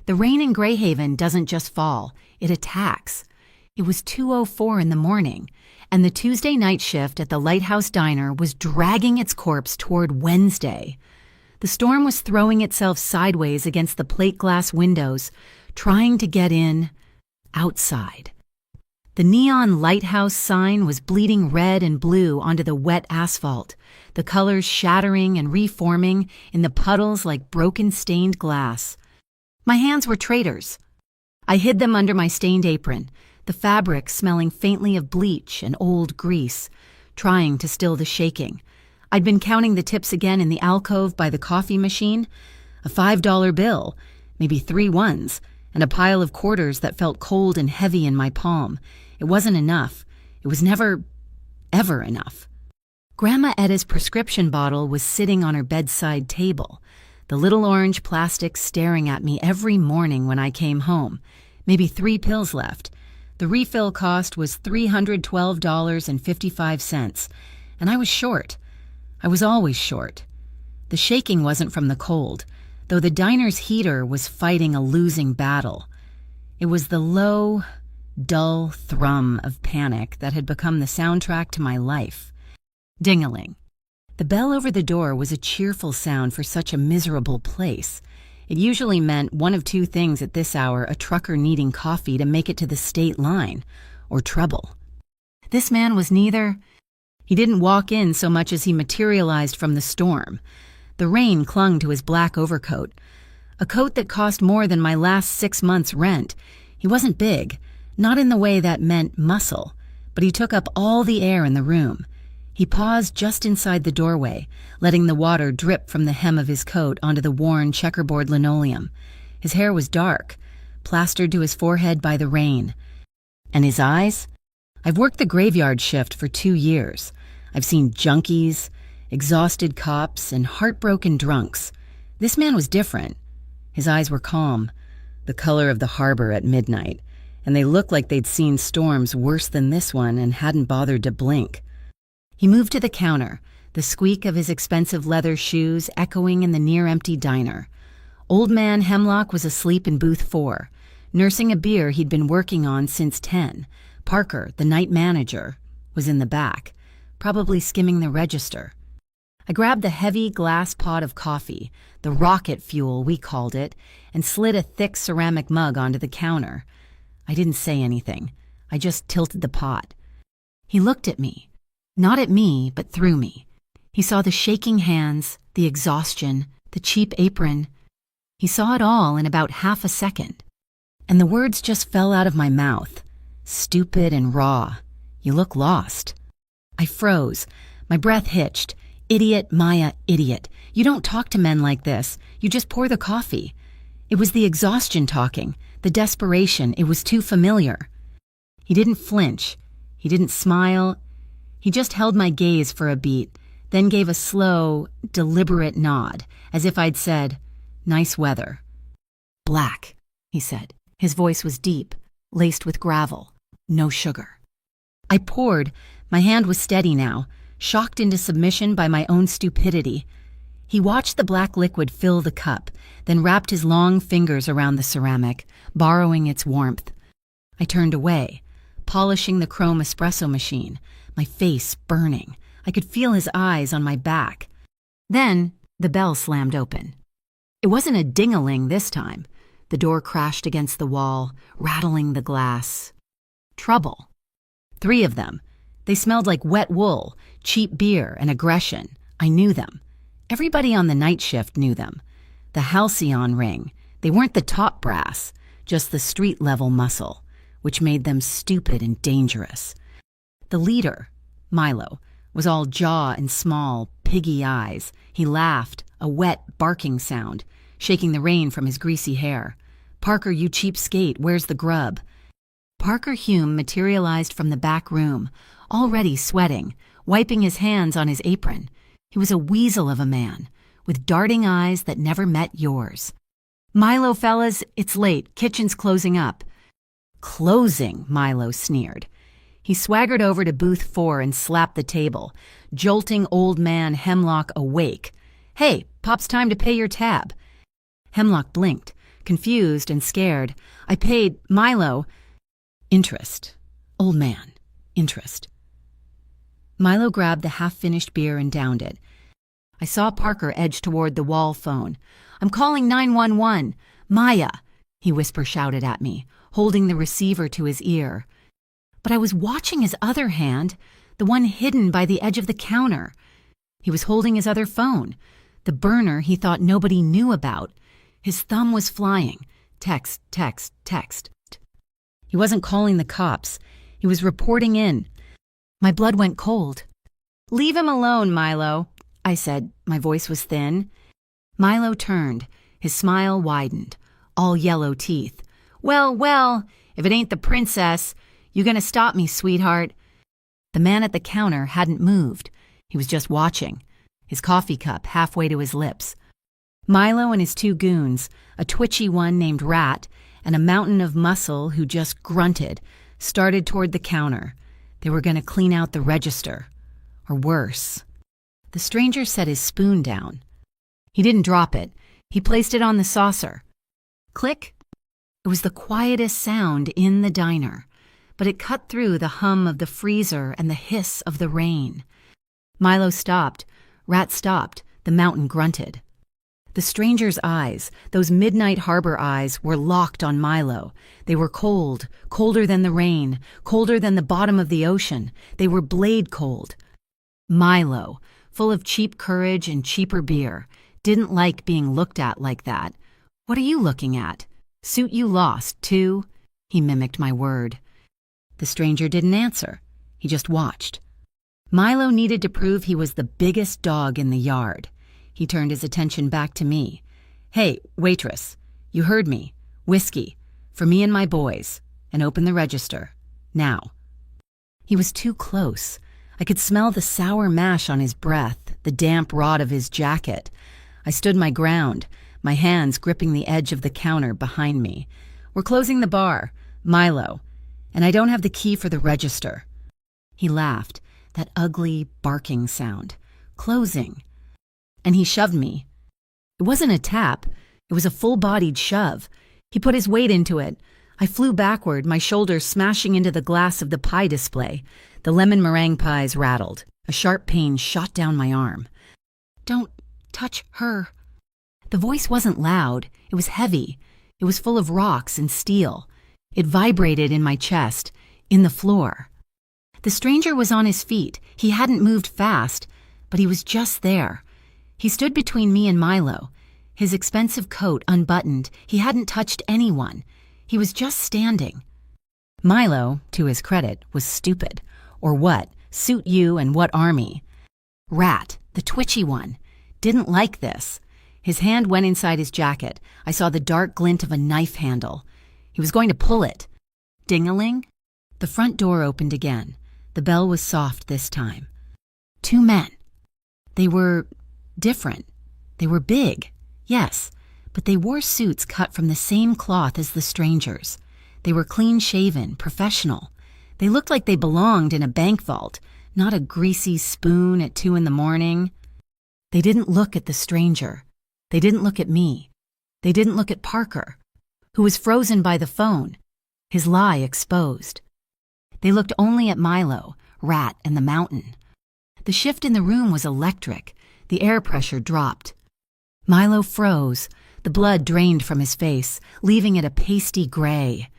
The rain in Greyhaven doesn't just fall, it attacks. It was 2:04 in the morning, and the Tuesday night shift at the Lighthouse Diner was dragging its corpse toward Wednesday. The storm was throwing itself sideways against the plate glass windows, trying to get in outside. The neon lighthouse sign was bleeding red and blue onto the wet asphalt, the colors shattering and reforming in the puddles like broken stained glass. My hands were traitors. I hid them under my stained apron, the fabric smelling faintly of bleach and old grease, trying to still the shaking. I'd been counting the tips again in the alcove by the coffee machine. A $5 bill, maybe 3 ones, and a pile of quarters that felt cold and heavy in my palm. It wasn't enough. It was never, ever enough. Grandma Etta's prescription bottle was sitting on her bedside table, the little orange plastic staring at me every morning when I came home. Maybe 3 pills left. The refill cost was $312.55, and I was short. I was always short. The shaking wasn't from the cold, though the diner's heater was fighting a losing battle. It was the low, dull thrum of panic that had become the soundtrack to my life. Ding-a-ling. The bell over the door was a cheerful sound for such a miserable place. It usually meant one of 2 things at this hour: a trucker needing coffee to make it to the state line, or trouble. This man was neither. He didn't walk in so much as he materialized from the storm. The rain clung to his black overcoat, a coat that cost more than my last 6 months' rent. He wasn't big, not in the way that meant muscle, but he took up all the air in the room. He paused just inside the doorway, letting the water drip from the hem of his coat onto the worn checkerboard linoleum. His hair was dark, plastered to his forehead by the rain. And his eyes? I've worked the graveyard shift for 2 years. I've seen junkies, exhausted cops, and heartbroken drunks. This man was different. His eyes were calm, the color of the harbor at midnight, and they looked like they'd seen storms worse than this one and hadn't bothered to blink. He moved to the counter, the squeak of his expensive leather shoes echoing in the near-empty diner. Old man Hemlock was asleep in booth 4, nursing a beer he'd been working on since 10. Parker, the night manager, was in the back, probably skimming the register. I grabbed the heavy glass pot of coffee, the rocket fuel we called it, and slid a thick ceramic mug onto the counter. I didn't say anything. I just tilted the pot. He looked at me. Not at me, but through me. He saw the shaking hands, the exhaustion, the cheap apron. He saw it all in about half a second. And the words just fell out of my mouth. Stupid and raw. You look lost. I froze. My breath hitched. Idiot, Maya, idiot. You don't talk to men like this. You just pour the coffee. It was the exhaustion talking, the desperation. It was too familiar. He didn't flinch. He didn't smile. He just held my gaze for a beat, then gave a slow, deliberate nod, as if I'd said, "Nice weather." "Black," he said. His voice was deep, laced with gravel. No sugar. I poured. My hand was steady now, shocked into submission by my own stupidity. He watched the black liquid fill the cup, then wrapped his long fingers around the ceramic, borrowing its warmth. I turned away, polishing the chrome espresso machine, my face burning. I could feel his eyes on my back. Then the bell slammed open. It wasn't a ding-a-ling this time. The door crashed against the wall, rattling the glass. Trouble. 3 of them. They smelled like wet wool, cheap beer, and aggression. I knew them. Everybody on the night shift knew them. The halcyon ring. They weren't the top brass, just the street-level muscle, which made them stupid and dangerous. The leader, Milo, was all jaw and small, piggy eyes. He laughed, a wet, barking sound, shaking the rain from his greasy hair. "Parker, you cheapskate, where's the grub?" Parker Hume materialized from the back room, already sweating, wiping his hands on his apron. He was a weasel of a man, with darting eyes that never met yours. "Milo, fellas, it's late. Kitchen's closing up." "Closing," Milo sneered. He swaggered over to booth 4 and slapped the table, jolting old man Hemlock awake. "Hey, Pop's time to pay your tab." Hemlock blinked, confused and scared. I paid Milo. Interest. Old man. Interest. Milo grabbed the half-finished beer and downed it. I saw Parker edge toward the wall phone. "I'm calling 911. Maya," he whisper-shouted at me, holding the receiver to his ear. But I was watching his other hand, the one hidden by the edge of the counter. He was holding his other phone, the burner he thought nobody knew about. His thumb was flying. Text, text, text. He wasn't calling the cops. He was reporting in. My blood went cold. "Leave him alone, Milo," I said. My voice was thin. Milo turned. His smile widened. All yellow teeth. Well, if it ain't the princess, you gonna stop me, sweetheart?" The man at the counter hadn't moved. He was just watching, his coffee cup halfway to his lips. Milo and his two goons, a twitchy one named Rat and a mountain of muscle who just grunted, started toward the counter. They were going to clean out the register. Or worse. The stranger set his spoon down. He didn't drop it. He placed it on the saucer. Click. It was the quietest sound in the diner, but it cut through the hum of the freezer and the hiss of the rain. Milo stopped. Rat stopped. The mountain grunted. The stranger's eyes, those midnight harbor eyes, were locked on Milo. They were cold, colder than the rain, colder than the bottom of the ocean. They were blade cold. Milo, full of cheap courage and cheaper beer, didn't like being looked at like that. "What are you looking at? Suit you lost, too?" He mimicked my word. The stranger didn't answer. He just watched. Milo needed to prove he was the biggest dog in the yard. He turned his attention back to me. "Hey, waitress, you heard me. Whiskey. For me and my boys. And open the register. Now." He was too close. I could smell the sour mash on his breath, the damp rot of his jacket. I stood my ground, my hands gripping the edge of the counter behind me. "We're closing the bar. Milo. And I don't have the key for the register." He laughed, that ugly, barking sound. "Closing." And he shoved me. It wasn't a tap. It was a full-bodied shove. He put his weight into it. I flew backward, my shoulders smashing into the glass of the pie display. The lemon meringue pies rattled. A sharp pain shot down my arm. "Don't touch her." The voice wasn't loud. It was heavy. It was full of rocks and steel. It vibrated in my chest, in the floor. The stranger was on his feet. He hadn't moved fast, but he was just there. He stood between me and Milo, his expensive coat unbuttoned. He hadn't touched anyone. He was just standing. Milo, to his credit, was stupid. Or what? Suit you and what army? Rat, the twitchy one, didn't like this. His hand went inside his jacket. I saw the dark glint of a knife handle. He was going to pull it. Ding-a-ling. The front door opened again. The bell was soft this time. Two men. They were different. They were big, yes, but they wore suits cut from the same cloth as the strangers. They were clean-shaven, professional. They looked like they belonged in a bank vault, not a greasy spoon at 2 a.m. They didn't look at the stranger. They didn't look at me. They didn't look at Parker, who was frozen by the phone, his lie exposed. They looked only at Milo, Rat, and the mountain. The shift in the room was electric. The air pressure dropped. Milo froze. The blood drained from his face, leaving it a pasty gray.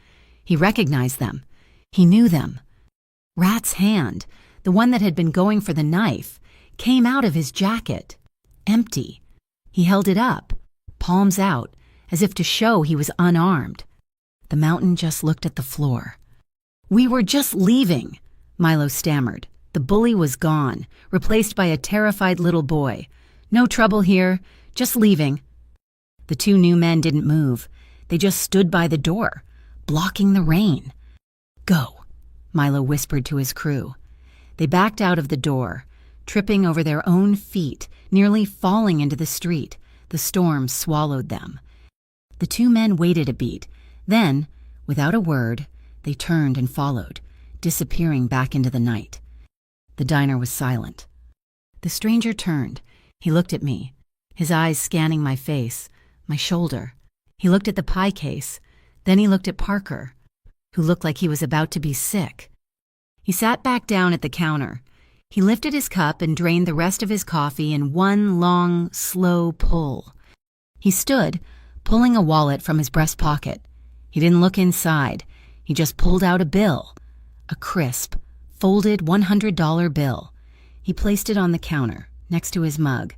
He recognized them. He knew them. Rat's hand, the one that had been going for the knife, came out of his jacket, empty. He held it up, palms out, as if to show he was unarmed. The mountain just looked at the floor. "We were just leaving," Milo stammered. The bully was gone, replaced by a terrified little boy. "No trouble here, just leaving." The two new men didn't move. They just stood by the door, blocking the rain. "Go," Milo whispered to his crew. They backed out of the door, tripping over their own feet, nearly falling into the street. The storm swallowed them. The two men waited a beat. Then, without a word, they turned and followed, disappearing back into the night. The diner was silent. The stranger turned. He looked at me, his eyes scanning my face, my shoulder. He looked at the pie case, then he looked at Parker, who looked like he was about to be sick. He sat back down at the counter. He lifted his cup and drained the rest of his coffee in one long, slow pull. He stood, pulling a wallet from his breast pocket. He didn't look inside. He just pulled out a bill, a crisp, folded $100 bill. He placed it on the counter, next to his mug.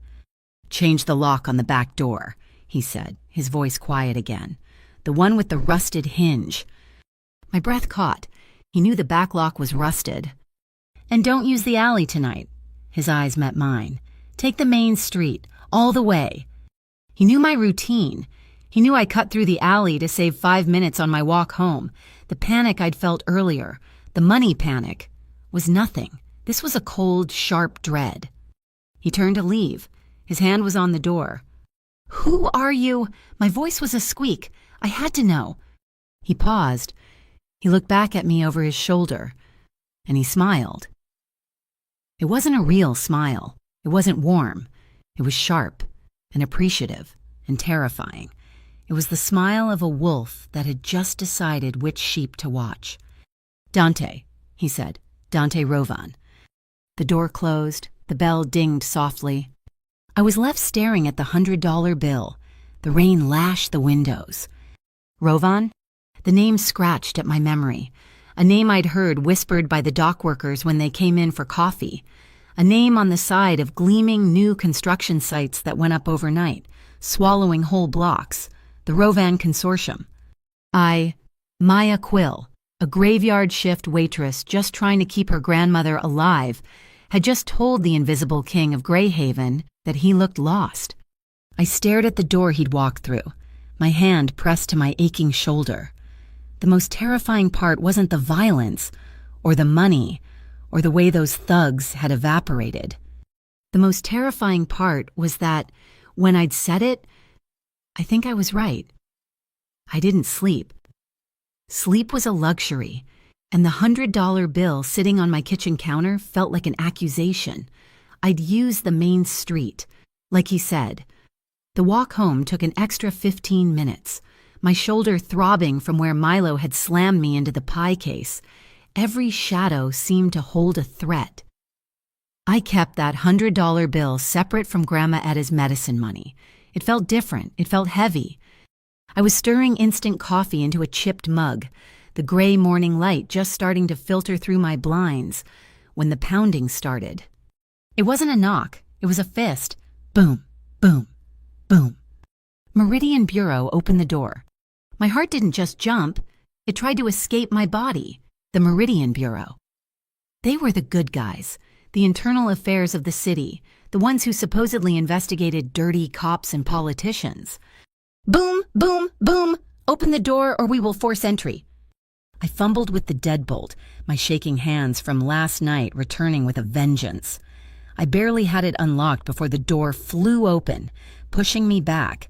"Change the lock on the back door," he said, his voice quiet again. "The one with the rusted hinge." My breath caught. He knew the back lock was rusted. "And don't use the alley tonight." His eyes met mine. "Take the main street, all the way." He knew my routine. He knew I cut through the alley to save 5 minutes on my walk home. The panic I'd felt earlier, the money panic, was nothing. This was a cold, sharp dread. He turned to leave. His hand was on the door. "Who are you?" My voice was a squeak. I had to know. He paused. He looked back at me over his shoulder, and he smiled. It wasn't a real smile. It wasn't warm. It was sharp and appreciative and terrifying. It was the smile of a wolf that had just decided which sheep to watch. "Dante," he said. "Dante Rovan." The door closed. The bell dinged softly. I was left staring at the $100 bill. The rain lashed the windows. Rovan? The name scratched at my memory. A name I'd heard whispered by the dock workers when they came in for coffee. A name on the side of gleaming new construction sites that went up overnight, swallowing whole blocks. The Rovan Consortium. Maya Quill, a graveyard shift waitress just trying to keep her grandmother alive, had just told the invisible king of Greyhaven that he looked lost. I stared at the door he'd walked through, my hand pressed to my aching shoulder. The most terrifying part wasn't the violence, or the money, or the way those thugs had evaporated. The most terrifying part was that, when I'd said it, I think I was right. I didn't sleep. Sleep was a luxury, and the $100 bill sitting on my kitchen counter felt like an accusation. I'd used the main street, like he said. The walk home took an extra 15 minutes, my shoulder throbbing from where Milo had slammed me into the pie case. Every shadow seemed to hold a threat. I kept that $100 bill separate from Grandma Etta's medicine money. It felt different. It felt heavy. I was stirring instant coffee into a chipped mug, the gray morning light just starting to filter through my blinds, when the pounding started. It wasn't a knock. It was a fist. Boom, boom, boom. Meridian Bureau opened the door. My heart didn't just jump. It tried to escape my body. The Meridian Bureau. They were the good guys, the internal affairs of the city, the ones who supposedly investigated dirty cops and politicians. "Boom, boom, boom! Open the door or we will force entry." I fumbled with the deadbolt, my shaking hands from last night returning with a vengeance. I barely had it unlocked before the door flew open, pushing me back.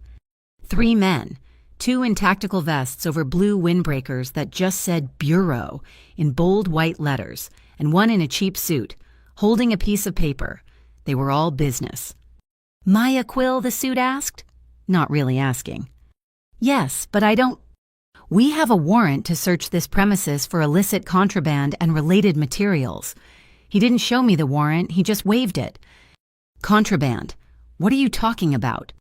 3 men, 2 in tactical vests over blue windbreakers that just said Bureau in bold white letters, and 1 in a cheap suit, holding a piece of paper. They were all business. "Maya Quill?" the suit asked. Not really asking. "Yes, but I don't—" "We have a warrant to search this premises for illicit contraband and related materials." He didn't show me the warrant, he just waved it. "Contraband? What are you talking about?"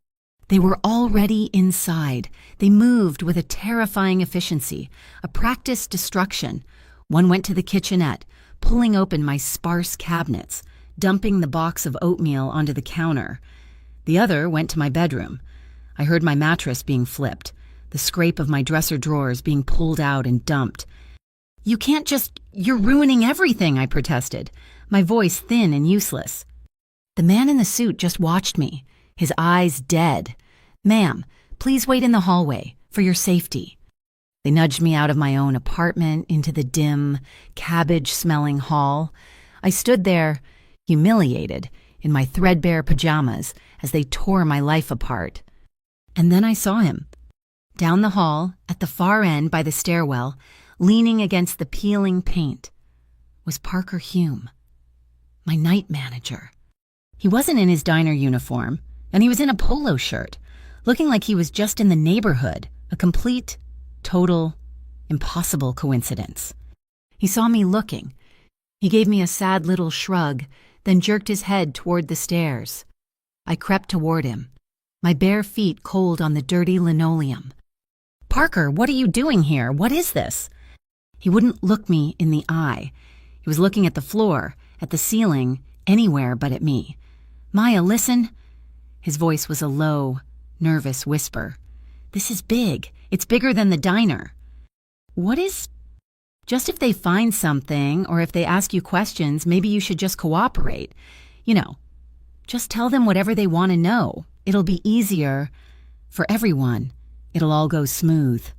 They were already inside. They moved with a terrifying efficiency, a practiced destruction. One went to the kitchenette, pulling open my sparse cabinets, dumping the box of oatmeal onto the counter. The other went to my bedroom. I heard my mattress being flipped, the scrape of my dresser drawers being pulled out and dumped. "You can't you're ruining everything," I protested, my voice thin and useless. The man in the suit just watched me, his eyes dead. "Ma'am, please wait in the hallway, for your safety." They nudged me out of my own apartment into the dim, cabbage-smelling hall. I stood there, humiliated, in my threadbare pajamas as they tore my life apart. And then I saw him. Down the hall, at the far end by the stairwell, leaning against the peeling paint, was Parker Hume, my night manager. He wasn't in his diner uniform, and he was in a polo shirt, looking like he was just in the neighborhood, A complete, total, impossible coincidence. He saw me looking. He gave me a sad little shrug, then jerked his head toward the stairs. I crept toward him, my bare feet cold on the dirty linoleum. "Parker, what are you doing here? What is this?" He wouldn't look me in the eye. He was looking at the floor, at the ceiling, anywhere but at me. "Maya, listen." His voice was a low, nervous whisper. "This is big. It's bigger than the diner." "What is—" "Just if they find something, or if they ask you questions, maybe you should just cooperate. You know, just tell them whatever they want to know. It'll be easier for everyone. It'll all go smooth."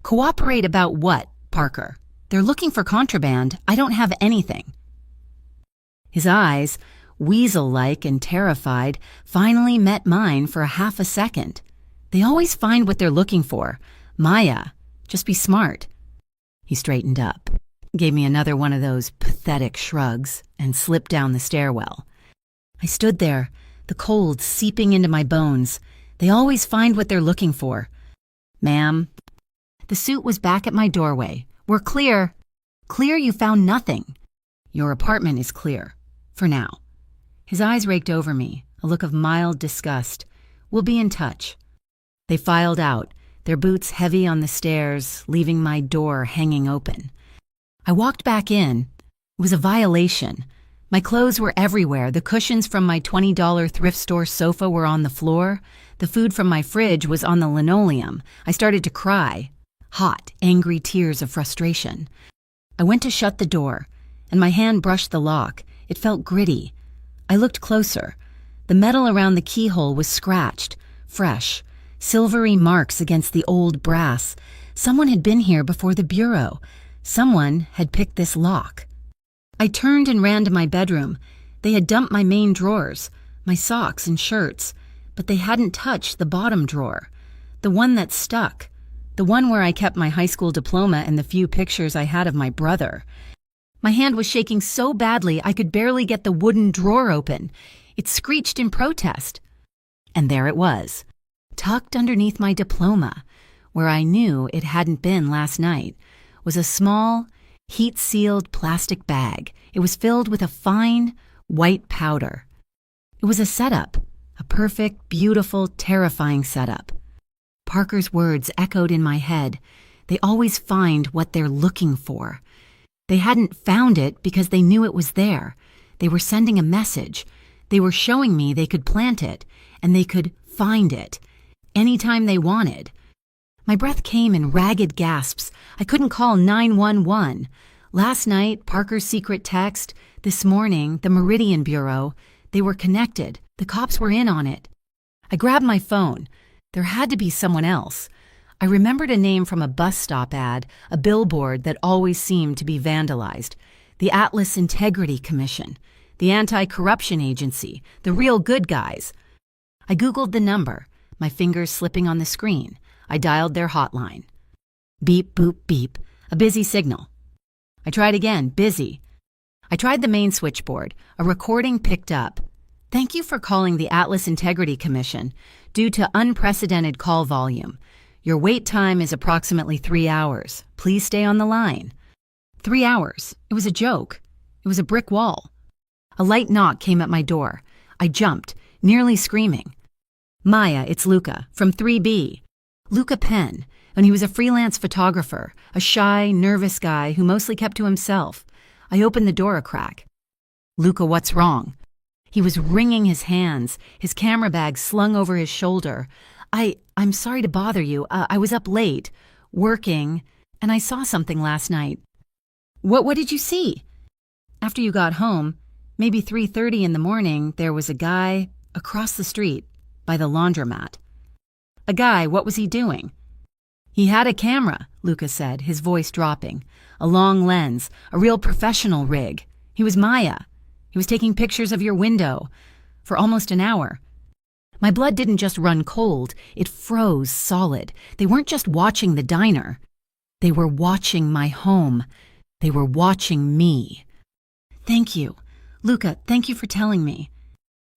"Cooperate about what, Parker? They're looking for contraband. I don't have anything." His eyes, weasel-like and terrified, finally met mine for half a second. "They always find what they're looking for. Maya, just be smart." He straightened up, gave me another one of those pathetic shrugs, and slipped down the stairwell. I stood there, the cold seeping into my bones. "They always find what they're looking for." "Ma'am." The suit was back at my doorway. "We're clear." "Clear? You found nothing." "Your apartment is clear. For now." His eyes raked over me, a look of mild disgust. "We'll be in touch." They filed out, their boots heavy on the stairs, leaving my door hanging open. I walked back in. It was a violation. My clothes were everywhere. The cushions from my $20 thrift store sofa were on the floor. The food from my fridge was on the linoleum. I started to cry. Hot, angry tears of frustration. I went to shut the door, and my hand brushed the lock. It felt gritty. I looked closer. The metal around the keyhole was scratched, fresh, silvery marks against the old brass. Someone had been here before the bureau. Someone had picked this lock. I turned and ran to my bedroom. They had dumped my main drawers, my socks and shirts, but they hadn't touched the bottom drawer, the one that stuck, the one where I kept my high school diploma and the few pictures I had of my brother. My hand was shaking so badly I could barely get the wooden drawer open. It screeched in protest. And there it was, tucked underneath my diploma, where I knew it hadn't been last night, was a small, heat-sealed plastic bag. It was filled with a fine, white powder. It was a setup, a perfect, beautiful, terrifying setup. Parker's words echoed in my head. They always find what they're looking for. They hadn't found it because they knew it was there. They were sending a message. They were showing me they could plant it, and they could find it anytime they wanted. My breath came in ragged gasps. I couldn't call 911. Last night, Parker's secret text. This morning, the Meridian Bureau. They were connected. The cops were in on it. I grabbed my phone. There had to be someone else. I remembered a name from a bus stop ad, a billboard that always seemed to be vandalized. The Atlas Integrity Commission, the Anti-Corruption Agency, the real good guys. I Googled the number, my fingers slipping on the screen. I dialed their hotline. Beep, boop, beep, a busy signal. I tried again, busy. I tried the main switchboard. A recording picked up. "Thank you for calling the Atlas Integrity Commission. Due to unprecedented call volume, your wait time is approximately 3 hours. Please stay on the line." 3 hours. It was a joke. It was a brick wall. A light knock came at my door. I jumped, nearly screaming. "Maya, it's Luca, from 3B. Luca Penn, and he was a freelance photographer, a shy, nervous guy who mostly kept to himself. I opened the door a crack. "Luca, what's wrong?" He was wringing his hands, his camera bag slung over his shoulder. I'm sorry to bother you. I was up late, working, and I saw something last night." What did you see?" "After you got home, maybe 3:30 in the morning, there was a guy across the street by the laundromat." "A guy? What was he doing?" "He had a camera," Luca said, his voice dropping. "A long lens, a real professional rig. He was Maya. He was taking pictures of your window for almost an hour." My blood didn't just run cold, it froze solid. They weren't just watching the diner. They were watching my home. They were watching me. "Thank you. Luca, thank you for telling me."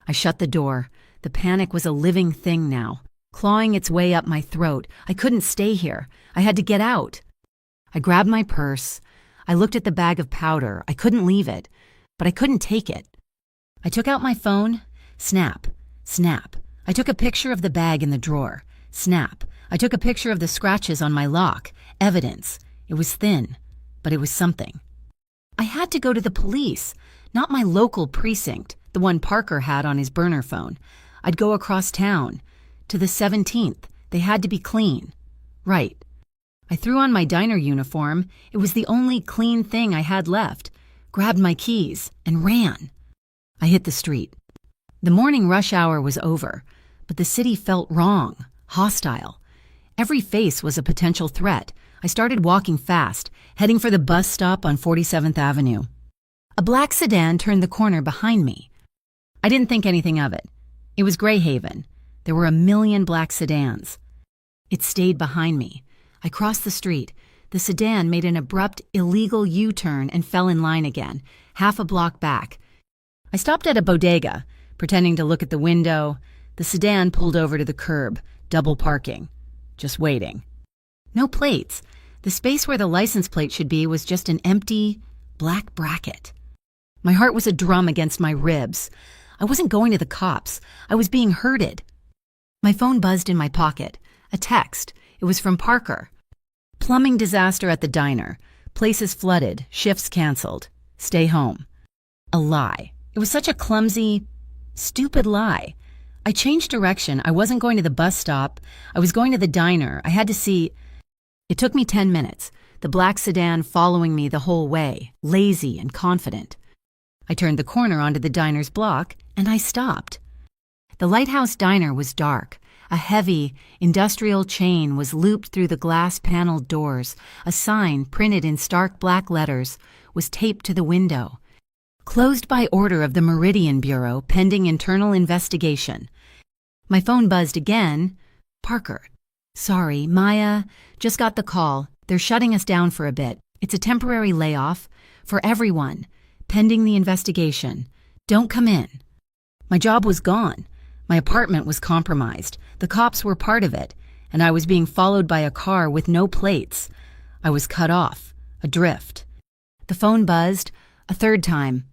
I shut the door. The panic was a living thing now. clawing its way up my throat. I couldn't stay here. I had to get out. I grabbed my purse. I looked at the bag of powder. I couldn't leave it, but I couldn't take it. I took out my phone. Snap. Snap. I took a picture of the bag in the drawer. Snap. I took a picture of the scratches on my lock. Evidence. It was thin, but it was something. I had to go to the police, not my local precinct, the one Parker had on his burner phone. I'd go across town, to the 17th. They had to be clean. Right. I threw on my diner uniform. It was the only clean thing I had left. Grabbed my keys and ran. I hit the street. The morning rush hour was over, but the city felt wrong, hostile. Every face was a potential threat. I started walking fast, heading for the bus stop on 47th Avenue. A black sedan turned the corner behind me. I didn't think anything of it. It was Greyhaven. There were a million black sedans. It stayed behind me. I crossed the street. The sedan made an abrupt, illegal U-turn and fell in line again, half a block back. I stopped at a bodega, pretending to look at the window. The sedan pulled over to the curb, double parking. Just waiting. No plates. The space where the license plate should be was just an empty, black bracket. My heart was a drum against my ribs. I wasn't going to the cops. I was being herded. My phone buzzed in my pocket. A text. It was from Parker. Plumbing disaster at the diner. Places flooded. Shifts canceled. Stay home. A lie. It was such a clumsy, stupid lie. I changed direction. I wasn't going to the bus stop. I was going to the diner. I had to see. It took me 10 minutes, the black sedan following me the whole way, lazy and confident. I turned the corner onto the diner's block, and I stopped. The Lighthouse Diner was dark. A heavy, industrial chain was looped through the glass-paneled doors. A sign, printed in stark black letters, was taped to the window. Closed by order of the Meridian Bureau, pending internal investigation. My phone buzzed again. Parker. Sorry, Maya. Just got the call. They're shutting us down for a bit. It's a temporary layoff. For everyone. Pending the investigation. Don't come in. My job was gone. My apartment was compromised. The cops were part of it. And I was being followed by a car with no plates. I was cut off. Adrift. The phone buzzed. A third time.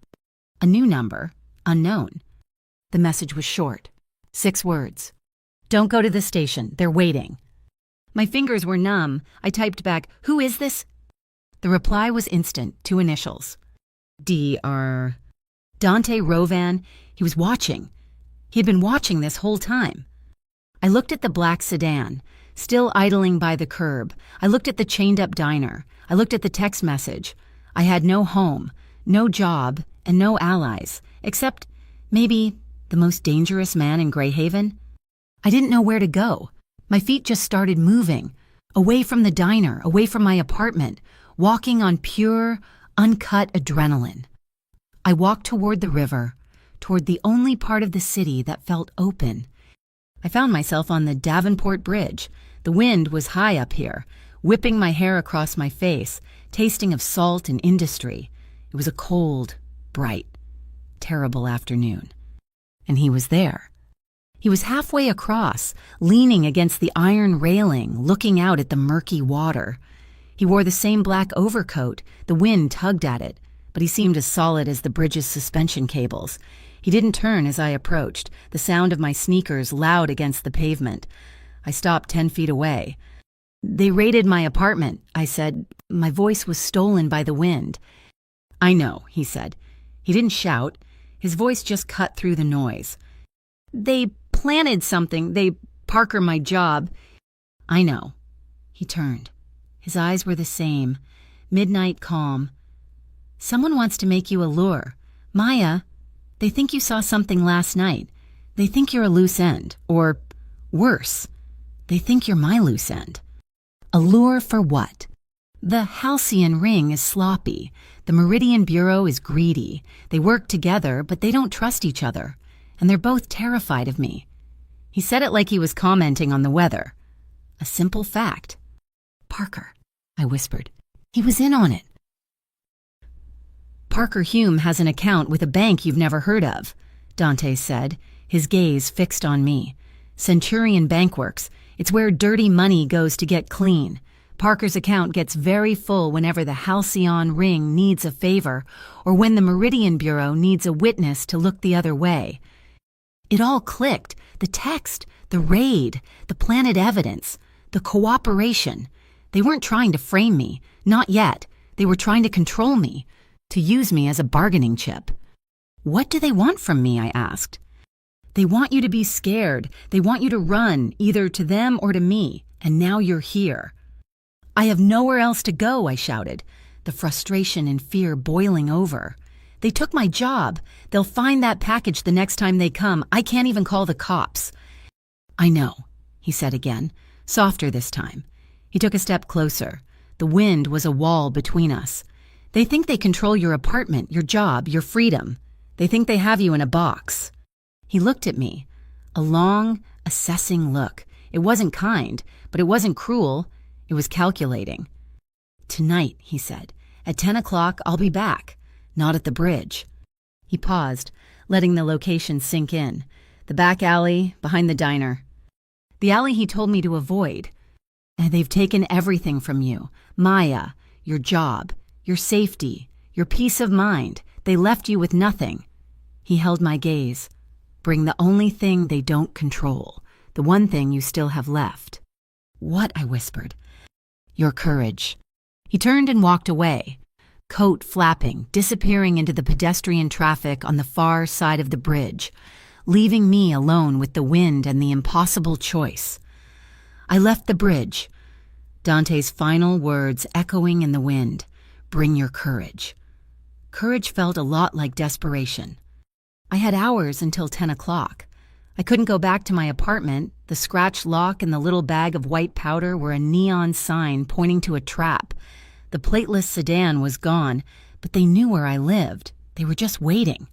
A new number. Unknown. The message was short. 6 words. Don't go to the station. They're waiting. My fingers were numb. I typed back, "Who is this?" The reply was instant, 2 initials. D.R. Dante Rovan. He was watching. He had been watching this whole time. I looked at the black sedan, still idling by the curb. I looked at the chained-up diner. I looked at the text message. I had no home, no job, and no allies, except maybe the most dangerous man in Greyhaven. I didn't know where to go. My feet just started moving, away from the diner, away from my apartment, walking on pure, uncut adrenaline. I walked toward the river, toward the only part of the city that felt open. I found myself on the Davenport Bridge. The wind was high up here, whipping my hair across my face, tasting of salt and industry. It was a cold, bright, terrible afternoon. And he was there. He was halfway across, leaning against the iron railing, looking out at the murky water. He wore the same black overcoat. The wind tugged at it, but he seemed as solid as the bridge's suspension cables. He didn't turn as I approached, the sound of my sneakers loud against the pavement. I stopped 10 feet away. "They raided my apartment," I said. My voice was stolen by the wind. "I know," he said. He didn't shout. His voice just cut through the noise. "They planted something. Parker, my job." "I know." He turned. His eyes were the same, midnight calm. "Someone wants to make you a lure. Maya, they think you saw something last night. They think you're a loose end. Or, worse, they think you're my loose end." "A lure for what?" "The Halcyon ring is sloppy. The Meridian Bureau is greedy. They work together, but they don't trust each other. And they're both terrified of me." He said it like he was commenting on the weather. A simple fact. "Parker," I whispered. "He was in on it." "Parker Hume has an account with a bank you've never heard of," Dante said, his gaze fixed on me. Centurion Bankworks. It's where dirty money goes to get clean. Parker's account gets very full whenever the Halcyon Ring needs a favor or when the Meridian Bureau needs a witness to look the other way. It all clicked. The text, the raid, the planted evidence, the cooperation. They weren't trying to frame me. Not yet. They were trying to control me, to use me as a bargaining chip. What do they want from me? I asked. They want you to be scared. They want you to run, either to them or to me. And now you're here. I have nowhere else to go, I shouted, the frustration and fear boiling over. They took my job. They'll find that package the next time they come. I can't even call the cops. I know, he said again, softer this time. He took a step closer. The wind was a wall between us. They think they control your apartment, your job, your freedom. They think they have you in a box. He looked at me, a long, assessing look. It wasn't kind, but it wasn't cruel. It was calculating. Tonight, he said, at 10 o'clock, I'll be back. Not at the bridge. He paused, letting the location sink in. The back alley, behind the diner. The alley he told me to avoid. They've taken everything from you. Maya, your job, your safety, your peace of mind. They left you with nothing. He held my gaze. Bring the only thing they don't control. The one thing you still have left. What? I whispered. Your courage. He turned and walked away, coat flapping, disappearing into the pedestrian traffic on the far side of the bridge, leaving me alone with the wind and the impossible choice. I left the bridge, Dante's final words echoing in the wind. Bring your courage. Courage felt a lot like desperation. I had hours until 10 o'clock. I couldn't go back to my apartment. The scratched lock and the little bag of white powder were a neon sign pointing to a trap. The plateless sedan was gone, but they knew where I lived. They were just waiting.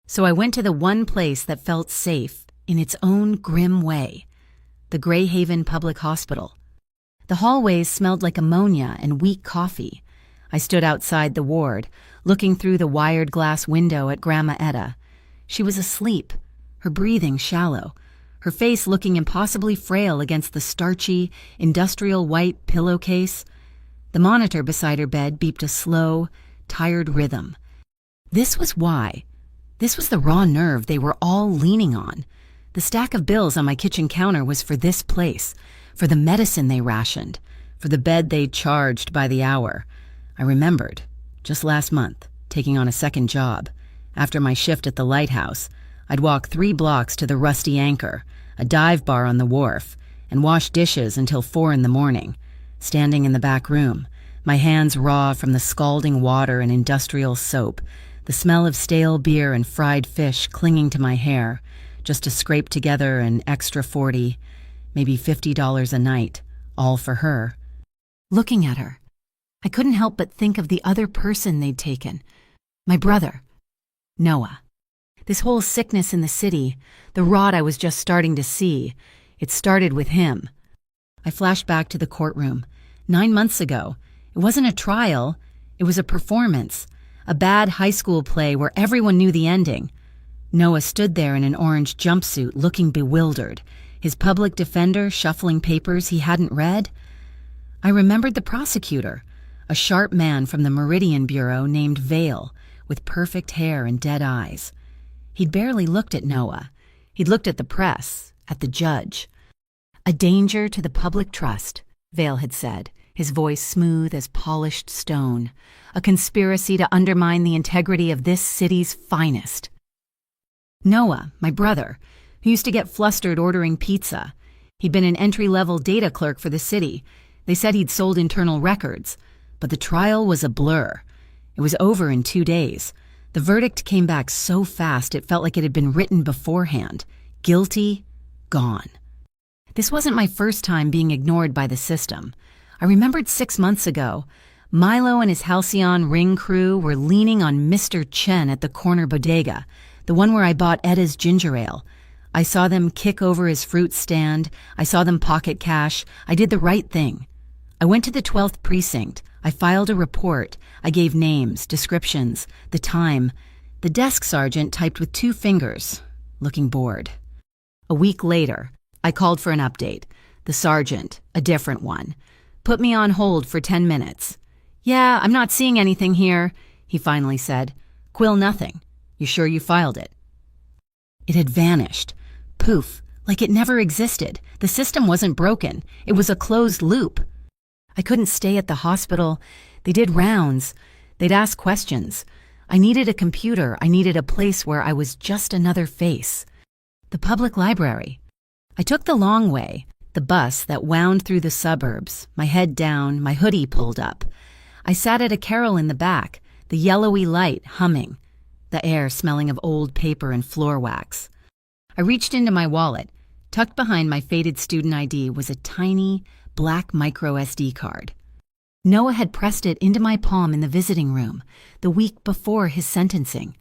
So I went to the one place that felt safe in its own grim way, the Greyhaven Public Hospital. The hallways smelled like ammonia and weak coffee. I stood outside the ward, looking through the wired glass window at Grandma Etta. She was asleep, her breathing shallow, her face looking impossibly frail against the starchy, industrial white pillowcase. The monitor beside her bed beeped a slow, tired rhythm. This was why. This was the raw nerve they were all leaning on. The stack of bills on my kitchen counter was for this place, for the medicine they rationed, for the bed they charged by the hour. I remembered, just last month, taking on a second job. After my shift at the lighthouse, I'd walk 3 blocks to the Rusty Anchor, a dive bar on the wharf, and wash dishes until 4 in the morning, standing in the back room, my hands raw from the scalding water and industrial soap, the smell of stale beer and fried fish clinging to my hair, just to scrape together an extra $40, maybe $50 a night, all for her. Looking at her, I couldn't help but think of the other person they'd taken, my brother, Noah. This whole sickness in the city, the rot I was just starting to see, it started with him. I flashed back to the courtroom. 9 months ago, it wasn't a trial, it was a performance, a bad high school play where everyone knew the ending. Noah stood there in an orange jumpsuit looking bewildered, his public defender shuffling papers he hadn't read. I remembered the prosecutor, a sharp man from the Meridian Bureau named Vale, with perfect hair and dead eyes. He'd barely looked at Noah. He'd looked at the press, at the judge. A danger to the public trust, Vale had said, his voice smooth as polished stone. A conspiracy to undermine the integrity of this city's finest. Noah, my brother, who used to get flustered ordering pizza. He'd been an entry-level data clerk for the city. They said he'd sold internal records. But the trial was a blur. It was over in 2 days. The verdict came back so fast it felt like it had been written beforehand. Guilty, gone. This wasn't my first time being ignored by the system. I remembered 6 months ago, Milo and his Halcyon Ring crew were leaning on Mr. Chen at the corner bodega, the one where I bought Etta's ginger ale. I saw them kick over his fruit stand. I saw them pocket cash. I did the right thing. I went to the 12th precinct. I filed a report. I gave names, descriptions, the time. The desk sergeant typed with 2 fingers, looking bored. A week later, I called for an update. The sergeant, a different one, put me on hold for 10 minutes. "Yeah, I'm not seeing anything here," he finally said. "Quill nothing. You sure you filed it?" It had vanished. Poof, like it never existed. The system wasn't broken. It was a closed loop. I couldn't stay at the hospital. They did rounds. They'd ask questions. I needed a computer. I needed a place where I was just another face. The public library. I took the long way, the bus that wound through the suburbs, my head down, my hoodie pulled up. I sat at a carrel in the back, the yellowy light humming, the air smelling of old paper and floor wax. I reached into my wallet. Tucked behind my faded student ID was a tiny, black micro SD card. Noah had pressed it into my palm in the visiting room, the week before his sentencing.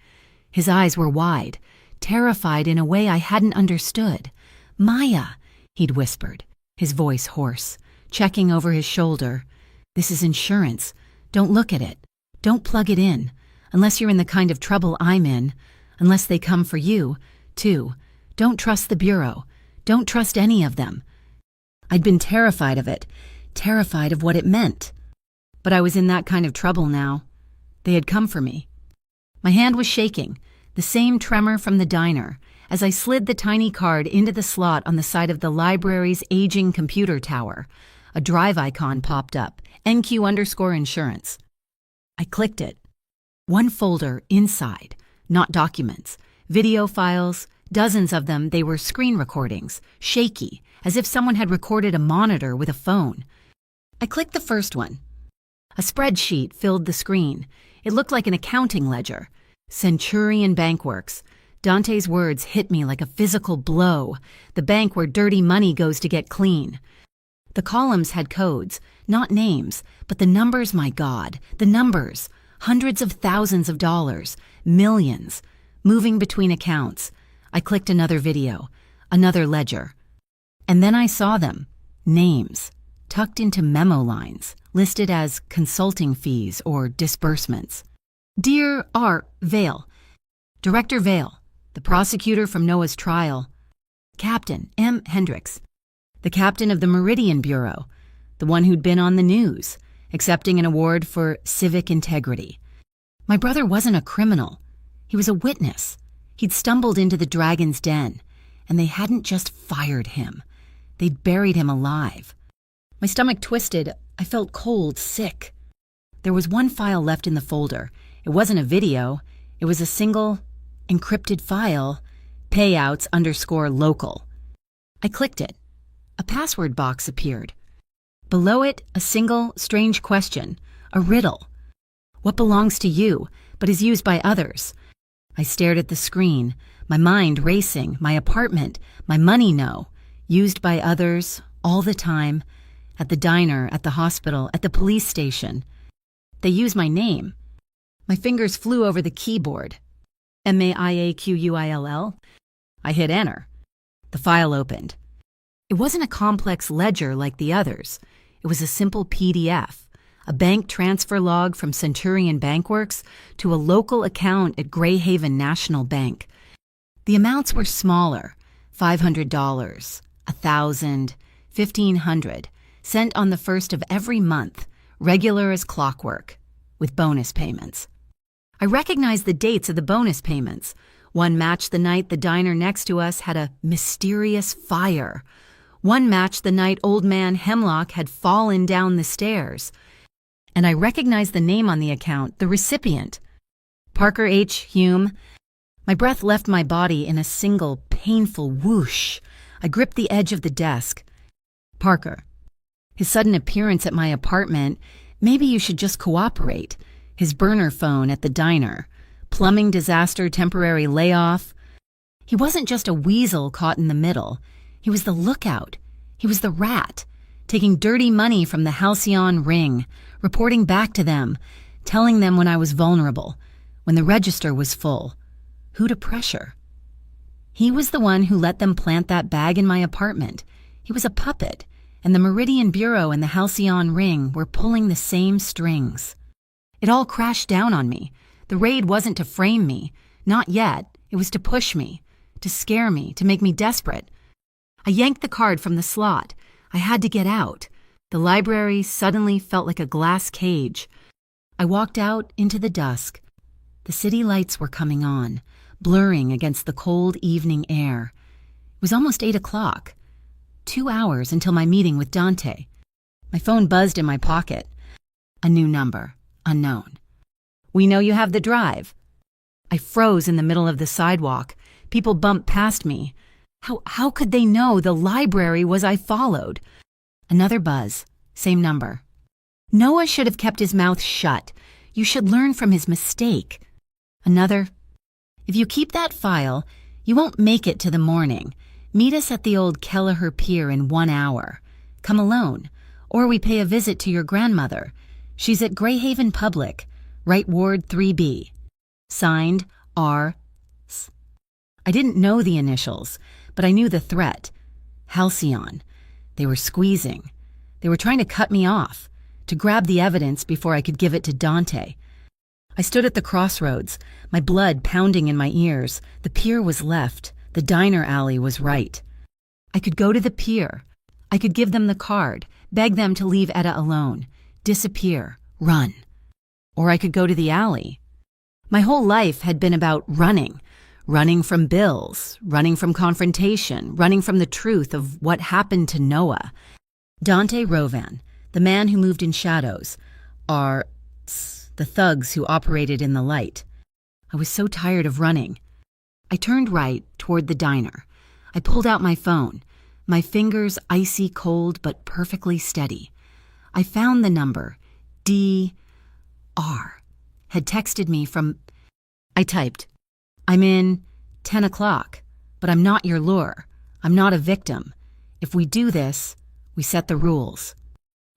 His eyes were wide, terrified in a way I hadn't understood. "Maya," he'd whispered, his voice hoarse, checking over his shoulder. "This is insurance. Don't look at it. Don't plug it in, unless you're in the kind of trouble I'm in, unless they come for you, too. Don't trust the Bureau. Don't trust any of them." I'd been terrified of it, terrified of what it meant. But I was in that kind of trouble now. They had come for me. My hand was shaking, the same tremor from the diner, as I slid the tiny card into the slot on the side of the library's aging computer tower. A drive icon popped up, NQ_insurance. I clicked it. One folder inside, not documents, video files, dozens of them. They were screen recordings, shaky, as if someone had recorded a monitor with a phone. I clicked the first one. A spreadsheet filled the screen. It looked like an accounting ledger. Centurion Bankworks. Dante's words hit me like a physical blow. The bank where dirty money goes to get clean. The columns had codes, not names, but the numbers, my God, the numbers. Hundreds of thousands of dollars, millions, moving between accounts. I clicked another video, another ledger. And then I saw them, names, tucked into memo lines, listed as consulting fees or disbursements. Dear R. Vale, Director Vale, the prosecutor from Noah's trial. Captain M. Hendricks, the captain of the Meridian Bureau, the one who'd been on the news, accepting an award for civic integrity. My brother wasn't a criminal. He was a witness. He'd stumbled into the dragon's den, and they hadn't just fired him. They'd buried him alive. My stomach twisted. I felt cold, sick. There was one file left in the folder. It wasn't a video. It was a single, encrypted file, payouts_local. I clicked it. A password box appeared. Below it, a single, strange question, a riddle. What belongs to you, but is used by others? I stared at the screen, my mind racing, my apartment, my money used by others, all the time, at the diner, at the hospital, at the police station. They use my name. My fingers flew over the keyboard. MAIAQUILL. I hit enter. The file opened. It wasn't a complex ledger like the others. It was a simple PDF, a bank transfer log from Centurion Bankworks to a local account at Greyhaven National Bank. The amounts were smaller, $500, $1,000, $1,500, sent on the first of every month, regular as clockwork, with bonus payments. I recognized the dates of the bonus payments. One matched the night the diner next to us had a mysterious fire. One matched the night old man Hemlock had fallen down the stairs. And I recognized the name on the account, the recipient. Parker H. Hume. My breath left my body in a single, painful whoosh. I gripped the edge of the desk. Parker. His sudden appearance at my apartment. Maybe you should just cooperate. His burner phone at the diner. Plumbing disaster, temporary layoff. He wasn't just a weasel caught in the middle. He was the lookout. He was the rat, taking dirty money from the Halcyon ring, reporting back to them, telling them when I was vulnerable, when the register was full, who to pressure. He was the one who let them plant that bag in my apartment. He was a puppet, and the Meridian Bureau and the Halcyon ring were pulling the same strings. It all crashed down on me. The raid wasn't to frame me. Not yet. It was to push me, to scare me, to make me desperate. I yanked the card from the slot. I had to get out. The library suddenly felt like a glass cage. I walked out into the dusk. The city lights were coming on, blurring against the cold evening air. It was almost 8 o'clock. 2 hours until my meeting with Dante. My phone buzzed in my pocket. A new number, unknown. "We know you have the drive." I froze in the middle of the sidewalk. People bumped past me. How could they know the library was I followed? Another buzz, same number. "Noah should have kept his mouth shut. You should learn from his mistake." Another, "If you keep that file, you won't make it to the morning. Meet us at the old Kelleher Pier in 1 hour. Come alone, or we pay a visit to your grandmother. She's at Greyhaven Public, right Ward 3B. Signed, R. S." I didn't know the initials, but I knew the threat. Halcyon. They were squeezing. They were trying to cut me off, to grab the evidence before I could give it to Dante. I stood at the crossroads, my blood pounding in my ears. The pier was left. The diner alley was right. I could go to the pier. I could give them the card, beg them to leave Etta alone, disappear, run. Or I could go to the alley. My whole life had been about running. Running from bills, running from confrontation, running from the truth of what happened to Noah. Dante Rovan, the man who moved in shadows, are the thugs who operated in the light. I was so tired of running. I turned right toward the diner. I pulled out my phone, my fingers icy cold but perfectly steady. I found the number. D.R. had texted me from... I typed, "I'm in 10 o'clock, but I'm not your lure. I'm not a victim. If we do this, we set the rules."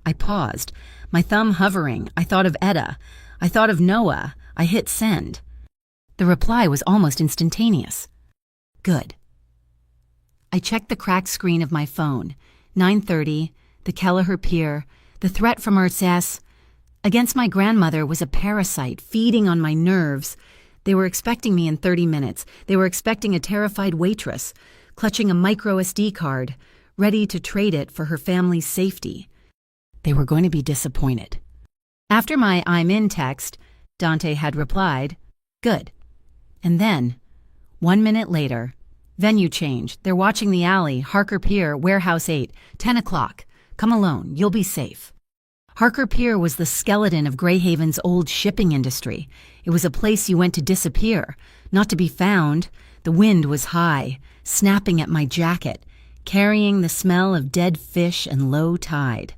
I paused, my thumb hovering. I thought of Etta. I thought of Noah. I hit send. The reply was almost instantaneous. Good. I checked the cracked screen of my phone. 9:30, the Kelleher Pier, the threat from Arsace against my grandmother was a parasite feeding on my nerves. They were expecting me in 30 minutes. They were expecting a terrified waitress, clutching a micro SD card, ready to trade it for her family's safety. They were going to be disappointed. After my "I'm in" text, Dante had replied, "Good." And then, 1 minute later, venue change. They're watching the alley, Harker Pier, Warehouse 8, 10 o'clock. Come alone, you'll be safe. Harker Pier was the skeleton of Greyhaven's old shipping industry. It was a place you went to disappear, not to be found. The wind was high, snapping at my jacket, carrying the smell of dead fish and low tide.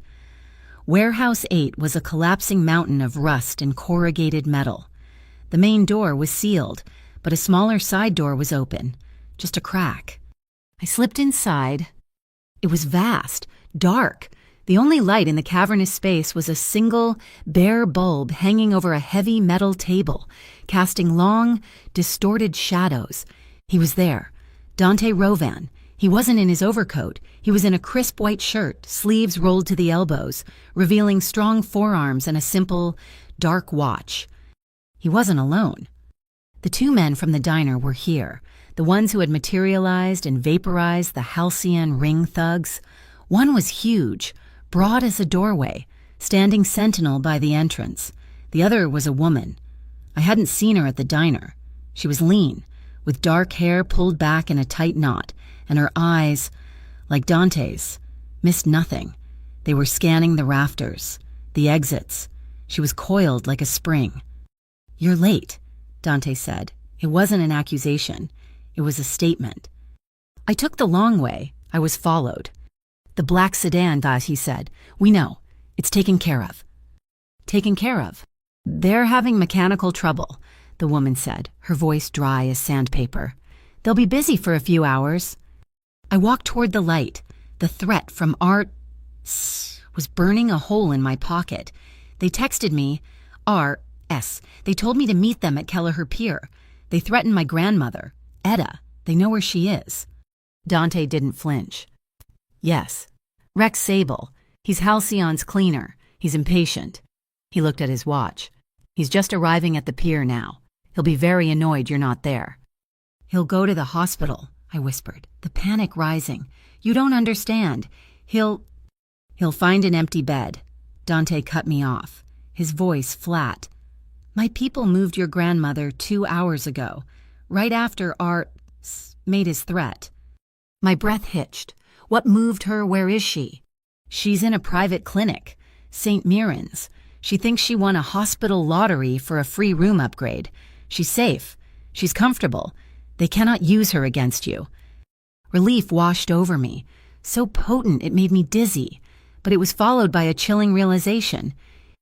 Warehouse 8 was a collapsing mountain of rust and corrugated metal. The main door was sealed, but a smaller side door was open, just a crack. I slipped inside. It was vast, dark. The only light in the cavernous space was a single, bare bulb hanging over a heavy metal table, casting long, distorted shadows. He was there, Dante Rovan. He wasn't in his overcoat. He was in a crisp white shirt, sleeves rolled to the elbows, revealing strong forearms and a simple, dark watch. He wasn't alone. The 2 men from the diner were here, the ones who had materialized and vaporized the Halcyon ring thugs. One was huge, broad as a doorway, standing sentinel by the entrance. The other was a woman. I hadn't seen her at the diner. She was lean, with dark hair pulled back in a tight knot, and her eyes, like Dante's, missed nothing. They were scanning the rafters, the exits. She was coiled like a spring. "You're late," Dante said. It wasn't an accusation. It was a statement. I took the long way. I was followed. "The black sedan, he said. "We know. It's taken care of." "Taken care of?" "They're having mechanical trouble," the woman said, her voice dry as sandpaper. "They'll be busy for a few hours." I walked toward the light. The threat from Art was burning a hole in my pocket. They texted me, R.S. They told me to meet them at Kelleher Pier. They threatened my grandmother, Etta. They know where she is. Dante didn't flinch. "Yes. Rex Sable. He's Halcyon's cleaner. He's impatient." He looked at his watch. "He's just arriving at the pier now. He'll be very annoyed you're not there." "He'll go to the hospital," I whispered, the panic rising. You don't understand. He'll find an empty bed. Dante cut me off, his voice flat. My people moved your grandmother 2 hours ago, right after Art made his threat. My breath hitched. What moved her? Where is she? She's in a private clinic, St. Mirren's. She thinks she won a hospital lottery for a free room upgrade. She's safe. She's comfortable. They cannot use her against you. Relief washed over me, so potent it made me dizzy, but it was followed by a chilling realization.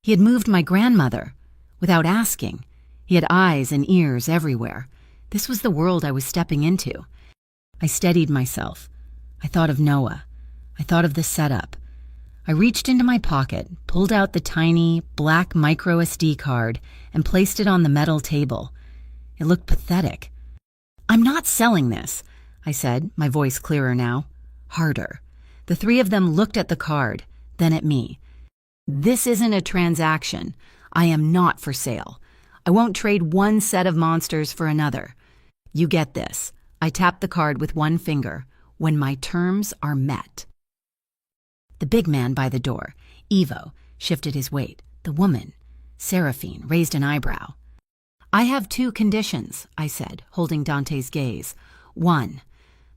He had moved my grandmother, without asking. He had eyes and ears everywhere. This was the world I was stepping into. I steadied myself. I thought of Noah. I thought of the setup. I reached into my pocket, pulled out the tiny, black micro SD card, and placed it on the metal table. It looked pathetic. I'm not selling this, I said, my voice clearer now. Harder. The three of them looked at the card, then at me. This isn't a transaction. I am not for sale. I won't trade one set of monsters for another. You get this. I tapped the card with one finger. When my terms are met. The big man by the door, Ivo, shifted his weight. The woman, Seraphine, raised an eyebrow. I have 2 conditions, I said, holding Dante's gaze. 1,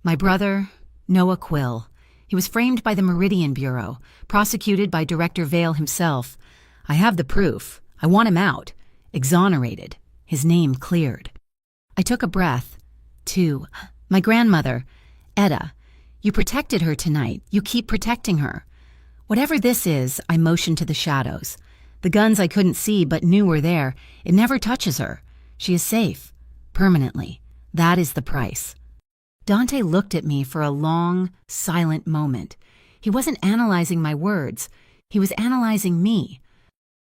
my brother, Noah Quill. He was framed by the Meridian Bureau, prosecuted by Director Vale himself. I have the proof. I want him out. Exonerated. His name cleared. I took a breath. 2, my grandmother, Etta. You protected her tonight. You keep protecting her. Whatever this is, I motioned to the shadows. The guns I couldn't see but knew were there. It never touches her. She is safe. Permanently. That is the price. Dante looked at me for a long, silent moment. He wasn't analyzing my words. He was analyzing me.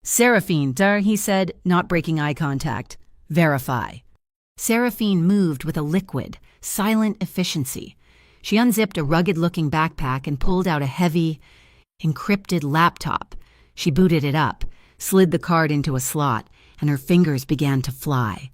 Seraphine, he said, not breaking eye contact. Verify. Seraphine moved with a liquid, silent efficiency. She unzipped a rugged-looking backpack and pulled out a heavy, encrypted laptop. She booted it up, slid the card into a slot, and her fingers began to fly.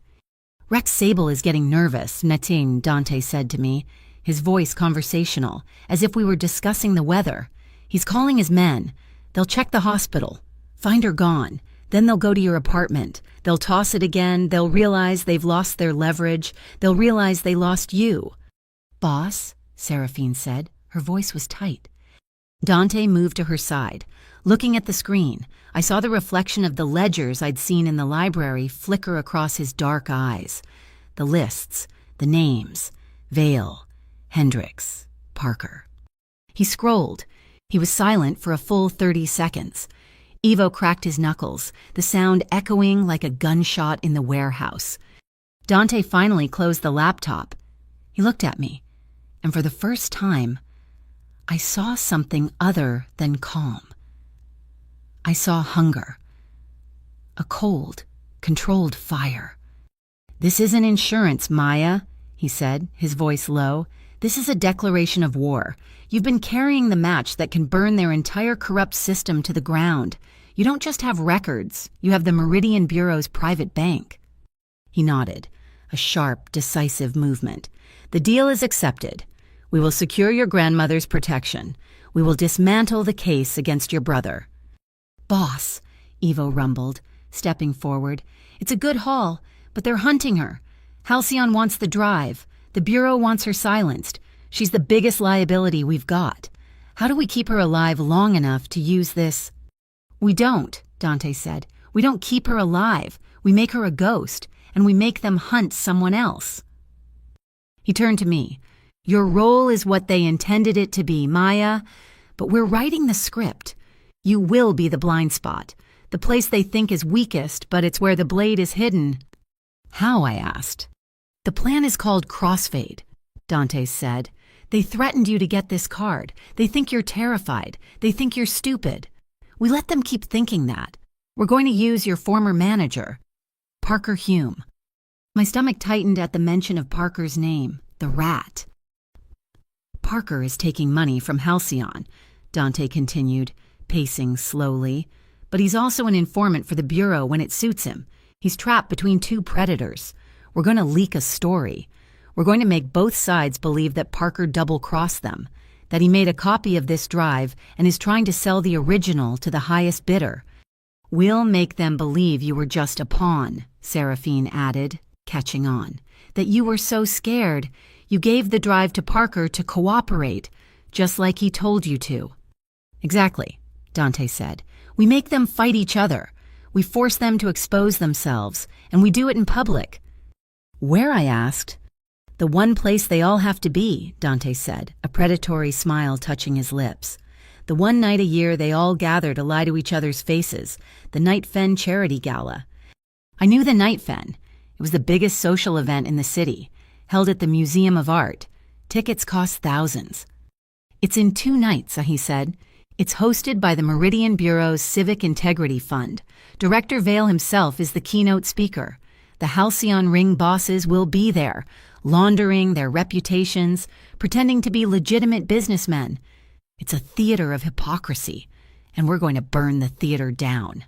Rex Sable is getting nervous, Natine, Dante said to me, his voice conversational, as if we were discussing the weather. He's calling his men. They'll check the hospital. Find her gone. Then they'll go to your apartment. They'll toss it again. They'll realize they've lost their leverage. They'll realize they lost you. Boss, Seraphine said. Her voice was tight. Dante moved to her side. Looking at the screen, I saw the reflection of the ledgers I'd seen in the library flicker across his dark eyes. The lists, the names, Vale, Hendricks, Parker. He scrolled. He was silent for a full 30 seconds. Ivo cracked his knuckles, the sound echoing like a gunshot in the warehouse. Dante finally closed the laptop. He looked at me, and for the first time, I saw something other than calm. I saw hunger. A cold, controlled fire. This isn't insurance, Maya, he said, his voice low. This is a declaration of war. You've been carrying the match that can burn their entire corrupt system to the ground. You don't just have records. You have the Meridian Bureau's private bank. He nodded, a sharp, decisive movement. The deal is accepted. We will secure your grandmother's protection. We will dismantle the case against your brother. Boss, Ivo rumbled, stepping forward. It's a good haul, but they're hunting her. Halcyon wants the drive. The Bureau wants her silenced. She's the biggest liability we've got. How do we keep her alive long enough to use this? We don't, Dante said. We don't keep her alive. We make her a ghost, and we make them hunt someone else. He turned to me. Your role is what they intended it to be, Maya, but we're writing the script. You will be the blind spot, the place they think is weakest, but it's where the blade is hidden. How, I asked. The plan is called Crossfade, Dante said. They threatened you to get this card. They think you're terrified. They think you're stupid. We let them keep thinking that. We're going to use your former manager, Parker Hume. My stomach tightened at the mention of Parker's name, the rat. Parker is taking money from Halcyon, Dante continued, pacing slowly. But he's also an informant for the Bureau when it suits him. He's trapped between 2 predators. We're going to leak a story. We're going to make both sides believe that Parker double-crossed them, that he made a copy of this drive and is trying to sell the original to the highest bidder. We'll make them believe you were just a pawn, Seraphine added, catching on. That you were so scared, you gave the drive to Parker to cooperate, just like he told you to. Exactly, Dante said. We make them fight each other. We force them to expose themselves, and we do it in public. Where, I asked. The one place they all have to be, Dante said, a predatory smile touching his lips. The one night a year they all gather to lie to each other's faces, the Night Fen Charity Gala. I knew the Night Fen. It was the biggest social event in the city, held at the Museum of Art. Tickets cost thousands. It's in 2 nights, he said. It's hosted by the Meridian Bureau's Civic Integrity Fund. Director Vale himself is the keynote speaker. The Halcyon Ring bosses will be there, laundering their reputations, pretending to be legitimate businessmen. It's a theater of hypocrisy, and we're going to burn the theater down.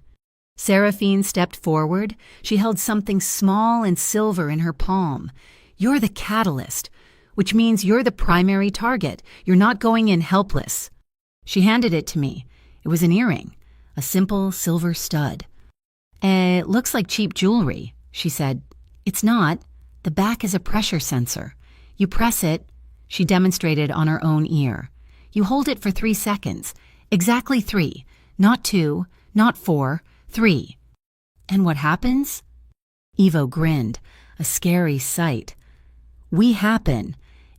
Seraphine stepped forward. She held something small and silver in her palm. You're the catalyst, which means you're the primary target. You're not going in helpless. She handed it to me. It was an earring, a simple silver stud. It looks like cheap jewelry, she said. It's not. The back is a pressure sensor. You press it. She demonstrated on her own ear. You hold it for 3 seconds. Exactly 3. Not 2, not 4, 3. And what happens? Ivo grinned, a scary sight. We happen.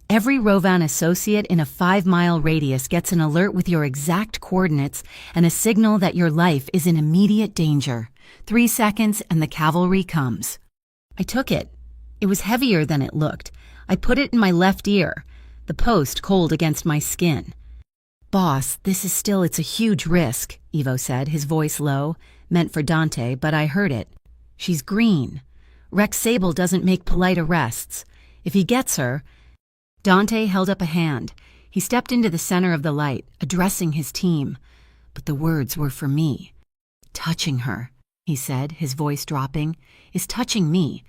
Every Rovan associate in a 5-mile radius gets an alert with your exact coordinates and a signal that your life is in immediate danger. 3 seconds and the cavalry comes. I took it. It was heavier than it looked. I put it in my left ear, the post cold against my skin. Boss, it's a huge risk, Ivo said, his voice low, meant for Dante, but I heard it. She's green. Rex Sable doesn't make polite arrests. If he gets her... Dante held up a hand. He stepped into the center of the light, addressing his team. But the words were for me. Touching her, he said, his voice dropping, is touching me.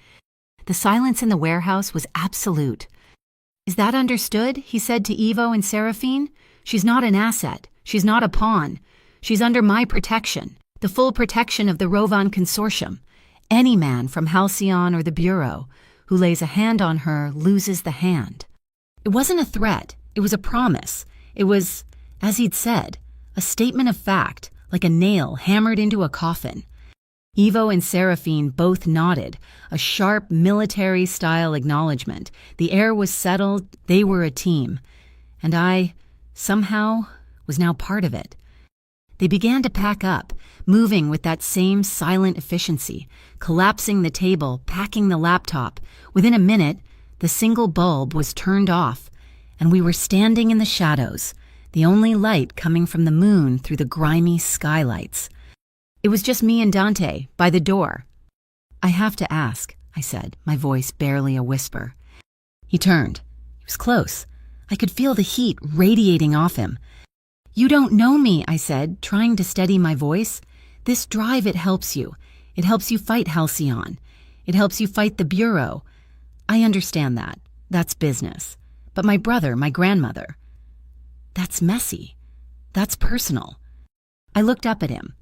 The silence in the warehouse was absolute. Is that understood? He said to Ivo and Seraphine. She's not an asset. She's not a pawn. She's under my protection, the full protection of the Rovan Consortium. Any man from Halcyon or the Bureau who lays a hand on her loses the hand. It wasn't a threat. It was a promise. It was, as he'd said, a statement of fact, like a nail hammered into a coffin. Ivo and Seraphine both nodded, a sharp military-style acknowledgement. The air was settled. They were a team. And I, somehow, was now part of it. They began to pack up, moving with that same silent efficiency, collapsing the table, packing the laptop. Within a minute, the single bulb was turned off, and we were standing in the shadows, the only light coming from the moon through the grimy skylights. It was just me and Dante, by the door. I have to ask, I said, my voice barely a whisper. He turned. He was close. I could feel the heat radiating off him. You don't know me, I said, trying to steady my voice. This drive, it helps you. It helps you fight Halcyon. It helps you fight the Bureau. I understand that. That's business. But my brother, my grandmother, that's messy. That's personal. I looked up at him.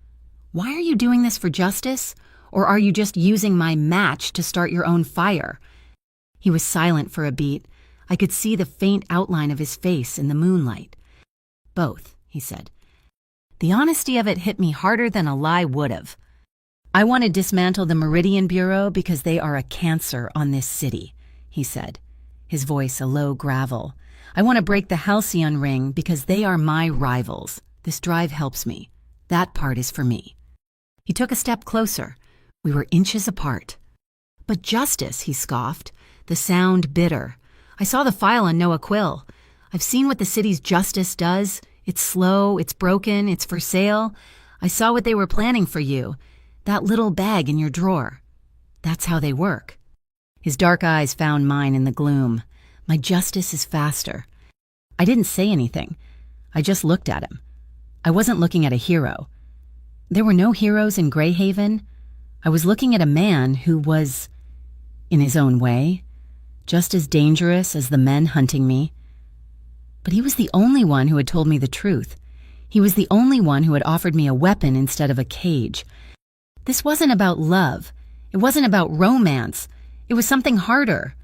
Why are you doing this for justice? Or are you just using my match to start your own fire? He was silent for a beat. I could see the faint outline of his face in the moonlight. Both, he said. The honesty of it hit me harder than a lie would have. I want to dismantle the Meridian Bureau because they are a cancer on this city, he said, his voice a low gravel. I want to break the Halcyon Ring because they are my rivals. This drive helps me. That part is for me. He took a step closer. We were inches apart. But justice, he scoffed, the sound bitter. I saw the file on Noah Quill. I've seen what the city's justice does. It's slow, it's broken, it's for sale. I saw what they were planning for you. That little bag in your drawer. That's how they work. His dark eyes found mine in the gloom. My justice is faster. I didn't say anything. I just looked at him. I wasn't looking at a hero. There were no heroes in Greyhaven. I was looking at a man who was, in his own way, just as dangerous as the men hunting me. But he was the only one who had told me the truth. He was the only one who had offered me a weapon instead of a cage. This wasn't about love. It wasn't about romance. It was something harder.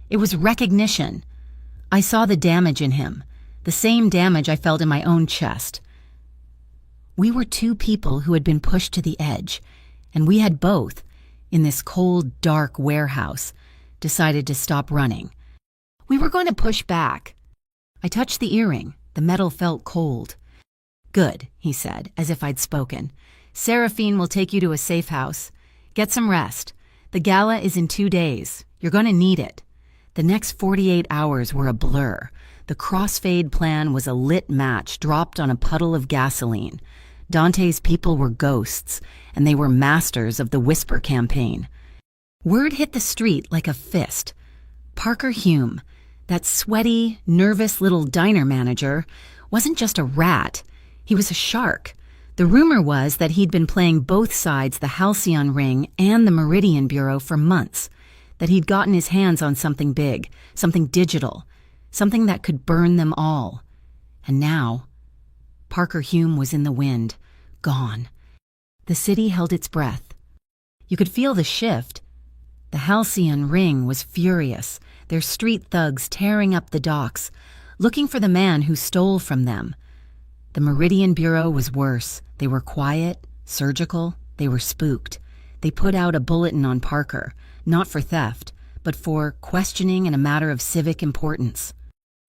It was recognition. I saw the damage in him, the same damage I felt in my own chest. We were two people who had been pushed to the edge, and we had both, in this cold, dark warehouse, decided to stop running. We were going to push back. I touched the earring. The metal felt cold. "Good," he said, as if I'd spoken. "Seraphine will take you to a safe house. Get some rest. The gala is in 2 days. You're going to need it." The next 48 hours were a blur. The crossfade plan was a lit match dropped on a puddle of gasoline. Dante's people were ghosts, and they were masters of the whisper campaign. Word hit the street like a fist. Parker Hume, that sweaty, nervous little diner manager, wasn't just a rat. He was a shark. The rumor was that he'd been playing both sides, the Halcyon Ring and the Meridian Bureau, for months, that he'd gotten his hands on something big, something digital, something that could burn them all. And now, Parker Hume was in the wind, gone. The city held its breath. You could feel the shift. The Halcyon Ring was furious, their street thugs tearing up the docks, looking for the man who stole from them. The Meridian Bureau was worse. They were quiet, surgical, they were spooked. They put out a bulletin on Parker, not for theft, but for questioning and a matter of civic importance.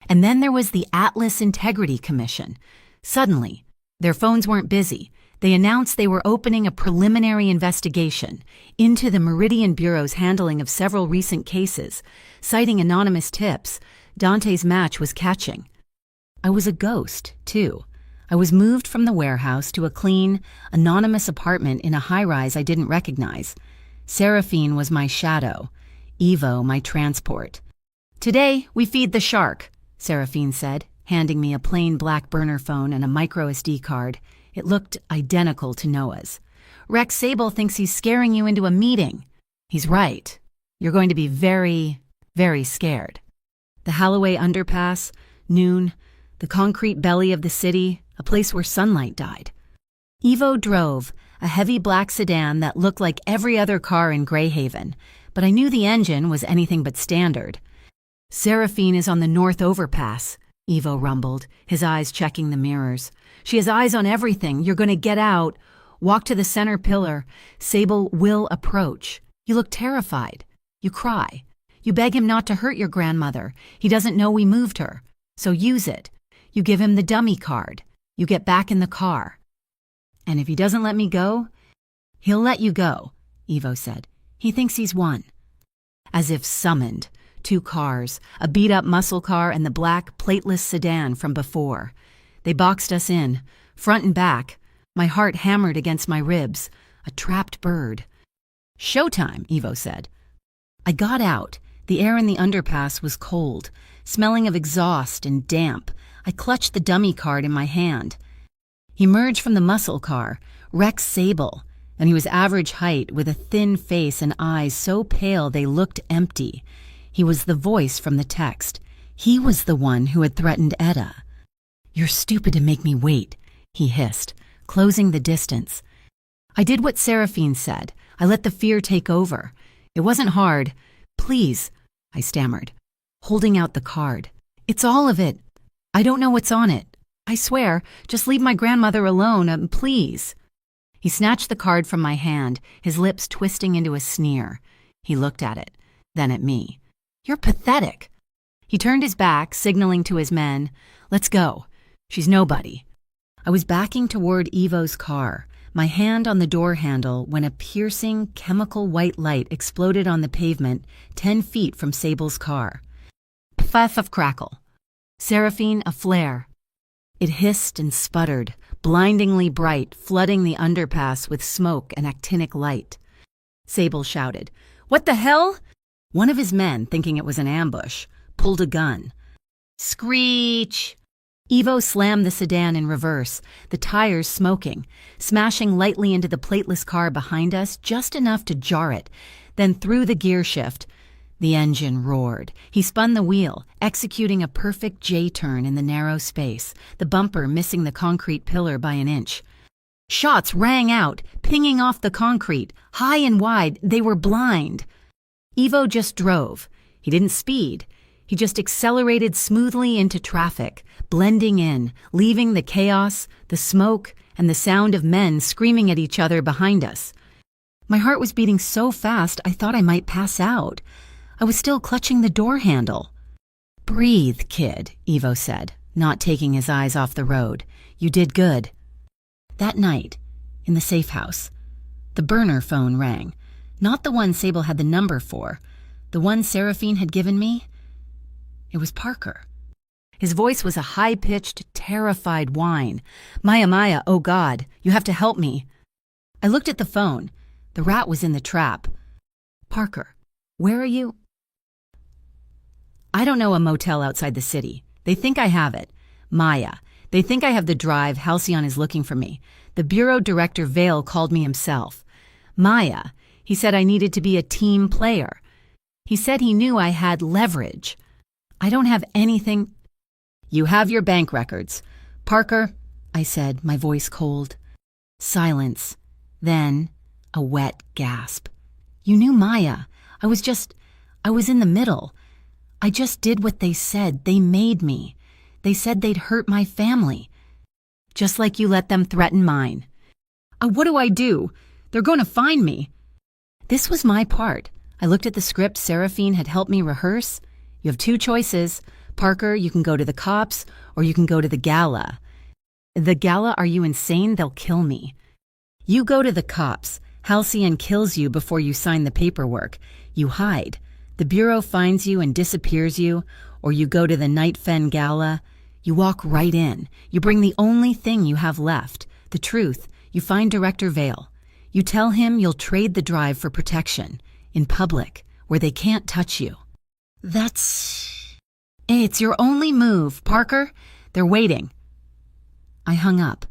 And then there was the Atlas Integrity Commission. Suddenly, their phones weren't busy. They announced they were opening a preliminary investigation into the Meridian Bureau's handling of several recent cases, citing anonymous tips Dante's match was catching. I was a ghost, too. I was moved from the warehouse to a clean, anonymous apartment in a high-rise I didn't recognize. Seraphine was my shadow, Evo my transport. "Today, we feed the shark," Seraphine said, handing me a plain black burner phone and a micro SD card. It looked identical to Noah's. "Rex Sable thinks he's scaring you into a meeting." "He's right. You're going to be very, very scared." The Holloway Underpass, noon, the concrete belly of the city, a place where sunlight died. Evo drove, a heavy black sedan that looked like every other car in Greyhaven, but I knew the engine was anything but standard. "Seraphine is on the North Overpass," Evo rumbled, his eyes checking the mirrors. "She has eyes on everything. You're going to get out, walk to the center pillar. Sable will approach. You look terrified. You cry. You beg him not to hurt your grandmother. He doesn't know we moved her. So use it. You give him the dummy card. You get back in the car. And if he doesn't let me go, he'll let you go," Evo said. "He thinks he's won." As if summoned, 2 cars, a beat-up muscle car and the black, plateless sedan from before. They boxed us in, front and back. My heart hammered against my ribs. A trapped bird. "Showtime," Evo said. I got out. The air in the underpass was cold, smelling of exhaust and damp. I clutched the dummy card in my hand. He emerged from the muscle car, Rex Sable, and he was average height with a thin face and eyes so pale they looked empty. He was the voice from the text. He was the one who had threatened Etta. "You're stupid to make me wait," he hissed, closing the distance. I did what Seraphine said. I let the fear take over. It wasn't hard. "Please," I stammered, holding out the card. "It's all of it. I don't know what's on it. I swear, just leave my grandmother alone, please." He snatched the card from my hand, his lips twisting into a sneer. He looked at it, then at me. "You're pathetic." He turned his back, signaling to his men, "Let's go. She's nobody." I was backing toward Evo's car, my hand on the door handle, when a piercing, chemical white light exploded on the pavement 10 feet from Sable's car. Puff of crackle. Seraphine, a flare. It hissed and sputtered, blindingly bright, flooding the underpass with smoke and actinic light. Sable shouted, "What the hell?" One of his men, thinking it was an ambush, pulled a gun. Screech! Evo slammed the sedan in reverse, the tires smoking, smashing lightly into the plateless car behind us just enough to jar it, then threw the gear shift. The engine roared. He spun the wheel, executing a perfect J-turn in the narrow space, the bumper missing the concrete pillar by an inch. Shots rang out, pinging off the concrete. High and wide, they were blind. Ivo just drove. He didn't speed. He just accelerated smoothly into traffic, blending in, leaving the chaos, the smoke, and the sound of men screaming at each other behind us. My heart was beating so fast I thought I might pass out. I was still clutching the door handle. "Breathe, kid," Ivo said, not taking his eyes off the road. "You did good." That night, in the safe house, the burner phone rang. Not the one Sable had the number for. The one Seraphine had given me. It was Parker. His voice was a high-pitched, terrified whine. Maya, oh God, you have to help me." I looked at the phone. The rat was in the trap. "Parker, where are you?" "I don't know a motel outside the city. They think I have it. Maya, they think I have the drive. Halcyon is looking for me. The bureau director Vale called me himself. Maya, he said I needed to be a team player. He said he knew I had leverage. I don't have anything." "You have your bank records. Parker," I said, my voice cold. Silence. Then a wet gasp. "You knew Maya. I was in the middle. I just did what they said. They made me. They said they'd hurt my family. Just like you let them threaten mine." What do I do? They're going to find me." This was my part. I looked at the script Seraphine had helped me rehearse. "You have two choices. Parker, you can go to the cops, or you can go to the gala." "The gala? Are you insane? They'll kill me." "You go to the cops. Halcyon kills you before you sign the paperwork. You hide. The bureau finds you and disappears you, or you go to the Night Fen gala. You walk right in. You bring the only thing you have left, the truth. You find Director Vale. You tell him you'll trade the drive for protection, in public, where they can't touch you." It's your only move, Parker. They're waiting." I hung up.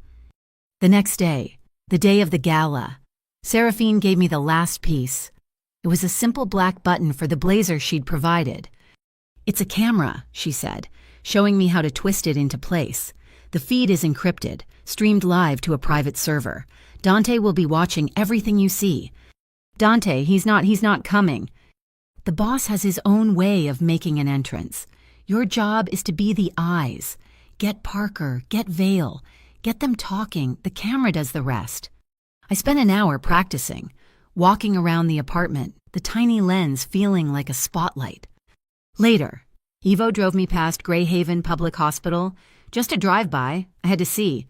The next day, the day of the gala, Seraphine gave me the last piece. It was a simple black button for the blazer she'd provided. "It's a camera," she said, showing me how to twist it into place. "The feed is encrypted, streamed live to a private server. Dante will be watching everything you see." "Dante, he's not coming." "The boss has his own way of making an entrance. Your job is to be the eyes. Get Parker, get Vale, get them talking. The camera does the rest." I spent an hour practicing, walking around the apartment, the tiny lens feeling like a spotlight. Later, Ivo drove me past Greyhaven Public Hospital. "Just a drive-by. I had to see."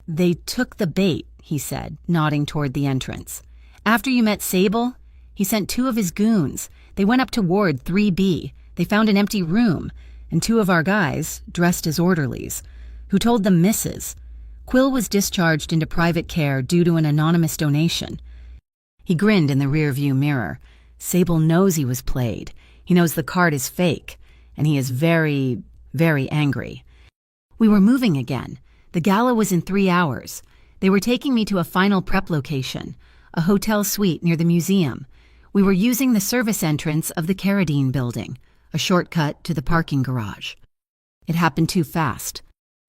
"They took the bait," he said, nodding toward the entrance. "After you met Sable, he sent 2 of his goons. They went up to Ward 3B. They found an empty room, and 2 of our guys, dressed as orderlies, who told them misses. Quill was discharged into private care due to an anonymous donation." He grinned in the rearview mirror. "Sable knows he was played. He knows the card is fake, and he is very, very angry." We were moving again. The gala was in 3 hours. They were taking me to a final prep location, a hotel suite near the museum. We were using the service entrance of the Carradine building, a shortcut to the parking garage. It happened too fast.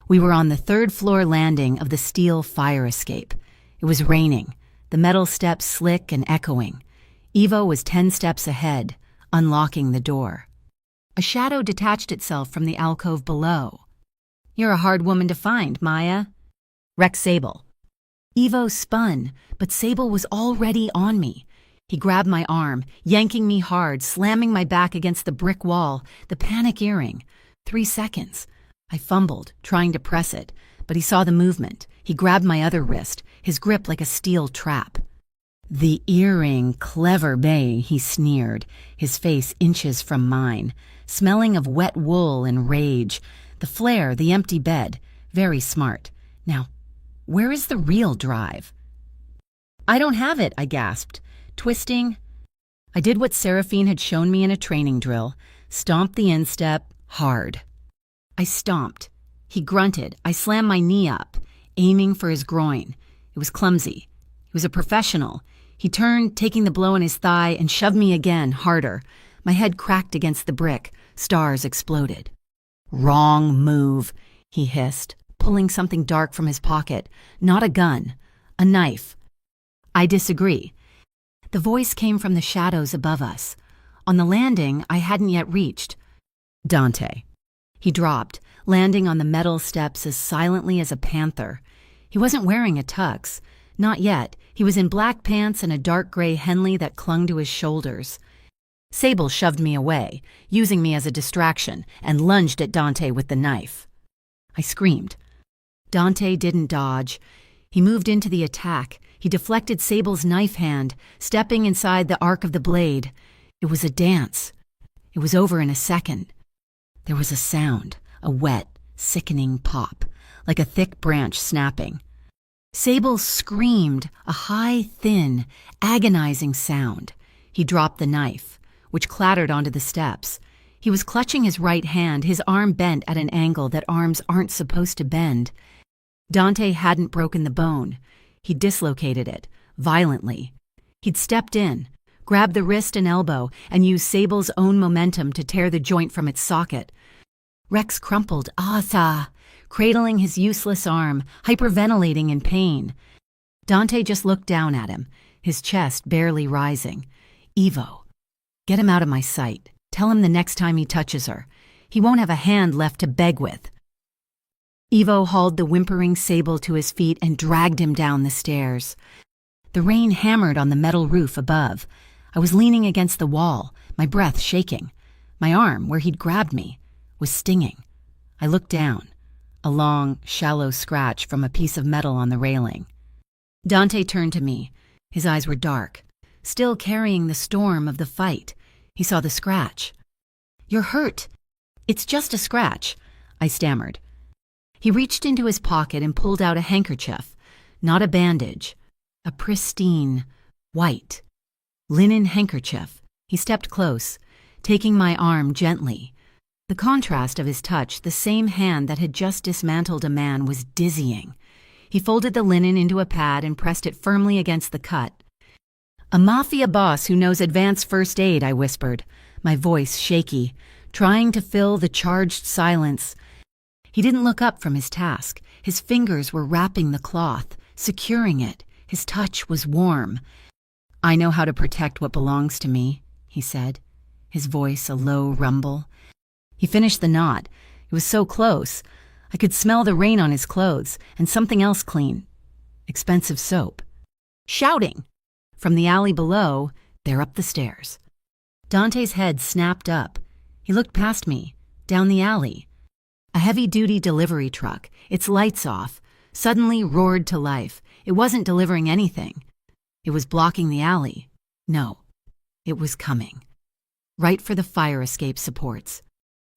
We were on the 3rd-floor landing of the steel fire escape. It was raining, the metal steps slick and echoing. Ivo was 10 steps ahead, unlocking the door. A shadow detached itself from the alcove below. "You're a hard woman to find, Maya." "Rex Sable." Ivo spun, but Sable was already on me. He grabbed my arm, yanking me hard, slamming my back against the brick wall, the panic earring. 3 seconds. I fumbled, trying to press it, but he saw the movement. He grabbed my other wrist, his grip like a steel trap. "The earring, clever bay," he sneered, his face inches from mine, smelling of wet wool and rage. The flare, the empty bed, very smart. Now, where is the real drive? "I don't have it," I gasped, twisting. I did what Seraphine had shown me in a training drill, stomped the instep hard. I stomped. He grunted. I slammed my knee up, aiming for his groin. It was clumsy. He was a professional. He turned, taking the blow on his thigh, and shoved me again, harder. My head cracked against the brick. Stars exploded. "Wrong move," he hissed, pulling something dark from his pocket. "Not a gun. A knife." "I disagree." The voice came from the shadows above us. On the landing I hadn't yet reached. "Dante." He dropped, landing on the metal steps as silently as a panther. He wasn't wearing a tux. Not yet. He was in black pants and a dark gray Henley that clung to his shoulders. Sable shoved me away, using me as a distraction, and lunged at Dante with the knife. I screamed. Dante didn't dodge. He moved into the attack. He deflected Sable's knife hand, stepping inside the arc of the blade. It was a dance. It was over in a second. There was a sound, a wet, sickening pop, like a thick branch snapping. Sable screamed, a high, thin, agonizing sound. He dropped the knife, which clattered onto the steps. He was clutching his right hand, his arm bent at an angle that arms aren't supposed to bend. Dante hadn't broken the bone. He dislocated it, violently. He'd stepped in, grabbed the wrist and elbow, and used Sable's own momentum to tear the joint from its socket. Rex crumpled, cradling his useless arm, hyperventilating in pain. Dante just looked down at him, his chest barely rising. "Evo, get him out of my sight. Tell him the next time he touches her. He won't have a hand left to beg with." Evo hauled the whimpering Sable to his feet and dragged him down the stairs. The rain hammered on the metal roof above. I was leaning against the wall, my breath shaking. My arm, where he'd grabbed me, was stinging. I looked down, a long, shallow scratch from a piece of metal on the railing. Dante turned to me. His eyes were dark, still carrying the storm of the fight. He saw the scratch. "You're hurt." "It's just a scratch," I stammered. He reached into his pocket and pulled out a handkerchief, not a bandage, a pristine, white, linen handkerchief. He stepped close, taking my arm gently. The contrast of his touch, the same hand that had just dismantled a man, was dizzying. He folded the linen into a pad and pressed it firmly against the cut. "A Mafia boss who knows advanced first aid," I whispered, my voice shaky, trying to fill the charged silence. He didn't look up from his task. His fingers were wrapping the cloth, securing it. His touch was warm. "I know how to protect what belongs to me," he said, his voice a low rumble. He finished the knot. It was so close. I could smell the rain on his clothes, and something else clean. Expensive soap. Shouting! From the alley below, they're up the stairs. Dante's head snapped up. He looked past me, down the alley. A heavy-duty delivery truck, its lights off, suddenly roared to life. It wasn't delivering anything. It was blocking the alley. No, it was coming. Right for the fire escape supports.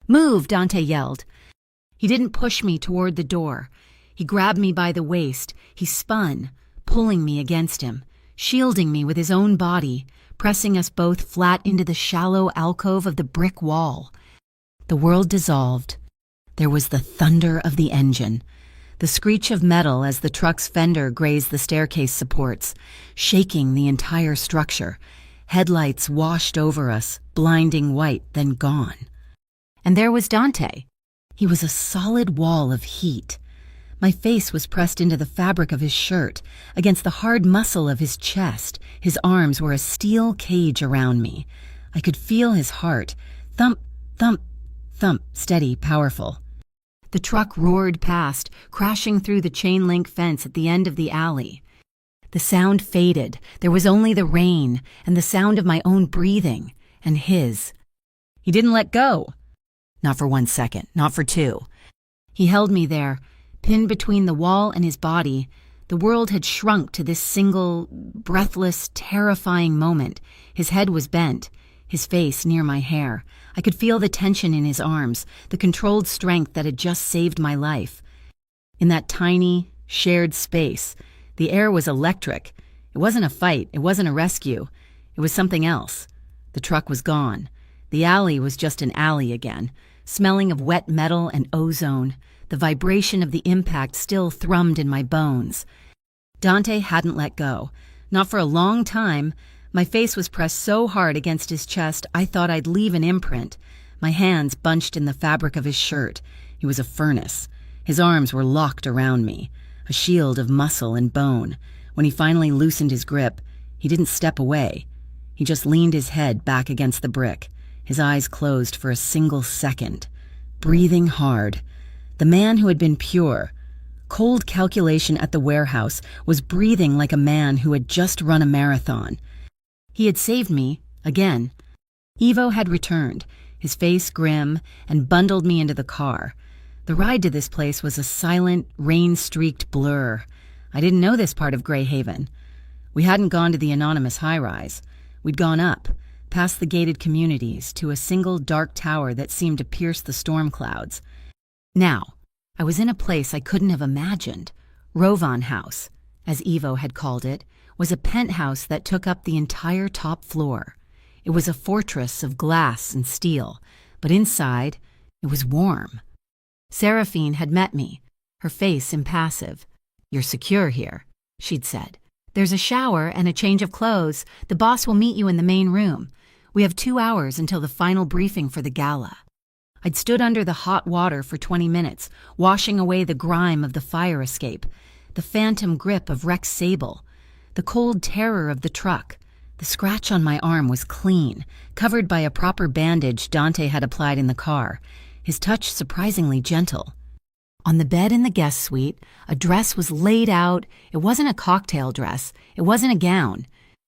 "Move!" Dante yelled. He didn't push me toward the door. He grabbed me by the waist. He spun, pulling me against him, shielding me with his own body, pressing us both flat into the shallow alcove of the brick wall. The world dissolved. There was the thunder of the engine, the screech of metal as the truck's fender grazed the staircase supports, shaking the entire structure. Headlights washed over us, blinding white, then gone. And there was Dante. He was a solid wall of heat. My face was pressed into the fabric of his shirt, against the hard muscle of his chest. His arms were a steel cage around me. I could feel his heart. Thump, thump, thump, steady, powerful. The truck roared past, crashing through the chain-link fence at the end of the alley. The sound faded. There was only the rain and the sound of my own breathing, and his. He didn't let go. Not for 1 second, not for 2. He held me there, pinned between the wall and his body. The world had shrunk to this single, breathless, terrifying moment. His head was bent, his face near my hair. I could feel the tension in his arms, the controlled strength that had just saved my life. In that tiny, shared space, the air was electric. It wasn't a fight, it wasn't a rescue. It was something else. The truck was gone. The alley was just an alley again, smelling of wet metal and ozone. The vibration of the impact still thrummed in my bones. Dante hadn't let go. Not for a long time, My face was pressed so hard against his chest I thought I'd leave an imprint. My hands bunched in the fabric of his shirt. He was a furnace. His arms were locked around me, a shield of muscle and bone. When he finally loosened his grip, he didn't step away. He just leaned his head back against the brick, his eyes closed for a single second, breathing hard. The man who had been pure, cold calculation at the warehouse, was breathing like a man who had just run a marathon. He had saved me, again. Ivo had returned, his face grim, and bundled me into the car. The ride to this place was a silent, rain-streaked blur. I didn't know this part of Greyhaven. We hadn't gone to the anonymous high-rise. We'd gone up, past the gated communities, to a single dark tower that seemed to pierce the storm clouds. Now, I was in a place I couldn't have imagined. Rovan House, as Ivo had called it, was a penthouse that took up the entire top floor. It was a fortress of glass and steel, but inside, it was warm. Seraphine had met me, her face impassive. "You're secure here," she'd said. "There's a shower and a change of clothes. The boss will meet you in the main room. We have 2 hours until the final briefing for the gala." I'd stood under the hot water for 20 minutes, washing away the grime of the fire escape, the phantom grip of Rex Sable, the cold terror of the truck. The scratch on my arm was clean, covered by a proper bandage Dante had applied in the car, his touch surprisingly gentle. On the bed in the guest suite, a dress was laid out. It wasn't a cocktail dress. It wasn't a gown.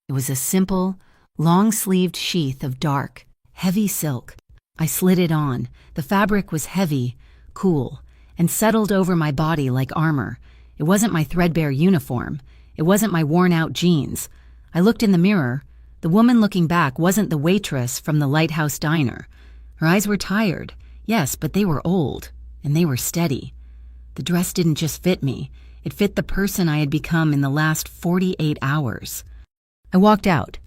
It was a simple, long-sleeved sheath of dark, heavy silk. I slid it on. The fabric was heavy, cool, and settled over my body like armor. It wasn't my threadbare uniform. It wasn't my worn-out jeans. I looked in the mirror. The woman looking back wasn't the waitress from the Lighthouse Diner. Her eyes were tired, yes, but they were old, and they were steady. The dress didn't just fit me. It fit the person I had become in the last 48 hours. I walked out.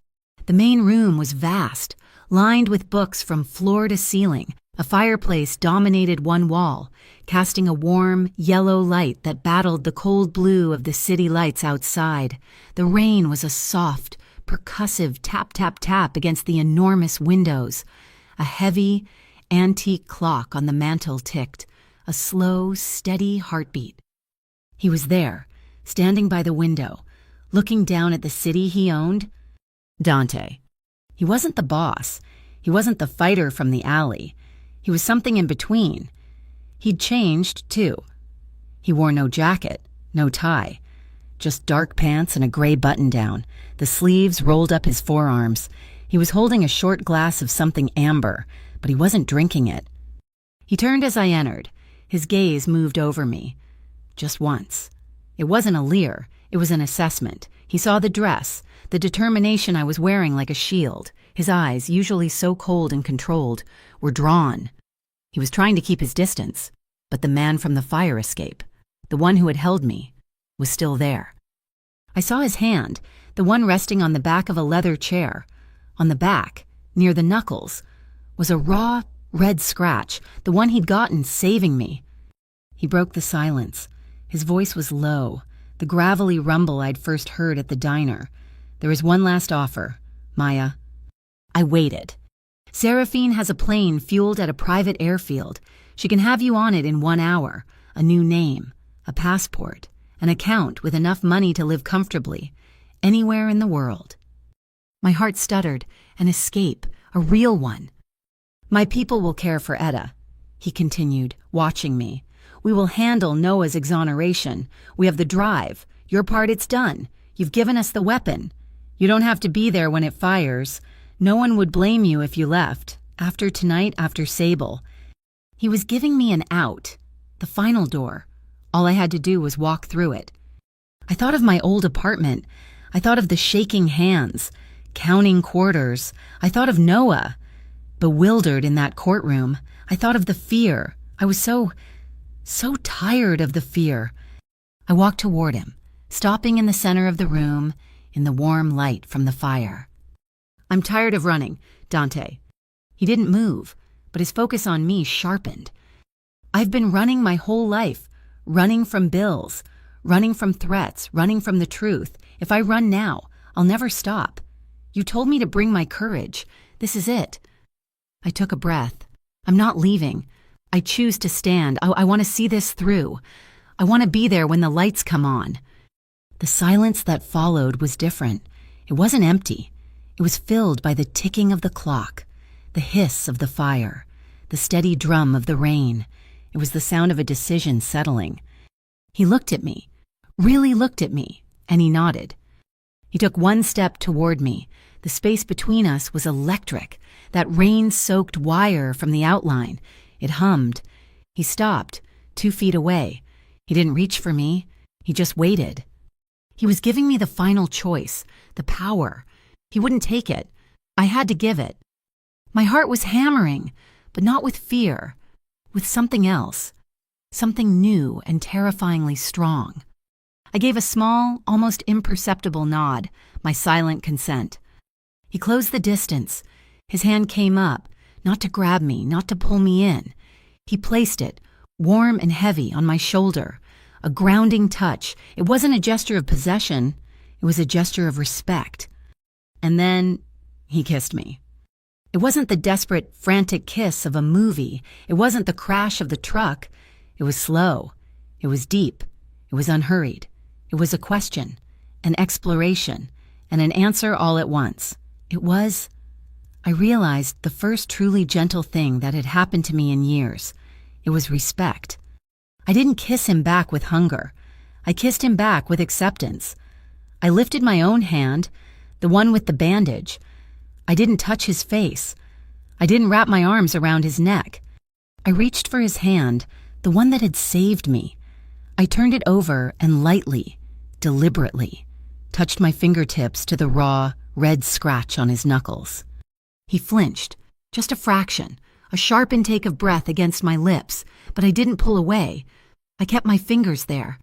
The main room was vast, lined with books from floor to ceiling. A fireplace dominated one wall, casting a warm, yellow light that battled the cold blue of the city lights outside. The rain was a soft, percussive tap-tap-tap against the enormous windows. A heavy, antique clock on the mantel ticked, a slow, steady heartbeat. He was there, standing by the window, looking down at the city he owned. Dante. He wasn't the boss. He wasn't the fighter from the alley. He was something in between. He'd changed, too. He wore no jacket, no tie, just dark pants and a gray button-down. The sleeves rolled up his forearms. He was holding a short glass of something amber, but he wasn't drinking it. He turned as I entered. His gaze moved over me. Just once. It wasn't a leer. It was an assessment. He saw the dress, the determination I was wearing like a shield. His eyes, usually so cold and controlled, were drawn. He was trying to keep his distance, but the man from the fire escape, the one who had held me, was still there. I saw his hand, the one resting on the back of a leather chair. On the back, near the knuckles, was a raw, red scratch, the one he'd gotten saving me. He broke the silence. His voice was low, the gravelly rumble I'd first heard at the diner. "There is one last offer, Maya." I waited. "Seraphine has a plane fueled at a private airfield. She can have you on it in 1 hour. A new name, a passport, an account with enough money to live comfortably, anywhere in the world." My heart stuttered. An escape, a real one. "My people will care for Etta," he continued, watching me. "We will handle Noah's exoneration. We have the drive. Your part, it's done. You've given us the weapon. You don't have to be there when it fires. No one would blame you if you left. After tonight, after Sable." He was giving me an out, the final door. All I had to do was walk through it. I thought of my old apartment. I thought of the shaking hands, counting quarters. I thought of Noah, bewildered in that courtroom. I thought of the fear. I was so tired of the fear. I walked toward him, stopping in the center of the room, in the warm light from the fire. "I'm tired of running, Dante." He didn't move, but his focus on me sharpened. "I've been running my whole life, running from bills, running from threats, running from the truth. If I run now, I'll never stop. You told me to bring my courage. This is it." I took a breath. "I'm not leaving. I choose to stand. I want to see this through. I want to be there when the lights come on." The silence that followed was different. It wasn't empty. It was filled by the ticking of the clock, the hiss of the fire, the steady drum of the rain. It was the sound of a decision settling. He looked at me, really looked at me, and he nodded. He took one step toward me. The space between us was electric, that rain-soaked wire from the outline. It hummed. He stopped, 2 feet away. He didn't reach for me. He just waited. He was giving me the final choice, the power. He wouldn't take it. I had to give it. My heart was hammering, but not with fear, with something else, something new and terrifyingly strong. I gave a small, almost imperceptible nod, my silent consent. He closed the distance. His hand came up, not to grab me, not to pull me in. He placed it, warm and heavy, on my shoulder, a grounding touch. It wasn't a gesture of possession. It was a gesture of respect. And then he kissed me. It wasn't the desperate, frantic kiss of a movie. It wasn't the crash of the truck. It was slow. It was deep. It was unhurried. It was a question, an exploration, and an answer all at once. I realized, the first truly gentle thing that had happened to me in years. It was respect. I didn't kiss him back with hunger. I kissed him back with acceptance. I lifted my own hand, the one with the bandage. I didn't touch his face. I didn't wrap my arms around his neck. I reached for his hand, the one that had saved me. I turned it over and lightly, deliberately, touched my fingertips to the raw, red scratch on his knuckles. He flinched, just a fraction, a sharp intake of breath against my lips, but I didn't pull away. I kept my fingers there.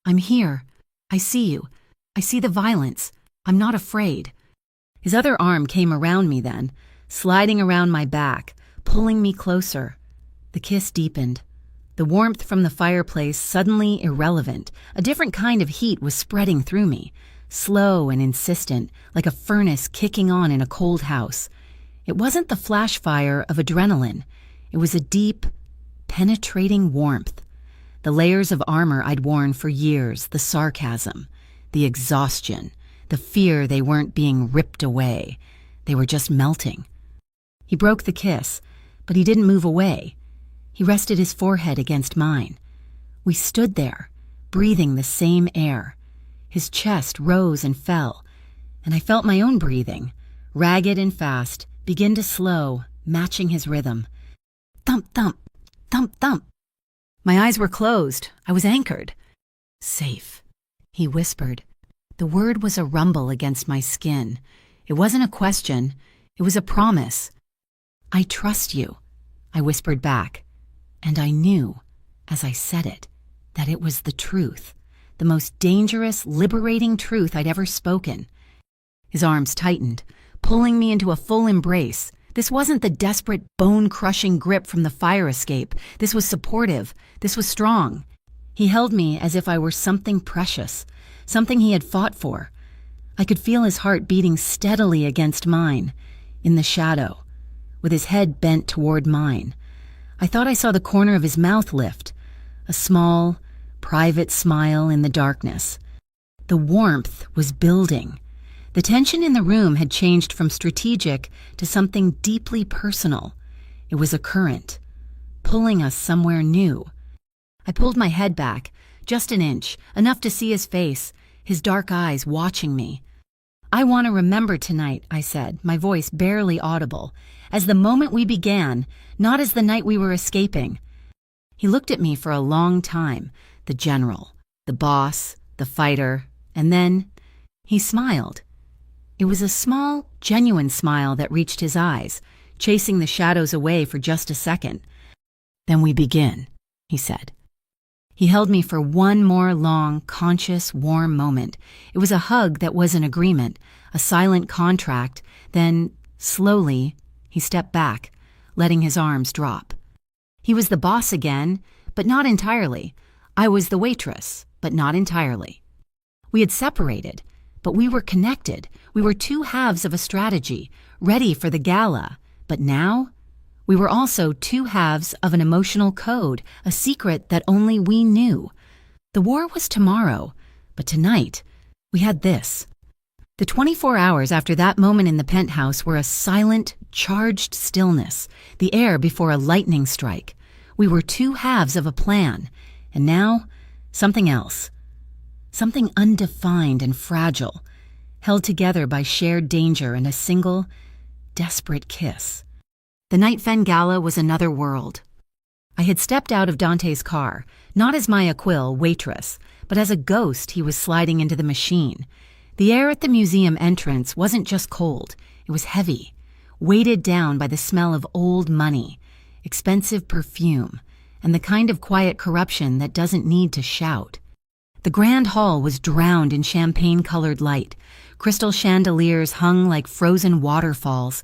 "I'm here. I see you. I see the violence. I'm not afraid." His other arm came around me then, sliding around my back, pulling me closer. The kiss deepened. The warmth from the fireplace suddenly irrelevant. A different kind of heat was spreading through me, slow and insistent, like a furnace kicking on in a cold house. It wasn't the flash fire of adrenaline. It was a deep, penetrating warmth. The layers of armor I'd worn for years, the sarcasm, the exhaustion, the fear they weren't being ripped away. They were just melting. He broke the kiss, but he didn't move away. He rested his forehead against mine. We stood there, breathing the same air. His chest rose and fell, and I felt my own breathing, ragged and fast, begin to slow, matching his rhythm. Thump, thump, thump, thump. My eyes were closed. I was anchored. "Safe," he whispered. The word was a rumble against my skin. It wasn't a question. It was a promise. "I trust you," I whispered back. And I knew, as I said it, that it was the truth, the most dangerous, liberating truth I'd ever spoken. His arms tightened, pulling me into a full embrace. This wasn't the desperate, bone-crushing grip from the fire escape. This was supportive. This was strong. He held me as if I were something precious, something he had fought for. I could feel his heart beating steadily against mine, in the shadow, with his head bent toward mine. I thought I saw the corner of his mouth lift, a small, private smile in the darkness. The warmth was building. The tension in the room had changed from strategic to something deeply personal. It was a current, pulling us somewhere new. I pulled my head back, just an inch, enough to see his face, his dark eyes watching me. "I want to remember tonight," I said, my voice barely audible, "as the moment we began, not as the night we were escaping." He looked at me for a long time, the general, the boss, the fighter, and then he smiled. It was a small, genuine smile that reached his eyes, chasing the shadows away for just a second. "Then we begin," he said. He held me for one more long, conscious, warm moment. It was a hug that was an agreement, a silent contract. Then, slowly, he stepped back, letting his arms drop. He was the boss again, but not entirely. I was the waitress, but not entirely. We had separated, but we were connected. We were two halves of a strategy, ready for the gala. But now, we were also two halves of an emotional code, a secret that only we knew. The war was tomorrow, but tonight, we had this. The 24 hours after that moment in the penthouse were a silent, charged stillness, the air before a lightning strike. We were two halves of a plan, and now, something else. Something undefined and fragile, held together by shared danger and a single, desperate kiss. The Night Fen Gala was another world. I had stepped out of Dante's car, not as Maya Quill, waitress, but as a ghost he was sliding into the machine. The air at the museum entrance wasn't just cold, it was heavy, weighted down by the smell of old money, expensive perfume, and the kind of quiet corruption that doesn't need to shout. The grand hall was drowned in champagne-colored light. Crystal chandeliers hung like frozen waterfalls,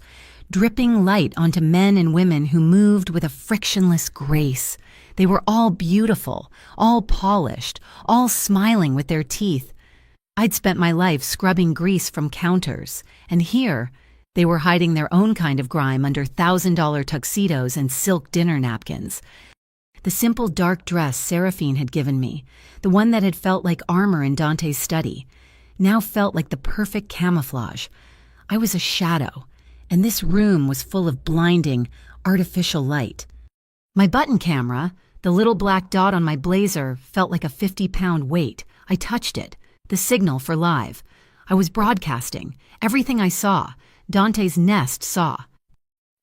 dripping light onto men and women who moved with a frictionless grace. They were all beautiful, all polished, all smiling with their teeth. I'd spent my life scrubbing grease from counters, and here, they were hiding their own kind of grime under $1,000 tuxedos and silk dinner napkins. The simple dark dress Seraphine had given me, the one that had felt like armor in Dante's study, now felt like the perfect camouflage. I was a shadow, and this room was full of blinding, artificial light. My button camera, the little black dot on my blazer, felt like a 50-pound weight. I touched it, the signal for live. I was broadcasting. Everything I saw, Dante's nest saw.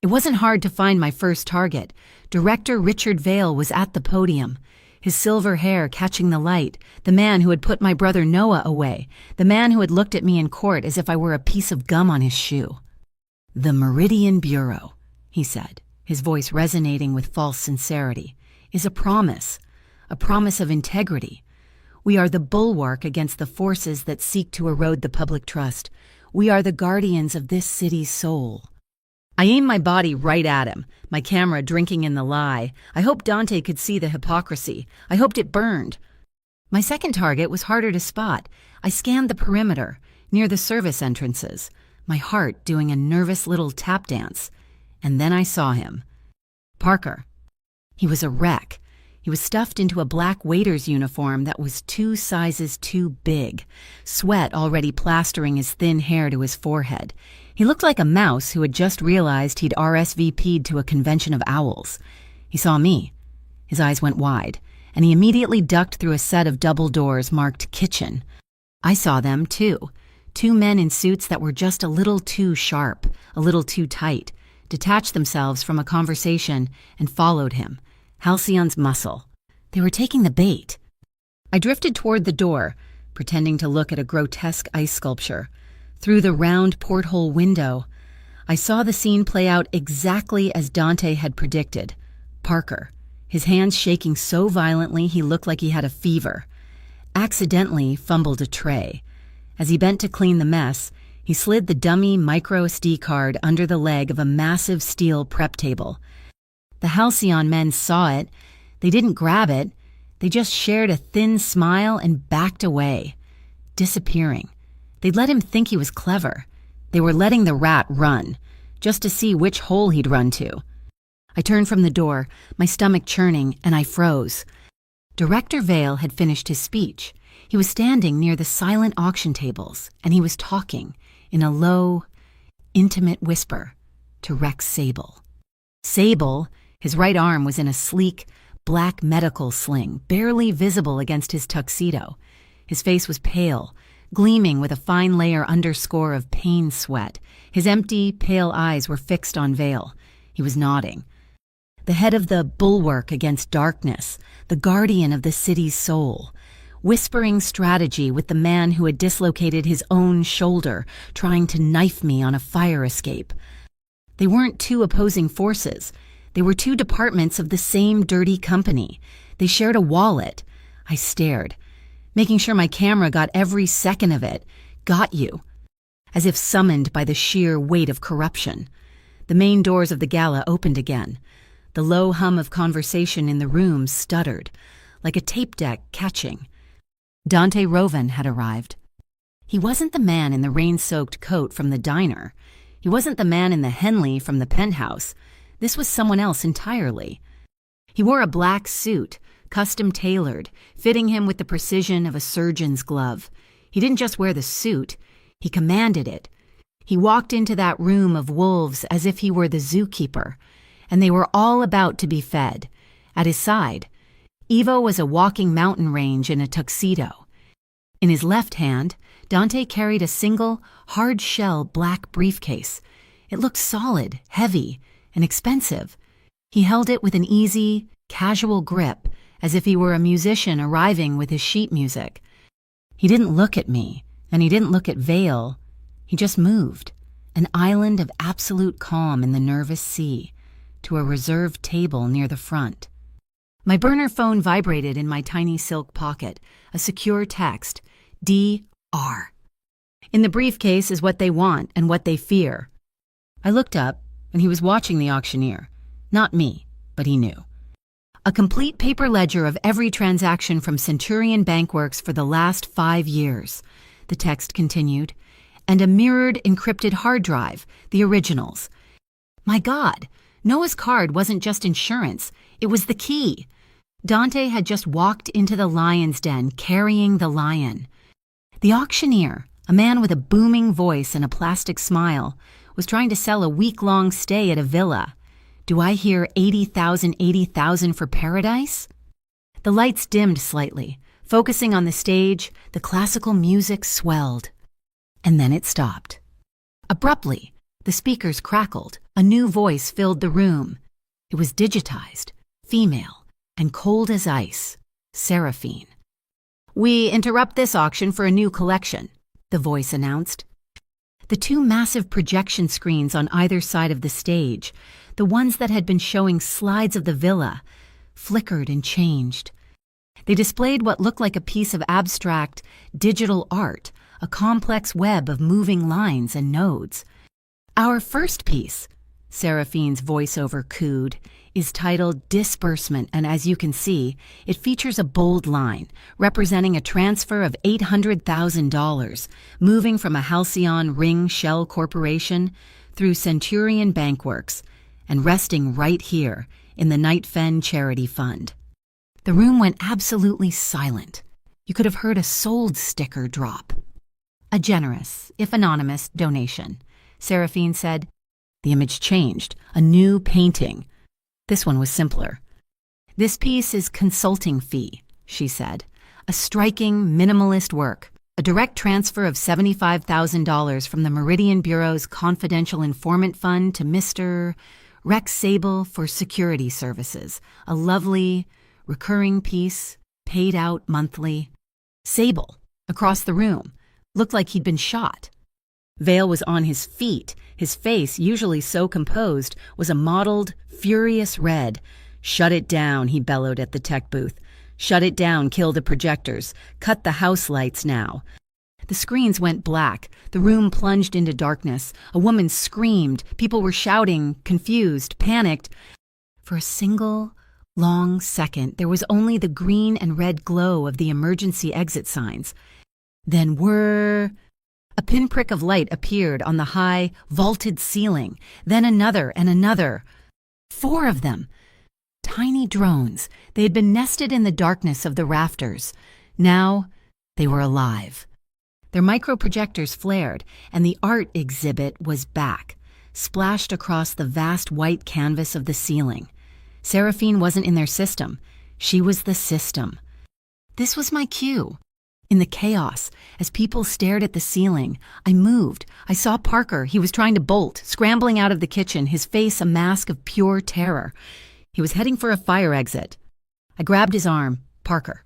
It wasn't hard to find my first target. Director Richard Vale was at the podium, his silver hair catching the light, the man who had put my brother Noah away, the man who had looked at me in court as if I were a piece of gum on his shoe. "The Meridian Bureau," he said, his voice resonating with false sincerity, "is a promise of integrity. We are the bulwark against the forces that seek to erode the public trust. We are the guardians of this city's soul." I aimed my body right at him, my camera drinking in the lie. I hoped Dante could see the hypocrisy. I hoped it burned. My second target was harder to spot. I scanned the perimeter, near the service entrances, my heart doing a nervous little tap dance. And then I saw him. Parker. He was a wreck. He was stuffed into a black waiter's uniform that was 2 sizes too big, sweat already plastering his thin hair to his forehead. He looked like a mouse who had just realized he'd RSVP'd to a convention of owls. He saw me. His eyes went wide, and he immediately ducked through a set of double doors marked kitchen. I saw them, too. 2 men in suits that were just a little too sharp, a little too tight, detached themselves from a conversation and followed him. Halcyon's muscle. They were taking the bait. I drifted toward the door, pretending to look at a grotesque ice sculpture. Through the round porthole window, I saw the scene play out exactly as Dante had predicted. Parker, his hands shaking so violently he looked like he had a fever, accidentally fumbled a tray. As he bent to clean the mess, he slid the dummy micro SD card under the leg of a massive steel prep table. The Halcyon men saw it. They didn't grab it. They just shared a thin smile and backed away, disappearing. They'd let him think he was clever. They were letting the rat run, just to see which hole he'd run to. I turned from the door, my stomach churning, and I froze. Director Vale had finished his speech. He was standing near the silent auction tables, and he was talking, in a low, intimate whisper, to Rex Sable. Sable, his right arm was in a sleek, black medical sling, barely visible against his tuxedo. His face was pale, gleaming with a fine layer underscore of pain sweat. His empty, pale eyes were fixed on Vale. He was nodding. The head of the bulwark against darkness, the guardian of the city's soul, whispering strategy with the man who had dislocated his own shoulder, trying to knife me on a fire escape. They weren't 2 opposing forces. They were 2 departments of the same dirty company. They shared a wallet. I stared, making sure my camera got every second of it. Got you. As if summoned by the sheer weight of corruption. The main doors of the gala opened again. The low hum of conversation in the room stuttered, like a tape deck catching. Dante Roven had arrived. He wasn't the man in the rain-soaked coat from the diner. He wasn't the man in the Henley from the penthouse. This was someone else entirely. He wore a black suit, custom-tailored, fitting him with the precision of a surgeon's glove. He didn't just wear the suit, he commanded it. He walked into that room of wolves as if he were the zookeeper, and they were all about to be fed. At his side, Ivo was a walking mountain range in a tuxedo. In his left hand, Dante carried a single, hard-shell black briefcase. It looked solid, heavy, and expensive. He held it with an easy, casual grip, as if he were a musician arriving with his sheet music. He didn't look at me, and he didn't look at Vale. He just moved, an island of absolute calm in the nervous sea, to a reserved table near the front. My burner phone vibrated in my tiny silk pocket, a secure text, DR. In the briefcase is what they want and what they fear. I looked up, and he was watching the auctioneer. Not me, but he knew. A complete paper ledger of every transaction from Centurion Bankworks for the last 5 years, the text continued, and a mirrored, encrypted hard drive, the originals. My God, Noah's card wasn't just insurance, it was the key. Dante had just walked into the lion's den carrying the lion. The auctioneer, a man with a booming voice and a plastic smile, was trying to sell a week-long stay at a villa. Do I hear 80,000 for paradise? The lights dimmed slightly. Focusing on the stage, the classical music swelled. And then it stopped. Abruptly, the speakers crackled. A new voice filled the room. It was digitized, female, and cold as ice. Seraphine. "We interrupt this auction for a new collection," the voice announced. The two massive projection screens on either side of the stage, the ones that had been showing slides of the villa, flickered and changed. They displayed what looked like a piece of abstract, digital art, a complex web of moving lines and nodes. "Our first piece," Seraphine's voiceover cooed, "is titled Disbursement, and as you can see, it features a bold line representing a transfer of $800,000 moving from a Halcyon Ring Shell Corporation through Centurion Bankworks and resting right here in the Night Fen Charity Fund." The room went absolutely silent. You could have heard a sold sticker drop. "A generous, if anonymous, donation," Seraphine said. The image changed. A new painting. This one was simpler. "This piece is consulting fee," she said. "A striking, minimalist work. A direct transfer of $75,000 from the Meridian Bureau's confidential informant fund to Mr. Rex Sable for security services. A lovely, recurring piece, paid out monthly." Sable, across the room, looked like he'd been shot. Vale was on his feet. His face, usually so composed, was a mottled, furious red. "Shut it down," he bellowed at the tech booth. "Shut it down, kill the projectors. Cut the house lights now." The screens went black. The room plunged into darkness. A woman screamed. People were shouting, confused, panicked. For a single, long second, there was only the green and red glow of the emergency exit signs. Then a pinprick of light appeared on the high, vaulted ceiling, then another and another. 4 of them. Tiny drones. They had been nested in the darkness of the rafters. Now they were alive. Their microprojectors flared, and the art exhibit was back, splashed across the vast white canvas of the ceiling. Seraphine wasn't in their system. She was the system. This was my cue. In the chaos, as people stared at the ceiling, I moved. I saw Parker. He was trying to bolt, scrambling out of the kitchen, his face a mask of pure terror. He was heading for a fire exit. I grabbed his arm. "Parker."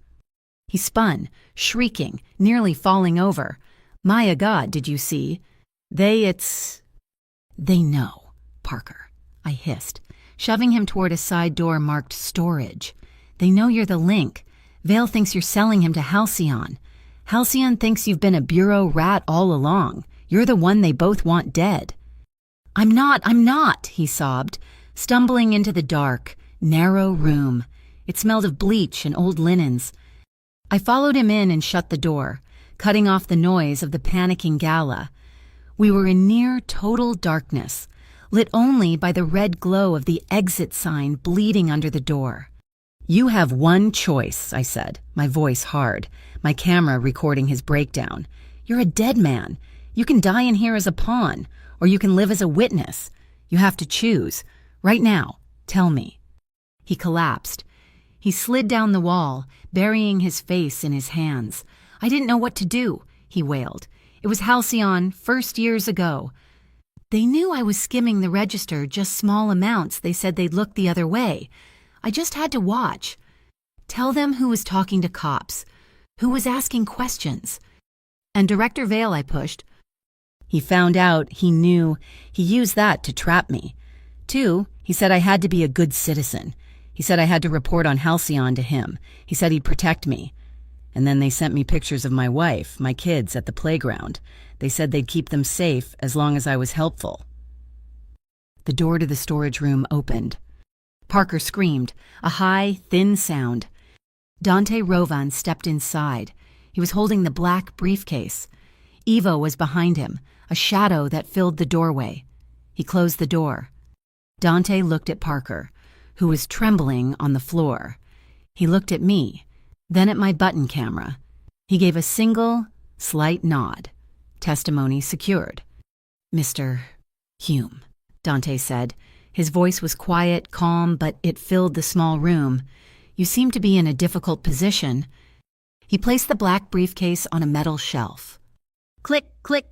He spun, shrieking, nearly falling over. "My God, did you see? They know, Parker," I hissed, shoving him toward a side door marked storage. "They know you're the link. Vale thinks you're selling him to Halcyon. Halcyon thinks you've been a bureau rat all along. You're the one they both want dead." I'm not, he sobbed, stumbling into the dark, narrow room. It smelled of bleach and old linens. I followed him in and shut the door. cutting off the noise of the panicking gala. We were in near total darkness, lit only by the red glow of the exit sign bleeding under the door. "You have one choice," I said, my voice hard, my camera recording his breakdown. "You're a dead man. You can die in here as a pawn, or you can live as a witness. You have to choose. Right now, tell me." He collapsed. He slid down the wall, burying his face in his hands. "I didn't know what to do," he wailed. "It was halcyon, first years ago. They knew I was skimming the register, just small amounts. They said they'd look the other way. I just had to watch. Tell them who was talking to cops, who was asking questions. And Director Vale I pushed. He found out, he knew, he used that to trap me. 2, he said I had to be a good citizen. He said I had to report on Halcyon to him. He said he'd protect me. And then they sent me pictures of my wife, my kids at the playground. They said they'd keep them safe as long as I was helpful." The door to the storage room opened. Parker screamed, a high, thin sound. Dante Rovan stepped inside. He was holding the black briefcase. Evo was behind him, a shadow that filled the doorway. He closed the door. Dante looked at Parker, who was trembling on the floor. He looked at me, then at my button camera. He gave a single, slight nod. Testimony secured. "Mr. Hume," Dante said. His voice was quiet, calm, but it filled the small room. "You seem to be in a difficult position." He placed the black briefcase on a metal shelf. Click, click.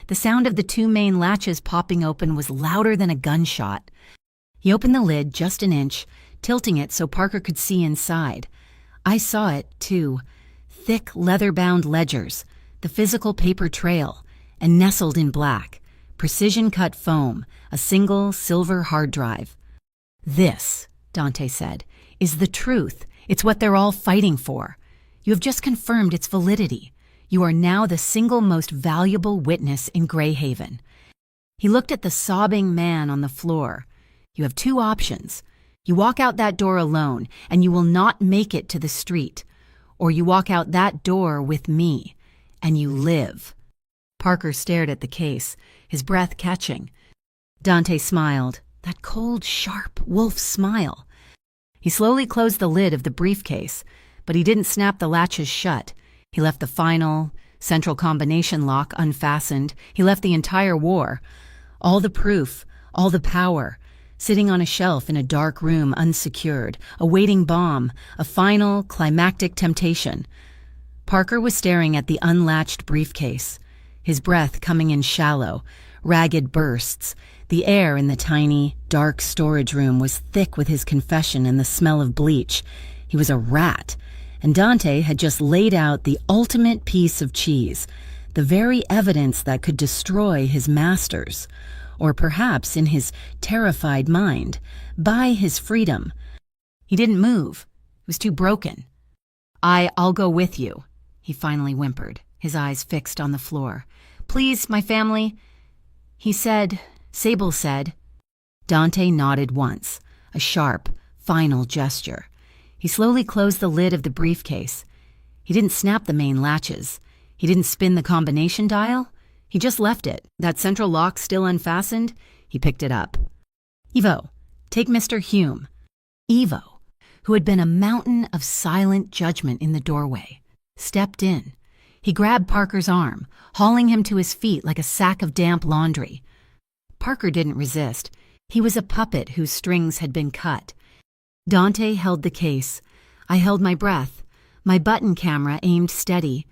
The sound of the 2 main latches popping open was louder than a gunshot. He opened the lid just an inch, tilting it so Parker could see inside. I saw it, too. Thick, leather-bound ledgers, the physical paper trail, and nestled in black, precision-cut foam, a single silver hard drive. "This," Dante said, "is the truth. It's what they're all fighting for. You have just confirmed its validity. You are now the single most valuable witness in Greyhaven." He looked at the sobbing man on the floor. "You have 2 options. You walk out that door alone, and you will not make it to the street. Or you walk out that door with me, and you live." Parker stared at the case, his breath catching. Dante smiled, that cold, sharp wolf smile. He slowly closed the lid of the briefcase, but he didn't snap the latches shut. He left the final, central combination lock unfastened. He left the entire war, all the proof, all the power, sitting on a shelf in a dark room unsecured, awaiting bomb, a final, climactic temptation. Parker was staring at the unlatched briefcase, his breath coming in shallow, ragged bursts. The air in the tiny, dark storage room was thick with his confession and the smell of bleach. He was a rat, and Dante had just laid out the ultimate piece of cheese, the very evidence that could destroy his masters, or perhaps in his terrified mind, buy his freedom. He didn't move. He was too broken. I'll go with you," he finally whimpered, his eyes fixed on the floor. "Please, my family." He said, Sable said. Dante nodded once, a sharp, final gesture. He slowly closed the lid of the briefcase. He didn't snap the main latches. He didn't spin the combination dial. He just left it, that central lock still unfastened. He picked it up. "Evo, take Mr. Hume." Evo, who had been a mountain of silent judgment in the doorway, stepped in. He grabbed Parker's arm, hauling him to his feet like a sack of damp laundry. Parker didn't resist. He was a puppet whose strings had been cut. Dante held the case. I held my breath, my button camera aimed steady.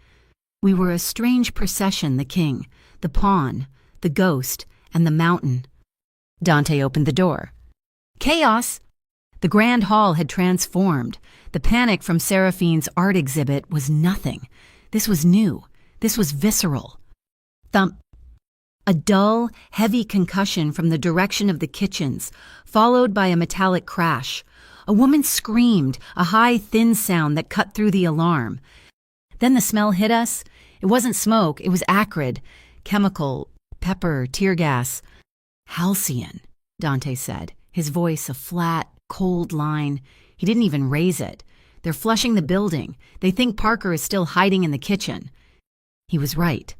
We were a strange procession, the king, the pawn, the ghost, and the mountain. Dante opened the door. Chaos! The grand hall had transformed. The panic from Seraphine's art exhibit was nothing. This was new. This was visceral. Thump. A dull, heavy concussion from the direction of the kitchens, followed by a metallic crash. A woman screamed, a high, thin sound that cut through the alarm. Then the smell hit us. It wasn't smoke, it was acrid. Chemical, pepper, tear gas. Halcyon, Dante said, his voice a flat, cold line. He didn't even raise it. They're flushing the building. They think Parker is still hiding in the kitchen. He was right.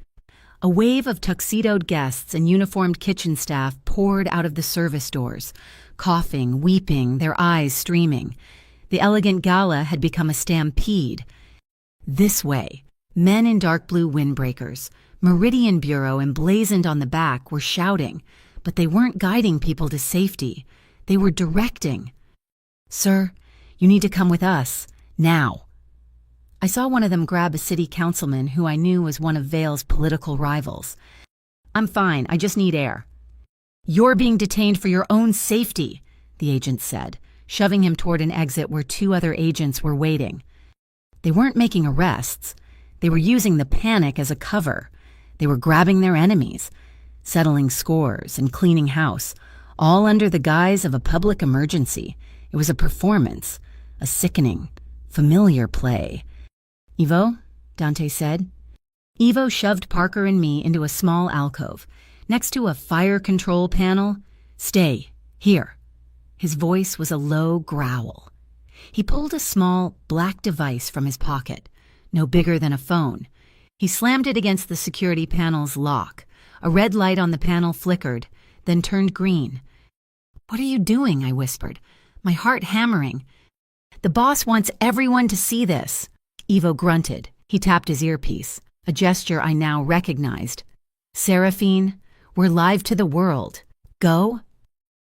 A wave of tuxedoed guests and uniformed kitchen staff poured out of the service doors, coughing, weeping, their eyes streaming. The elegant gala had become a stampede. This way, men in dark blue windbreakers, Meridian Bureau emblazoned on the back, were shouting, but they weren't guiding people to safety. They were directing. "Sir, you need to come with us, now." I saw one of them grab a city councilman who I knew was one of Vale's political rivals. "I'm fine, I just need air." "You're being detained for your own safety," the agent said, shoving him toward an exit where two other agents were waiting. They weren't making arrests. They were using the panic as a cover. They were grabbing their enemies, settling scores and cleaning house, all under the guise of a public emergency. It was a performance, a sickening, familiar play. "Ivo," Dante said. Ivo shoved Parker and me into a small alcove, next to a fire control panel. "Stay, here." His voice was a low growl. He pulled a small, black device from his pocket, no bigger than a phone. He slammed it against the security panel's lock. A red light on the panel flickered, then turned green. "What are you doing?" I whispered, my heart hammering. "The boss wants everyone to see this." Ivo grunted. He tapped his earpiece, a gesture I now recognized. "Seraphine, we're live to the world. Go?"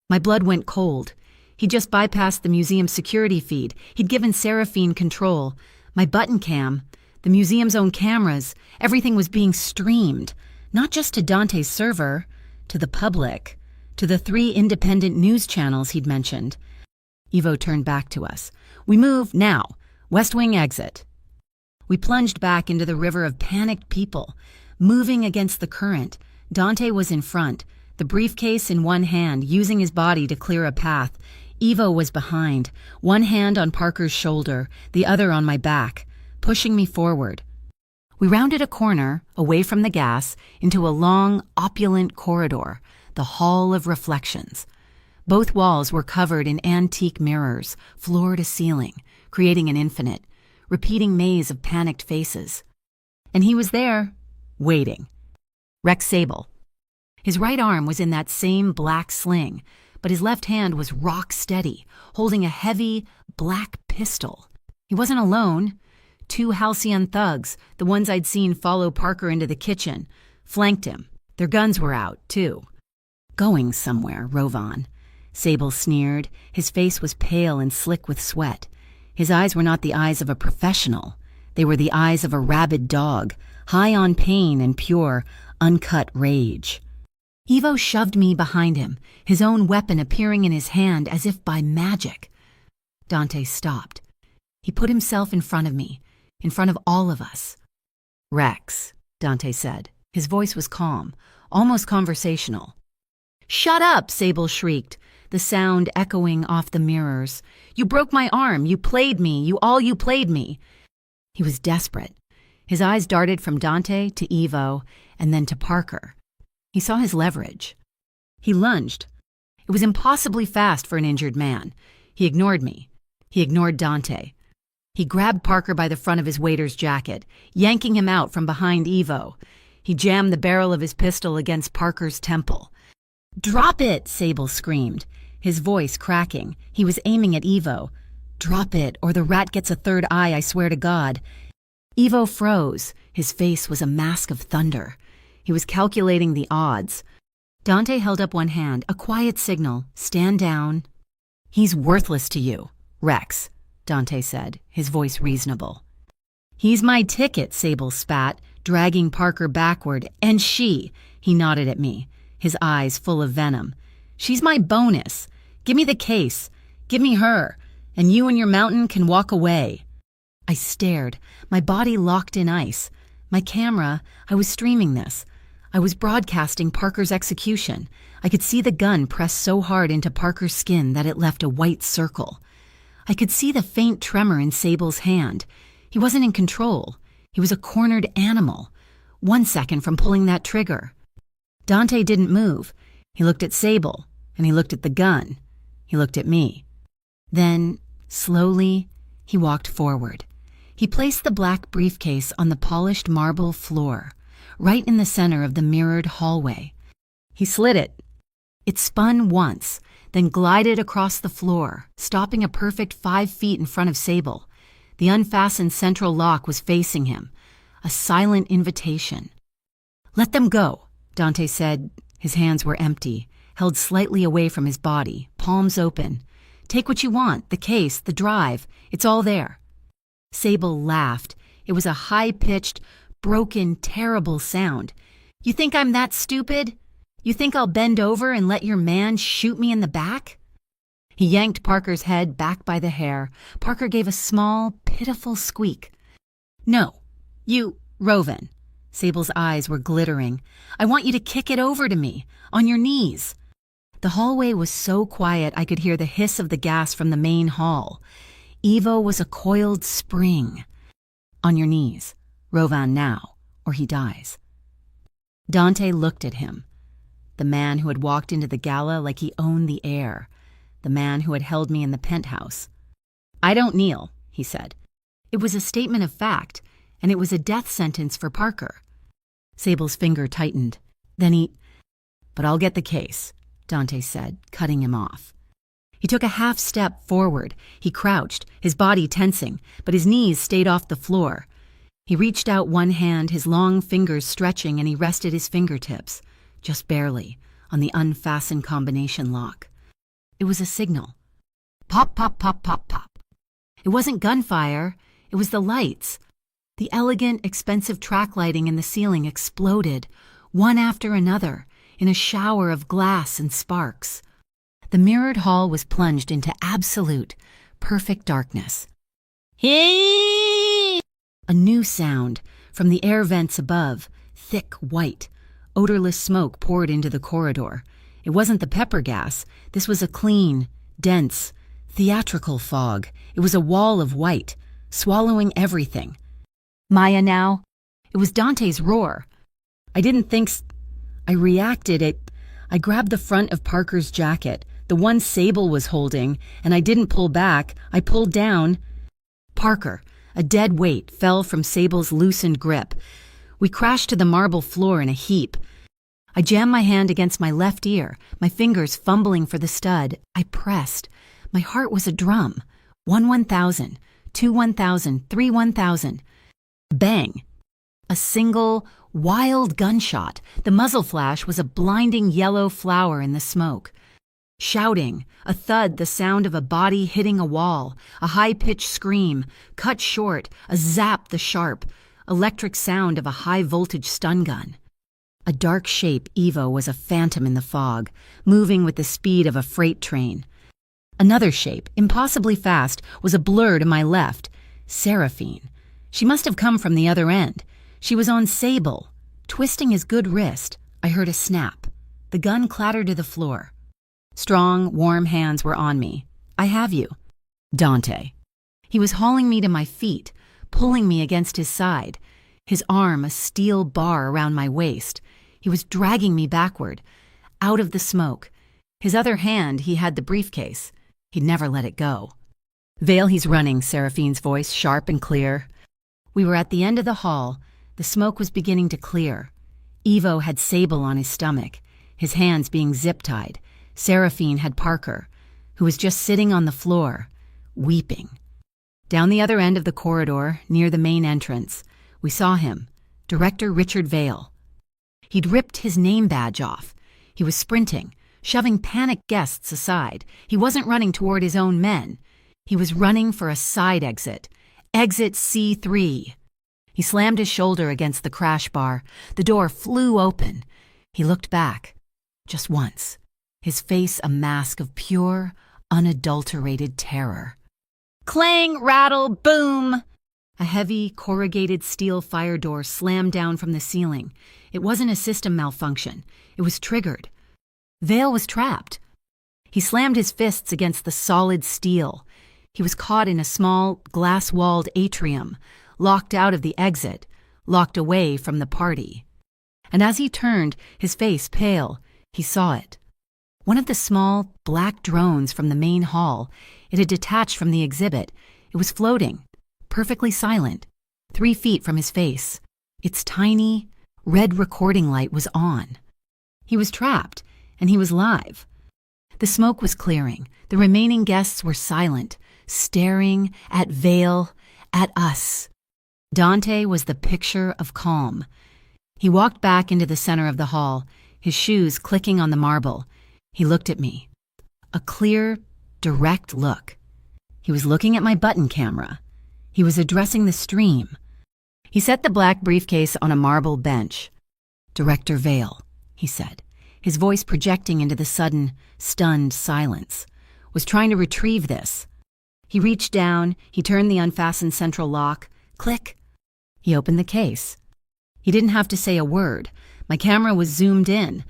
My blood went cold. He just bypassed the museum security feed. He'd given Seraphine control. My button cam, the museum's own cameras, everything was being streamed, not just to Dante's server, to the public, to the 3 independent news channels he'd mentioned. Ivo turned back to us. "We move now. West Wing exit." We plunged back into the river of panicked people, moving against the current. Dante was in front, the briefcase in one hand, using his body to clear a path. Ivo was behind, one hand on Parker's shoulder, the other on my back, pushing me forward. We rounded a corner, away from the gas, into a long, opulent corridor, the Hall of Reflections. Both walls were covered in antique mirrors, floor to ceiling, creating an infinite, repeating maze of panicked faces. And he was there, waiting. Rex Sable. His right arm was in that same black sling, but his left hand was rock steady, holding a heavy, black pistol. He wasn't alone. 2 Halcyon thugs, the ones I'd seen follow Parker into the kitchen, flanked him. Their guns were out, too. "Going somewhere, Rovan." Sable sneered. His face was pale and slick with sweat. His eyes were not the eyes of a professional. They were the eyes of a rabid dog, high on pain and pure, uncut rage. Ivo shoved me behind him, his own weapon appearing in his hand as if by magic. Dante stopped. He put himself in front of me, in front of all of us. "Rex," Dante said. His voice was calm, almost conversational. "Shut up!" Sable shrieked, the sound echoing off the mirrors. "You broke my arm. You played me. You played me." He was desperate. His eyes darted from Dante to Ivo and then to Parker. He saw his leverage. He lunged. It was impossibly fast for an injured man. He ignored me. He ignored Dante. He grabbed Parker by the front of his waiter's jacket, yanking him out from behind Ivo. He jammed the barrel of his pistol against Parker's temple. "Drop it!" Sable screamed, his voice cracking. He was aiming at Ivo. "Drop it, or the rat gets a third eye, I swear to God." Ivo froze. His face was a mask of thunder. He was calculating the odds. Dante held up one hand, a quiet signal. "Stand down." "He's worthless to you, Rex," Dante said, his voice reasonable. "He's my ticket," Sable spat, dragging Parker backward. "And she," he nodded at me, his eyes full of venom. "She's my bonus. Give me the case. Give me her. And you and your mountain can walk away." I stared, my body locked in ice. My camera, I was streaming this. I was broadcasting Parker's execution. I could see the gun press so hard into Parker's skin that it left a white circle. I could see the faint tremor in Sable's hand. He wasn't in control. He was a cornered animal, 1 second from pulling that trigger. Dante didn't move. He looked at Sable, and he looked at the gun. He looked at me. Then, slowly, he walked forward. He placed the black briefcase on the polished marble floor, right in the center of the mirrored hallway. He slid it. It spun once, then glided across the floor, stopping a perfect 5 feet in front of Sable. The unfastened central lock was facing him, a silent invitation. "Let them go," Dante said. His hands were empty, held slightly away from his body, palms open. "Take what you want, the case, the drive, it's all there." Sable laughed. It was a high-pitched, broken, terrible sound. "You think I'm that stupid? You think I'll bend over and let your man shoot me in the back?" He yanked Parker's head back by the hair. Parker gave a small, pitiful squeak. "No, you, Rovan." Sable's eyes were glittering. "I want you to kick it over to me, on your knees." The hallway was so quiet I could hear the hiss of the gas from the main hall. Evo was a coiled spring. "On your knees, Rovan now, or he dies." Dante looked at him. The man who had walked into the gala like he owned the air. The man who had held me in the penthouse. "I don't kneel," he said. It was a statement of fact, and it was a death sentence for Parker. Sable's finger tightened. "But I'll get the case," Dante said, cutting him off. He took a half step forward. He crouched, his body tensing, but his knees stayed off the floor. He reached out one hand, his long fingers stretching, and he rested his fingertips, just barely, on the unfastened combination lock. It was a signal. Pop, pop, pop, pop, pop. It wasn't gunfire. It was the lights. The elegant, expensive track lighting in the ceiling exploded, one after another, in a shower of glass and sparks. The mirrored hall was plunged into absolute, perfect darkness. Hey! A new sound from the air vents above, thick, white. Odorless smoke poured into the corridor. It wasn't the pepper gas. This was a clean, dense, theatrical fog. It was a wall of white, swallowing everything. "Maya now?" It was Dante's roar. I didn't think I reacted. I grabbed the front of Parker's jacket, the one Sable was holding, and I didn't pull back. I pulled down. Parker, a dead weight, fell from Sable's loosened grip. We crashed to the marble floor in a heap. I jammed my hand against my left ear, my fingers fumbling for the stud. I pressed. My heart was a drum. 1,000, 2 1,000, 3 1,000. Bang! A single, wild gunshot. The muzzle flash was a blinding yellow flower in the smoke. Shouting, a thud, the sound of a body hitting a wall, a high-pitched scream, cut short, a zap, the sharp, electric sound of a high-voltage stun gun. A dark shape, Evo, was a phantom in the fog, moving with the speed of a freight train. Another shape, impossibly fast, was a blur to my left. Seraphine. She must have come from the other end. She was on Sable. Twisting his good wrist, I heard a snap. The gun clattered to the floor. Strong, warm hands were on me. "I have you." Dante. He was hauling me to my feet, pulling me against his side. His arm a steel bar around my waist. He was dragging me backward, out of the smoke. His other hand, he had the briefcase. He'd never let it go. "Vale, he's running," Seraphine's voice, sharp and clear. We were at the end of the hall. The smoke was beginning to clear. Evo had Sable on his stomach, his hands being zip-tied. Seraphine had Parker, who was just sitting on the floor, weeping. Down the other end of the corridor, near the main entrance, we saw him, Director Richard Vale. He'd ripped his name badge off. He was sprinting, shoving panicked guests aside. He wasn't running toward his own men. He was running for a side exit. Exit C3. He slammed his shoulder against the crash bar. The door flew open. He looked back, just once, his face a mask of pure, unadulterated terror. Clang, rattle, boom! A heavy, corrugated steel fire door slammed down from the ceiling. It wasn't a system malfunction. It was triggered. Vale was trapped. He slammed his fists against the solid steel. He was caught in a small, glass-walled atrium, locked out of the exit, locked away from the party. And as he turned, his face pale, he saw it. One of the small, black drones from the main hall. It had detached from the exhibit. It was floating, perfectly silent, 3 feet from his face. Its tiny, red recording light was on. He was trapped, and he was live. The smoke was clearing. The remaining guests were silent, staring at Vale, at us. Dante was the picture of calm. He walked back into the center of the hall, his shoes clicking on the marble. He looked at me. A clear, direct look. He was looking at my button camera. He was addressing the stream. He set the black briefcase on a marble bench. "Director Vale," he said, his voice projecting into the sudden, stunned silence. "Was trying to retrieve this." He reached down, he turned the unfastened central lock. Click. He opened the case. He didn't have to say a word. My camera was zoomed in.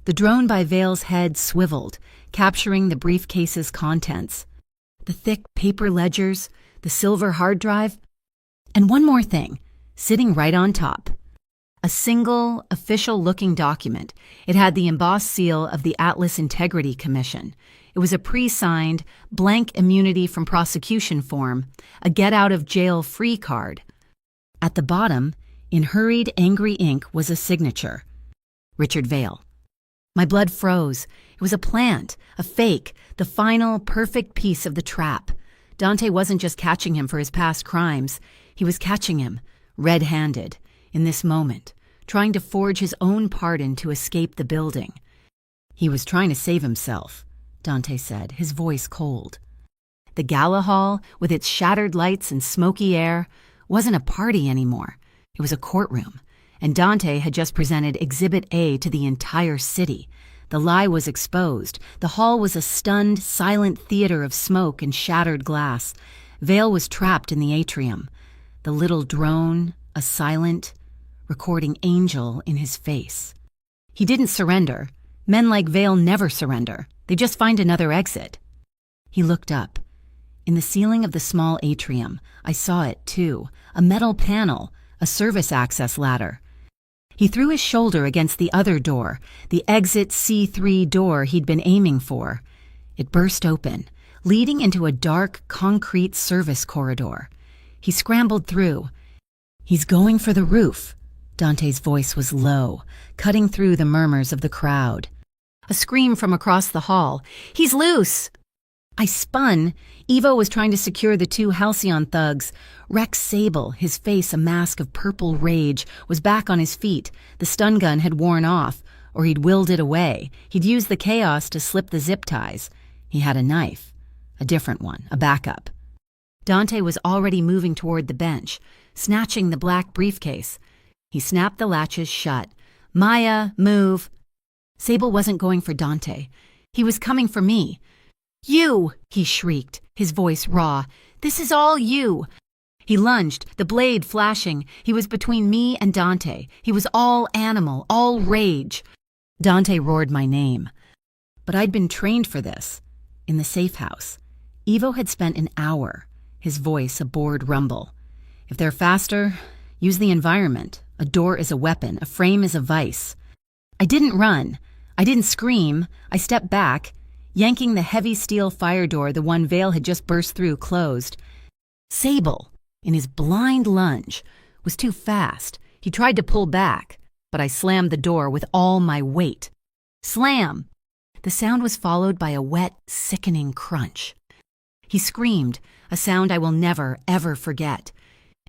The drone by Vale's head swiveled, capturing the briefcase's contents. The thick paper ledgers, the silver hard drive, and one more thing, sitting right on top. A single, official-looking document. It had the embossed seal of the Atlas Integrity Commission. It was a pre-signed, blank immunity from prosecution form, a get-out-of-jail-free card. At the bottom, in hurried, angry ink, was a signature. Richard Vale. My blood froze. It was a plant, a fake, the final, perfect piece of the trap. Dante wasn't just catching him for his past crimes. He was catching him, red-handed, in this moment, trying to forge his own pardon to escape the building. He was trying to save himself, Dante said, his voice cold. The gala hall, with its shattered lights and smoky air, wasn't a party anymore. It was a courtroom, and Dante had just presented Exhibit A to the entire city. The lie was exposed. The hall was a stunned, silent theater of smoke and shattered glass. Vale was trapped in the atrium. The little drone, a silent, recording angel in his face. He didn't surrender. Men like Vale never surrender. They just find another exit. He looked up. In the ceiling of the small atrium, I saw it too, a metal panel, a service access ladder. He threw his shoulder against the other door, the exit C3 door he'd been aiming for. It burst open, leading into a dark, concrete service corridor. He scrambled through. "He's going for the roof." Dante's voice was low, cutting through the murmurs of the crowd. A scream from across the hall. "He's loose!" I spun. Evo was trying to secure the 2 Halcyon thugs. Rex Sable, his face a mask of purple rage, was back on his feet. The stun gun had worn off, or he'd willed it away. He'd used the chaos to slip the zip ties. He had a knife. A different one, a backup. Dante was already moving toward the bench, snatching the black briefcase. He snapped the latches shut. "Maya, move." Sable wasn't going for Dante. He was coming for me. "You!" he shrieked, his voice raw. "This is all you!" He lunged, the blade flashing. He was between me and Dante. He was all animal, all rage. Dante roared my name. But I'd been trained for this. In the safe house. Evo had spent an hour, his voice a bored rumble. "If they're faster, use the environment. A door is a weapon, a frame is a vice." I didn't run. I didn't scream. I stepped back, yanking the heavy steel fire door the one Vale had just burst through closed. Sable, in his blind lunge, was too fast. He tried to pull back, but I slammed the door with all my weight. Slam! The sound was followed by a wet, sickening crunch. He screamed, a sound I will never, ever forget.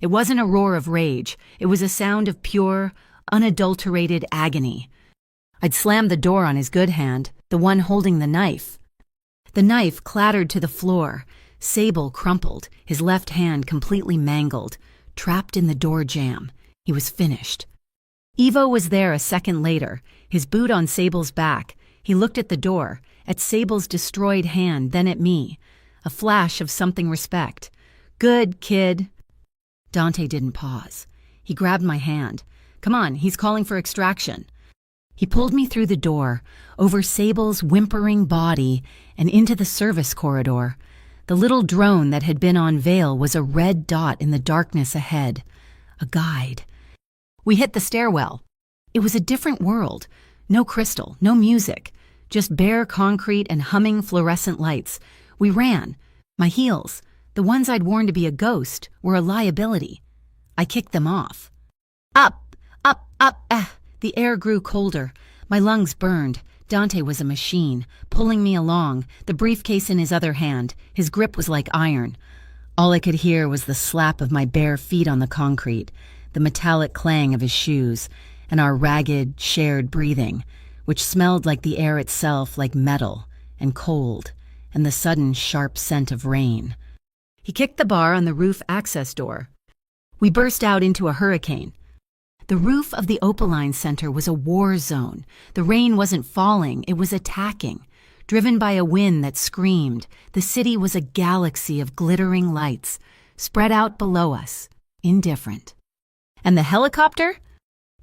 It wasn't a roar of rage. It was a sound of pure, unadulterated agony. I'd slammed the door on his good hand, the one holding the knife. The knife clattered to the floor. Sable crumpled, his left hand completely mangled, trapped in the door jamb. He was finished. Evo was there a second later, his boot on Sable's back. He looked at the door, at Sable's destroyed hand, then at me. A flash of something respect. "Good, kid." Dante didn't pause. He grabbed my hand. "Come on, he's calling for extraction." He pulled me through the door, over Sable's whimpering body, and into the service corridor. The little drone that had been on Vale was a red dot in the darkness ahead. A guide. We hit the stairwell. It was a different world. No crystal, no music. Just bare concrete and humming fluorescent lights. We ran. My heels. The ones I'd worn to be a ghost were a liability. I kicked them off. Up, up, up, ah. The air grew colder. My lungs burned. Dante was a machine, pulling me along, the briefcase in his other hand. His grip was like iron. All I could hear was the slap of my bare feet on the concrete, the metallic clang of his shoes, and our ragged, shared breathing, which smelled like the air itself, like metal and cold, and the sudden sharp scent of rain. He kicked the bar on the roof access door. We burst out into a hurricane. The roof of the Opaline Center was a war zone. The rain wasn't falling, it was attacking. Driven by a wind that screamed, the city was a galaxy of glittering lights, spread out below us, indifferent. And the helicopter?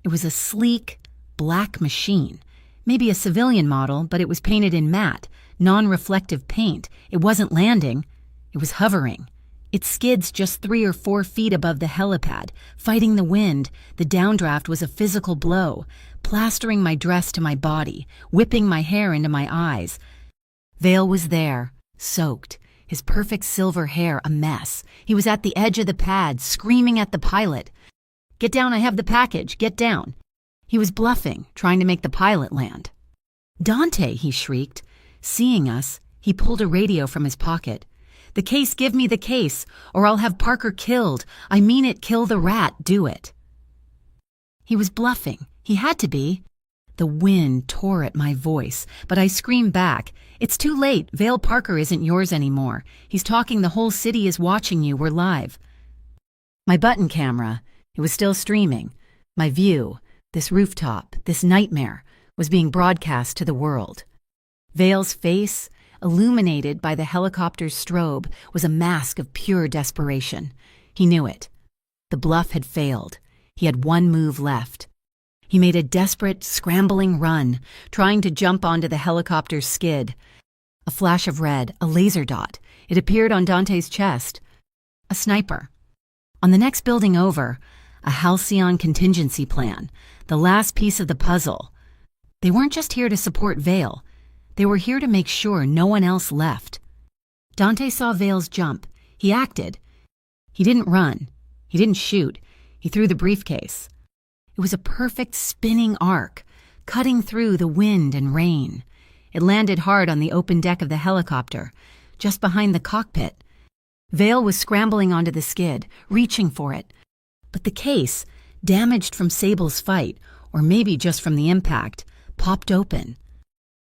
It was a sleek, black machine. Maybe a civilian model, but it was painted in matte, non-reflective paint. It wasn't landing, it was hovering. Its skids just 3 or 4 feet above the helipad, fighting the wind. The downdraft was a physical blow, plastering my dress to my body, whipping my hair into my eyes. Vale was there, soaked, his perfect silver hair a mess. He was at the edge of the pad, screaming at the pilot. "Get down, I have the package, get down." He was bluffing, trying to make the pilot land. "Dante," he shrieked. Seeing us, he pulled a radio from his pocket. "The case, give me the case, or I'll have Parker killed. I mean it, kill the rat, do it." He was bluffing. He had to be. The wind tore at my voice, but I screamed back. "It's too late. Vale Parker isn't yours anymore. He's talking, the whole city is watching you. We're live." My button camera, it was still streaming. My view, this rooftop, this nightmare, was being broadcast to the world. Vale's face, illuminated by the helicopter's strobe, was a mask of pure desperation. He knew it. The bluff had failed. He had one move left. He made a desperate, scrambling run, trying to jump onto the helicopter's skid. A flash of red, a laser dot. It appeared on Dante's chest. A sniper. On the next building over, a Halcyon contingency plan, the last piece of the puzzle. They weren't just here to support Vale. They were here to make sure no one else left. Dante saw Vale's jump. He acted. He didn't run. He didn't shoot. He threw the briefcase. It was a perfect spinning arc, cutting through the wind and rain. It landed hard on the open deck of the helicopter, just behind the cockpit. Vale was scrambling onto the skid, reaching for it. But the case, damaged from Sable's fight, or maybe just from the impact, popped open.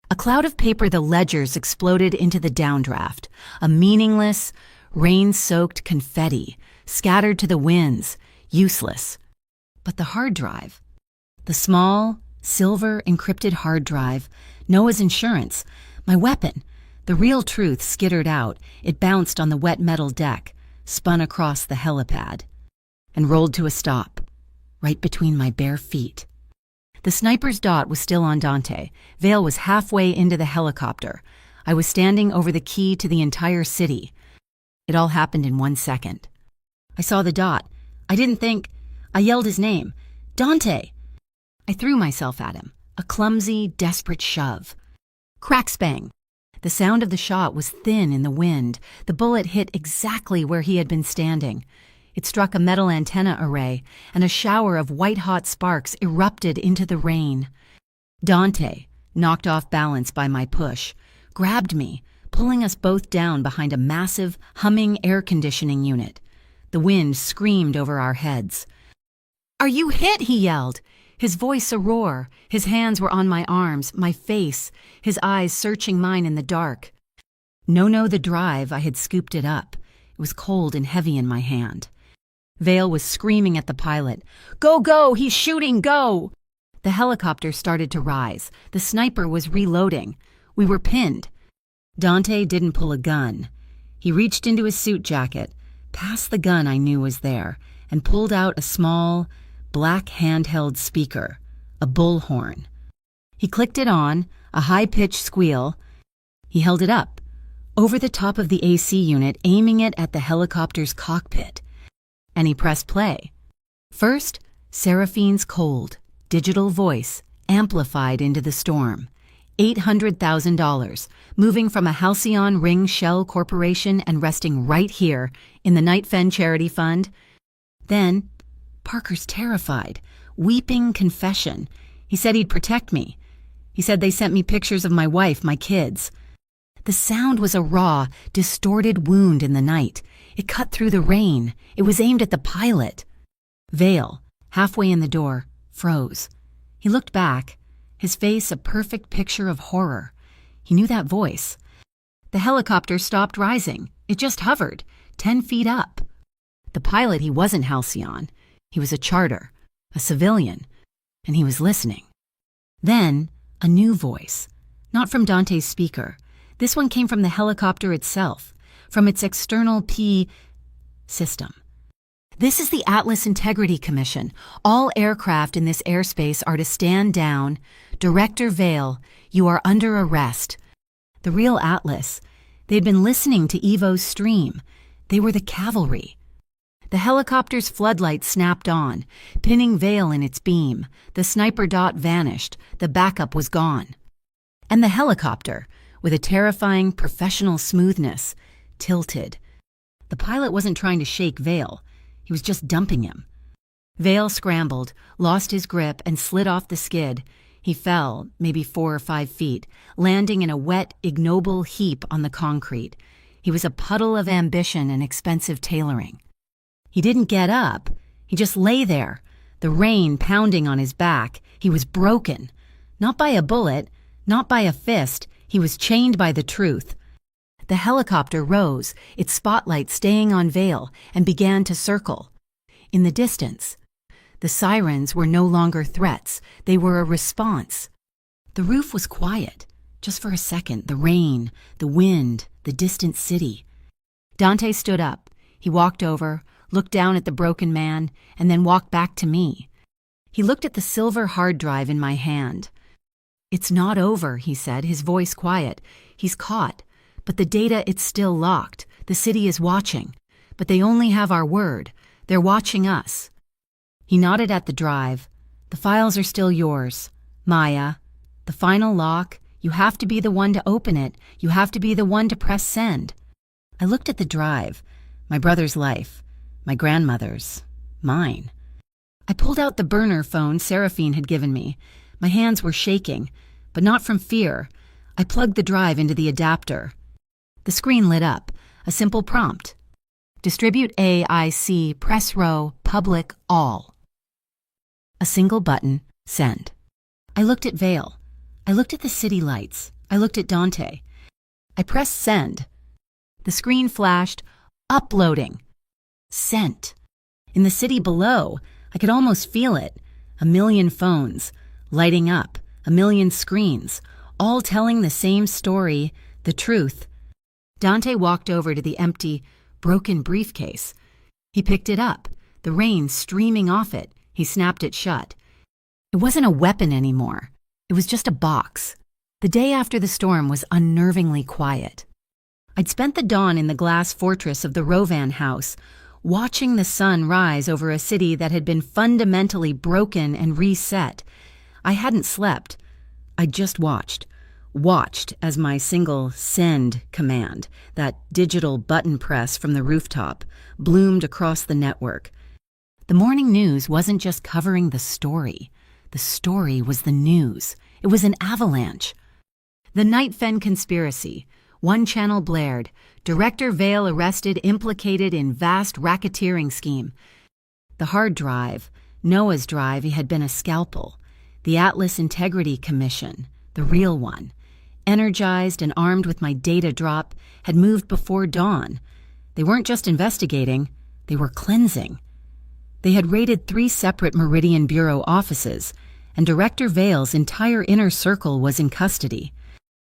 A cloud of paper, the ledgers, exploded into the downdraft, a meaningless, rain-soaked confetti, scattered to the winds, useless. But the hard drive, the small, silver, encrypted hard drive, Noah's insurance, my weapon, the real truth skittered out. It bounced on the wet metal deck, spun across the helipad, and rolled to a stop, right between my bare feet. The sniper's dot was still on Dante. Vale was halfway into the helicopter. I was standing over the key to the entire city. It all happened in 1 second. I saw the dot. I didn't think. I yelled his name. "Dante!" I threw myself at him, a clumsy, desperate shove. Crack-spang. The sound of the shot was thin in the wind. The bullet hit exactly where he had been standing. It struck a metal antenna array, and a shower of white-hot sparks erupted into the rain. Dante, knocked off balance by my push, grabbed me, pulling us both down behind a massive, humming air conditioning unit. The wind screamed over our heads. "Are you hit?" he yelled, his voice a roar. His hands were on my arms, my face, his eyes searching mine in the dark. No, the drive, I had scooped it up. It was cold and heavy in my hand. Vale was screaming at the pilot. Go, go! He's shooting! Go!" The helicopter started to rise. The sniper was reloading. We were pinned. Dante didn't pull a gun. He reached into his suit jacket, past the gun I knew was there, and pulled out a small, black handheld speaker, a bullhorn. He clicked it on, a high-pitched squeal. He held it up, over the top of the AC unit, aiming it at the helicopter's cockpit. And he pressed play. First, Seraphine's cold, digital voice amplified into the storm. $800,000, moving from a Halcyon Ring Shell Corporation and resting right here in the Night Fen Charity Fund. Then, Parker's terrified, weeping confession. He said he'd protect me. He said they sent me pictures of my wife, my kids. The sound was a raw, distorted wound in the night. It cut through the rain. It was aimed at the pilot. Vale, halfway in the door, froze. He looked back, his face a perfect picture of horror. He knew that voice. The helicopter stopped rising. It just hovered, 10 feet up. The pilot, he wasn't Halcyon. He was a charter, a civilian, and he was listening. Then, a new voice, not from Dante's speaker. This one came from the helicopter itself, from its external P system. This is the Atlas Integrity Commission. All aircraft in this airspace are to stand down. Director Vale, you are under arrest. The real Atlas. They'd been listening to Evo's stream. They were the cavalry. The helicopter's floodlights snapped on, pinning Vale in its beam. The sniper dot vanished. The backup was gone. And the helicopter, with a terrifying professional smoothness, tilted. The pilot wasn't trying to shake Vale. He was just dumping him. Vale scrambled, lost his grip, and slid off the skid. He fell, maybe 4 or 5 feet, landing in a wet, ignoble heap on the concrete. He was a puddle of ambition and expensive tailoring. He didn't get up. He just lay there, the rain pounding on his back. He was broken. Not by a bullet, not by a fist. He was chained by the truth. The helicopter rose, its spotlight staying on Vale, and began to circle. In the distance, the sirens were no longer threats. They were a response. The roof was quiet. Just for a second, the rain, the wind, the distant city. Dante stood up. He walked over, looked down at the broken man, and then walked back to me. He looked at the silver hard drive in my hand. "It's not over," he said, his voice quiet. "He's caught. But the data, it's still locked. The city is watching. But they only have our word. They're watching us." He nodded at the drive. "The files are still yours. Maya. The final lock, you have to be the one to open it. You have to be the one to press send." I looked at the drive. My brother's life. My grandmother's. Mine. I pulled out the burner phone Seraphine had given me. My hands were shaking, but not from fear. I plugged the drive into the adapter. The screen lit up, a simple prompt. Distribute AIC, press row, public, all. A single button, send. I looked at Vale. I looked at the city lights. I looked at Dante. I pressed send. The screen flashed, uploading. Sent. In the city below, I could almost feel it. 1,000,000 phones, lighting up, 1,000,000 screens, all telling the same story, the truth. Dante walked over to the empty, broken briefcase. He picked it up, the rain streaming off it. He snapped it shut. It wasn't a weapon anymore. It was just a box. The day after the storm was unnervingly quiet. I'd spent the dawn in the glass fortress of the Rovan house, watching the sun rise over a city that had been fundamentally broken and reset. I hadn't slept. I'd just watched as my single send command, that digital button press from the rooftop, bloomed across the network. The morning news wasn't just covering the story. The story was the news. It was an avalanche. The Night Fen conspiracy. One channel blared. Director Vale arrested, implicated in vast racketeering scheme. The hard drive, Noah's drive, had been a scalpel. The Atlas Integrity Commission, the real one, energized and armed with my data drop, had moved before dawn. They weren't just investigating, they were cleansing. They had raided 3 separate Meridian Bureau offices, and Director Vale's entire inner circle was in custody.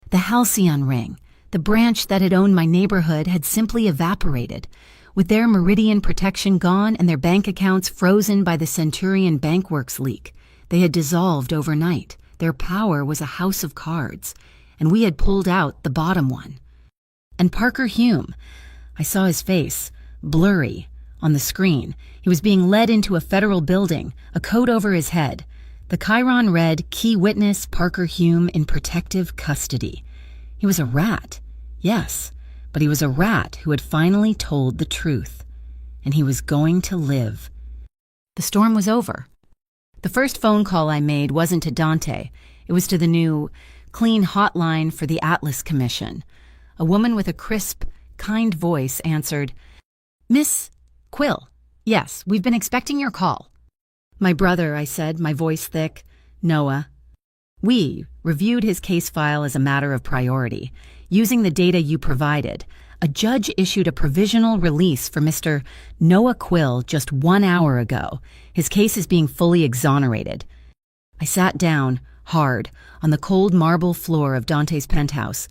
The Halcyon Ring, the branch that had owned my neighborhood, had simply evaporated. With their Meridian protection gone and their bank accounts frozen by the Centurion Bankworks leak, they had dissolved overnight. Their power was a house of cards, and we had pulled out the bottom one. And Parker Hume, I saw his face, blurry, on the screen. He was being led into a federal building, a coat over his head. The chyron read, "Key witness Parker Hume in protective custody." He was a rat, yes, but he was a rat who had finally told the truth. And he was going to live. The storm was over. The first phone call I made wasn't to Dante. It was to the new, clean hotline for the Atlas Commission. A woman with a crisp, kind voice answered, "Miss Quill, yes, we've been expecting your call." "My brother," I said, my voice thick. "Noah." "We reviewed his case file as a matter of priority. Using the data you provided, a judge issued a provisional release for Mr. Noah Quill just 1 hour ago. His case is being fully exonerated." I sat down, hard, on the cold marble floor of Dante's penthouse.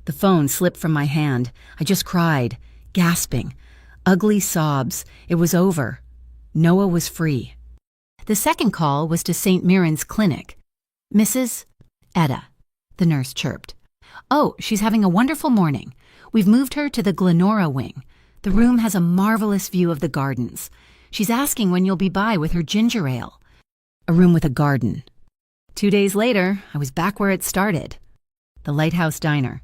The phone slipped from my hand. I just cried, gasping. Ugly sobs. It was over. Noah was free. The second call was to St. Mirren's Clinic. "Mrs. Etta," the nurse chirped. "Oh, she's having a wonderful morning. We've moved her to the Glenora wing. The room has a marvelous view of the gardens. She's asking when you'll be by with her ginger ale." A room with a garden. 2 days later, I was back where it started. The Lighthouse Diner.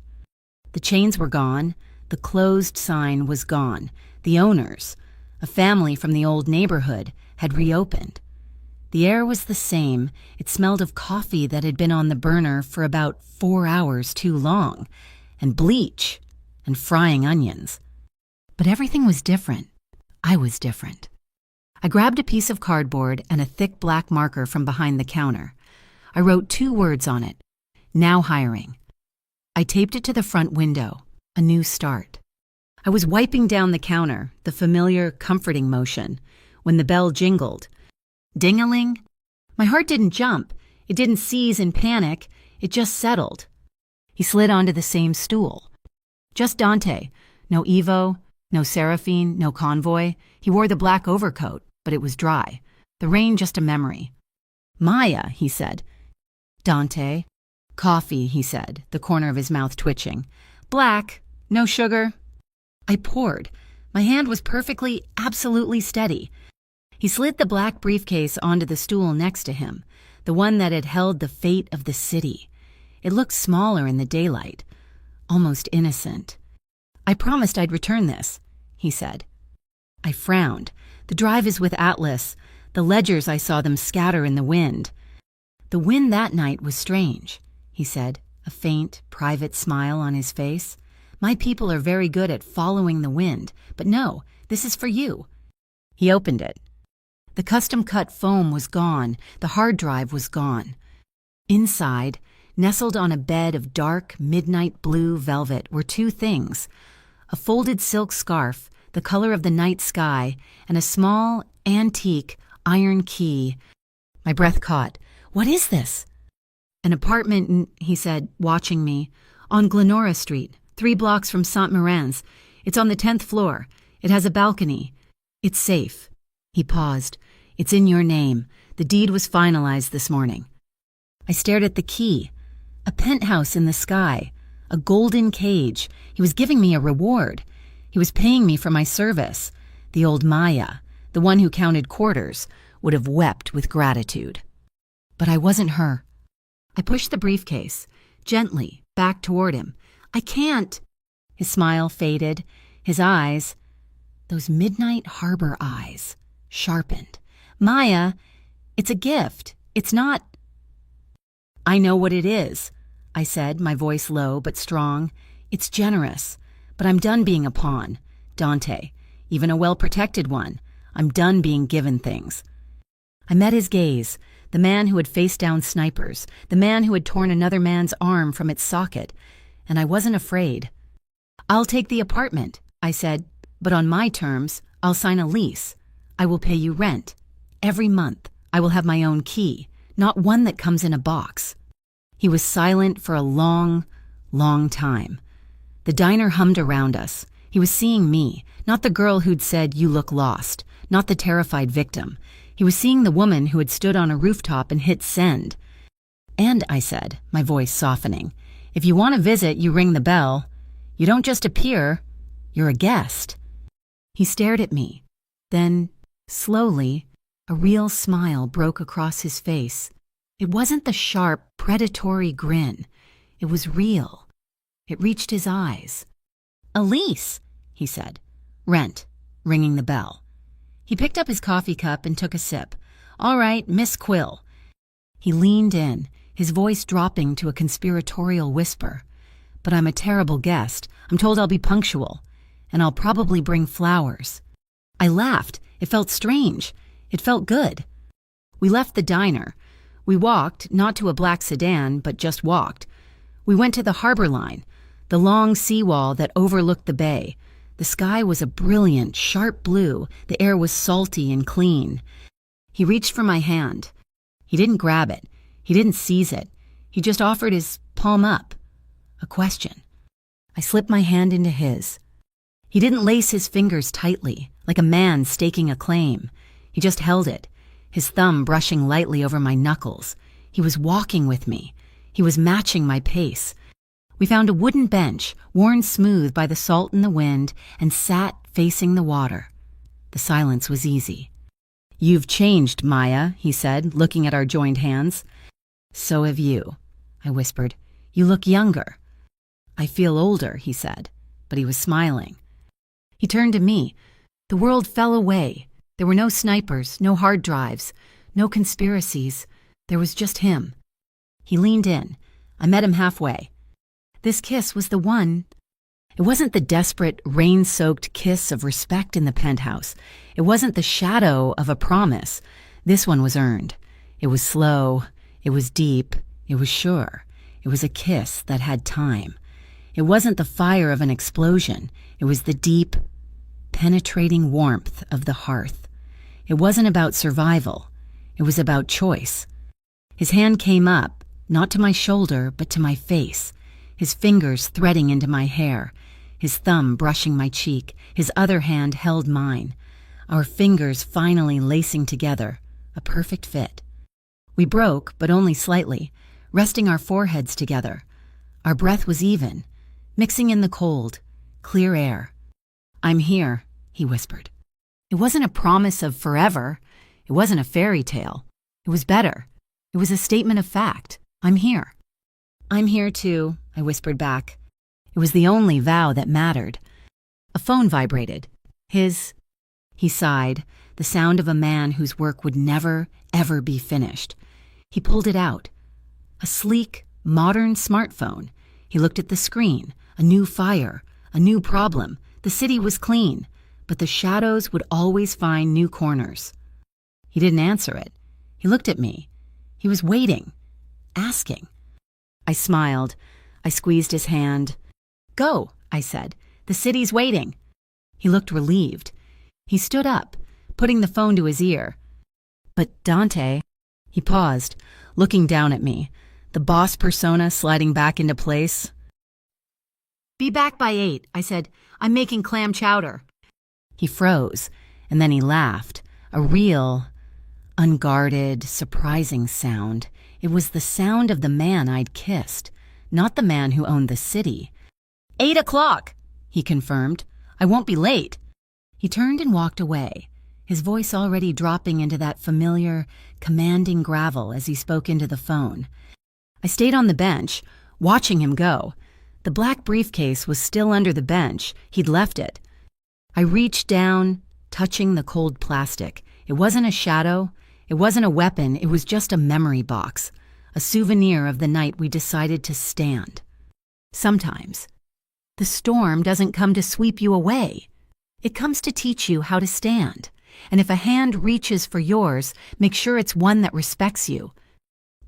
The chains were gone. The closed sign was gone. The owners, a family from the old neighborhood, had reopened. The air was the same. It smelled of coffee that had been on the burner for about 4 hours too long, and bleach, and frying onions. But everything was different. I was different. I grabbed a piece of cardboard and a thick black marker from behind the counter. I wrote 2 words on it: "Now hiring." I taped it to the front window. A new start. I was wiping down the counter, the familiar, comforting motion, when the bell jingled. Ding-a-ling. My heart didn't jump. It didn't seize in panic. It just settled. He slid onto the same stool. Just Dante. No Evo, no Seraphine, no convoy. He wore the black overcoat, but it was dry. The rain just a memory. "Maya," he said. "Dante." "Coffee," he said, the corner of his mouth twitching. "Black. No sugar." I poured. My hand was perfectly, absolutely steady. He slid the black briefcase onto the stool next to him, the one that had held the fate of the city. It looked smaller in the daylight, almost innocent. "I promised I'd return this," he said. I frowned. "The drive is with Atlas. The ledgers, I saw them scatter in the wind." "The wind that night was strange," he said, a faint, private smile on his face. "My people are very good at following the wind, but no, this is for you." He opened it. The custom-cut foam was gone. The hard drive was gone. Inside, nestled on a bed of dark, midnight blue velvet, were 2 things: a folded silk scarf, the color of the night sky, and a small, antique, iron key. My breath caught. "What is this?" "An apartment," he said, watching me, "on Glenora Street, 3 blocks from St. Mirren's. It's on the 10th floor. It has a balcony. It's safe." He paused. "It's in your name. The deed was finalized this morning." I stared at the key. A penthouse in the sky. A golden cage. He was giving me a reward. He was paying me for my service. The old Maya, the one who counted quarters, would have wept with gratitude. But I wasn't her. I pushed the briefcase, gently, back toward him. "I can't." His smile faded. His eyes, those midnight harbor eyes, sharpened. "Maya, it's a gift. It's not—" "I know what it is," I said, my voice low but strong. "It's generous, but I'm done being a pawn, Dante, even a well-protected one. I'm done being given things." I met his gaze, the man who had faced down snipers, the man who had torn another man's arm from its socket, and I wasn't afraid. "I'll take the apartment," I said, "but on my terms. I'll sign a lease. I will pay you rent. Every month, I will have my own key, not one that comes in a box." He was silent for a long, long time. The diner hummed around us. He was seeing me, not the girl who'd said, "You look lost," not the terrified victim. He was seeing the woman who had stood on a rooftop and hit send. "And," I said, my voice softening, "if you want to visit, you ring the bell. You don't just appear. You're a guest." He stared at me. Then, slowly, a real smile broke across his face. It wasn't the sharp, predatory grin. It was real. It reached his eyes. "Elise," he said. "Rent," ringing the bell. He picked up his coffee cup and took a sip. "All right, Miss Quill." He leaned in, his voice dropping to a conspiratorial whisper. "But I'm a terrible guest. I'm told I'll be punctual. And I'll probably bring flowers." I laughed. It felt strange. It felt good. We left the diner. We walked, not to a black sedan, but just walked. We went to the harbor line, the long seawall that overlooked the bay. The sky was a brilliant, sharp blue. The air was salty and clean. He reached for my hand. He didn't grab it. He didn't seize it. He just offered his palm up. A question. I slipped my hand into his. He didn't lace his fingers tightly, like a man staking a claim. He just held it, his thumb brushing lightly over my knuckles. He was walking with me. He was matching my pace. We found a wooden bench, worn smooth by the salt and the wind, and sat facing the water. The silence was easy. "You've changed, Maya," he said, looking at our joined hands. "So have you," I whispered. "You look younger." "I feel older," he said, but he was smiling. He turned to me. The world fell away. There were no snipers, no hard drives, no conspiracies. There was just him. He leaned in. I met him halfway. This kiss was the one. It wasn't the desperate, rain-soaked kiss of respect in the penthouse. It wasn't the shadow of a promise. This one was earned. It was slow. It was deep. It was sure. It was a kiss that had time. It wasn't the fire of an explosion. It was the deep, penetrating warmth of the hearth. It wasn't about survival. It was about choice. His hand came up, not to my shoulder, but to my face, his fingers threading into my hair, his thumb brushing my cheek, his other hand held mine, our fingers finally lacing together, a perfect fit. We broke, but only slightly, resting our foreheads together. Our breath was even, mixing in the cold, clear air. "I'm here," he whispered. It wasn't a promise of forever. It wasn't a fairy tale. It was better. It was a statement of fact. I'm here. "I'm here too," I whispered back. It was the only vow that mattered. A phone vibrated. He sighed, the sound of a man whose work would never, ever be finished. He pulled it out. A sleek, modern smartphone. He looked at the screen. A new fire, a new problem. The city was clean, but the shadows would always find new corners. He didn't answer it. He looked at me. He was waiting, asking. I smiled. I squeezed his hand. "Go," I said. "The city's waiting." He looked relieved. He stood up, putting the phone to his ear. "But Dante," he paused, looking down at me, the boss persona sliding back into place. "Be back by 8, I said. "I'm making clam chowder." He froze, and then he laughed, a real, unguarded, surprising sound. It was the sound of the man I'd kissed, not the man who owned the city. 8 o'clock, he confirmed. "I won't be late." He turned and walked away, his voice already dropping into that familiar, commanding gravel as he spoke into the phone. I stayed on the bench, watching him go. The black briefcase was still under the bench. He'd left it. I reached down, touching the cold plastic. It wasn't a shadow. It wasn't a weapon. It was just a memory box, a souvenir of the night we decided to stand. Sometimes, the storm doesn't come to sweep you away. It comes to teach you how to stand. And if a hand reaches for yours, make sure it's one that respects you.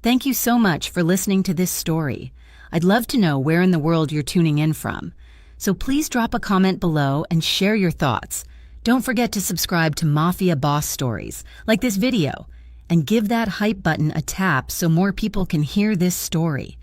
Thank you so much for listening to this story. I'd love to know where in the world you're tuning in from. So please drop a comment below and share your thoughts. Don't forget to subscribe to Mafia Boss Stories, like this video, and give that hype button a tap so more people can hear this story.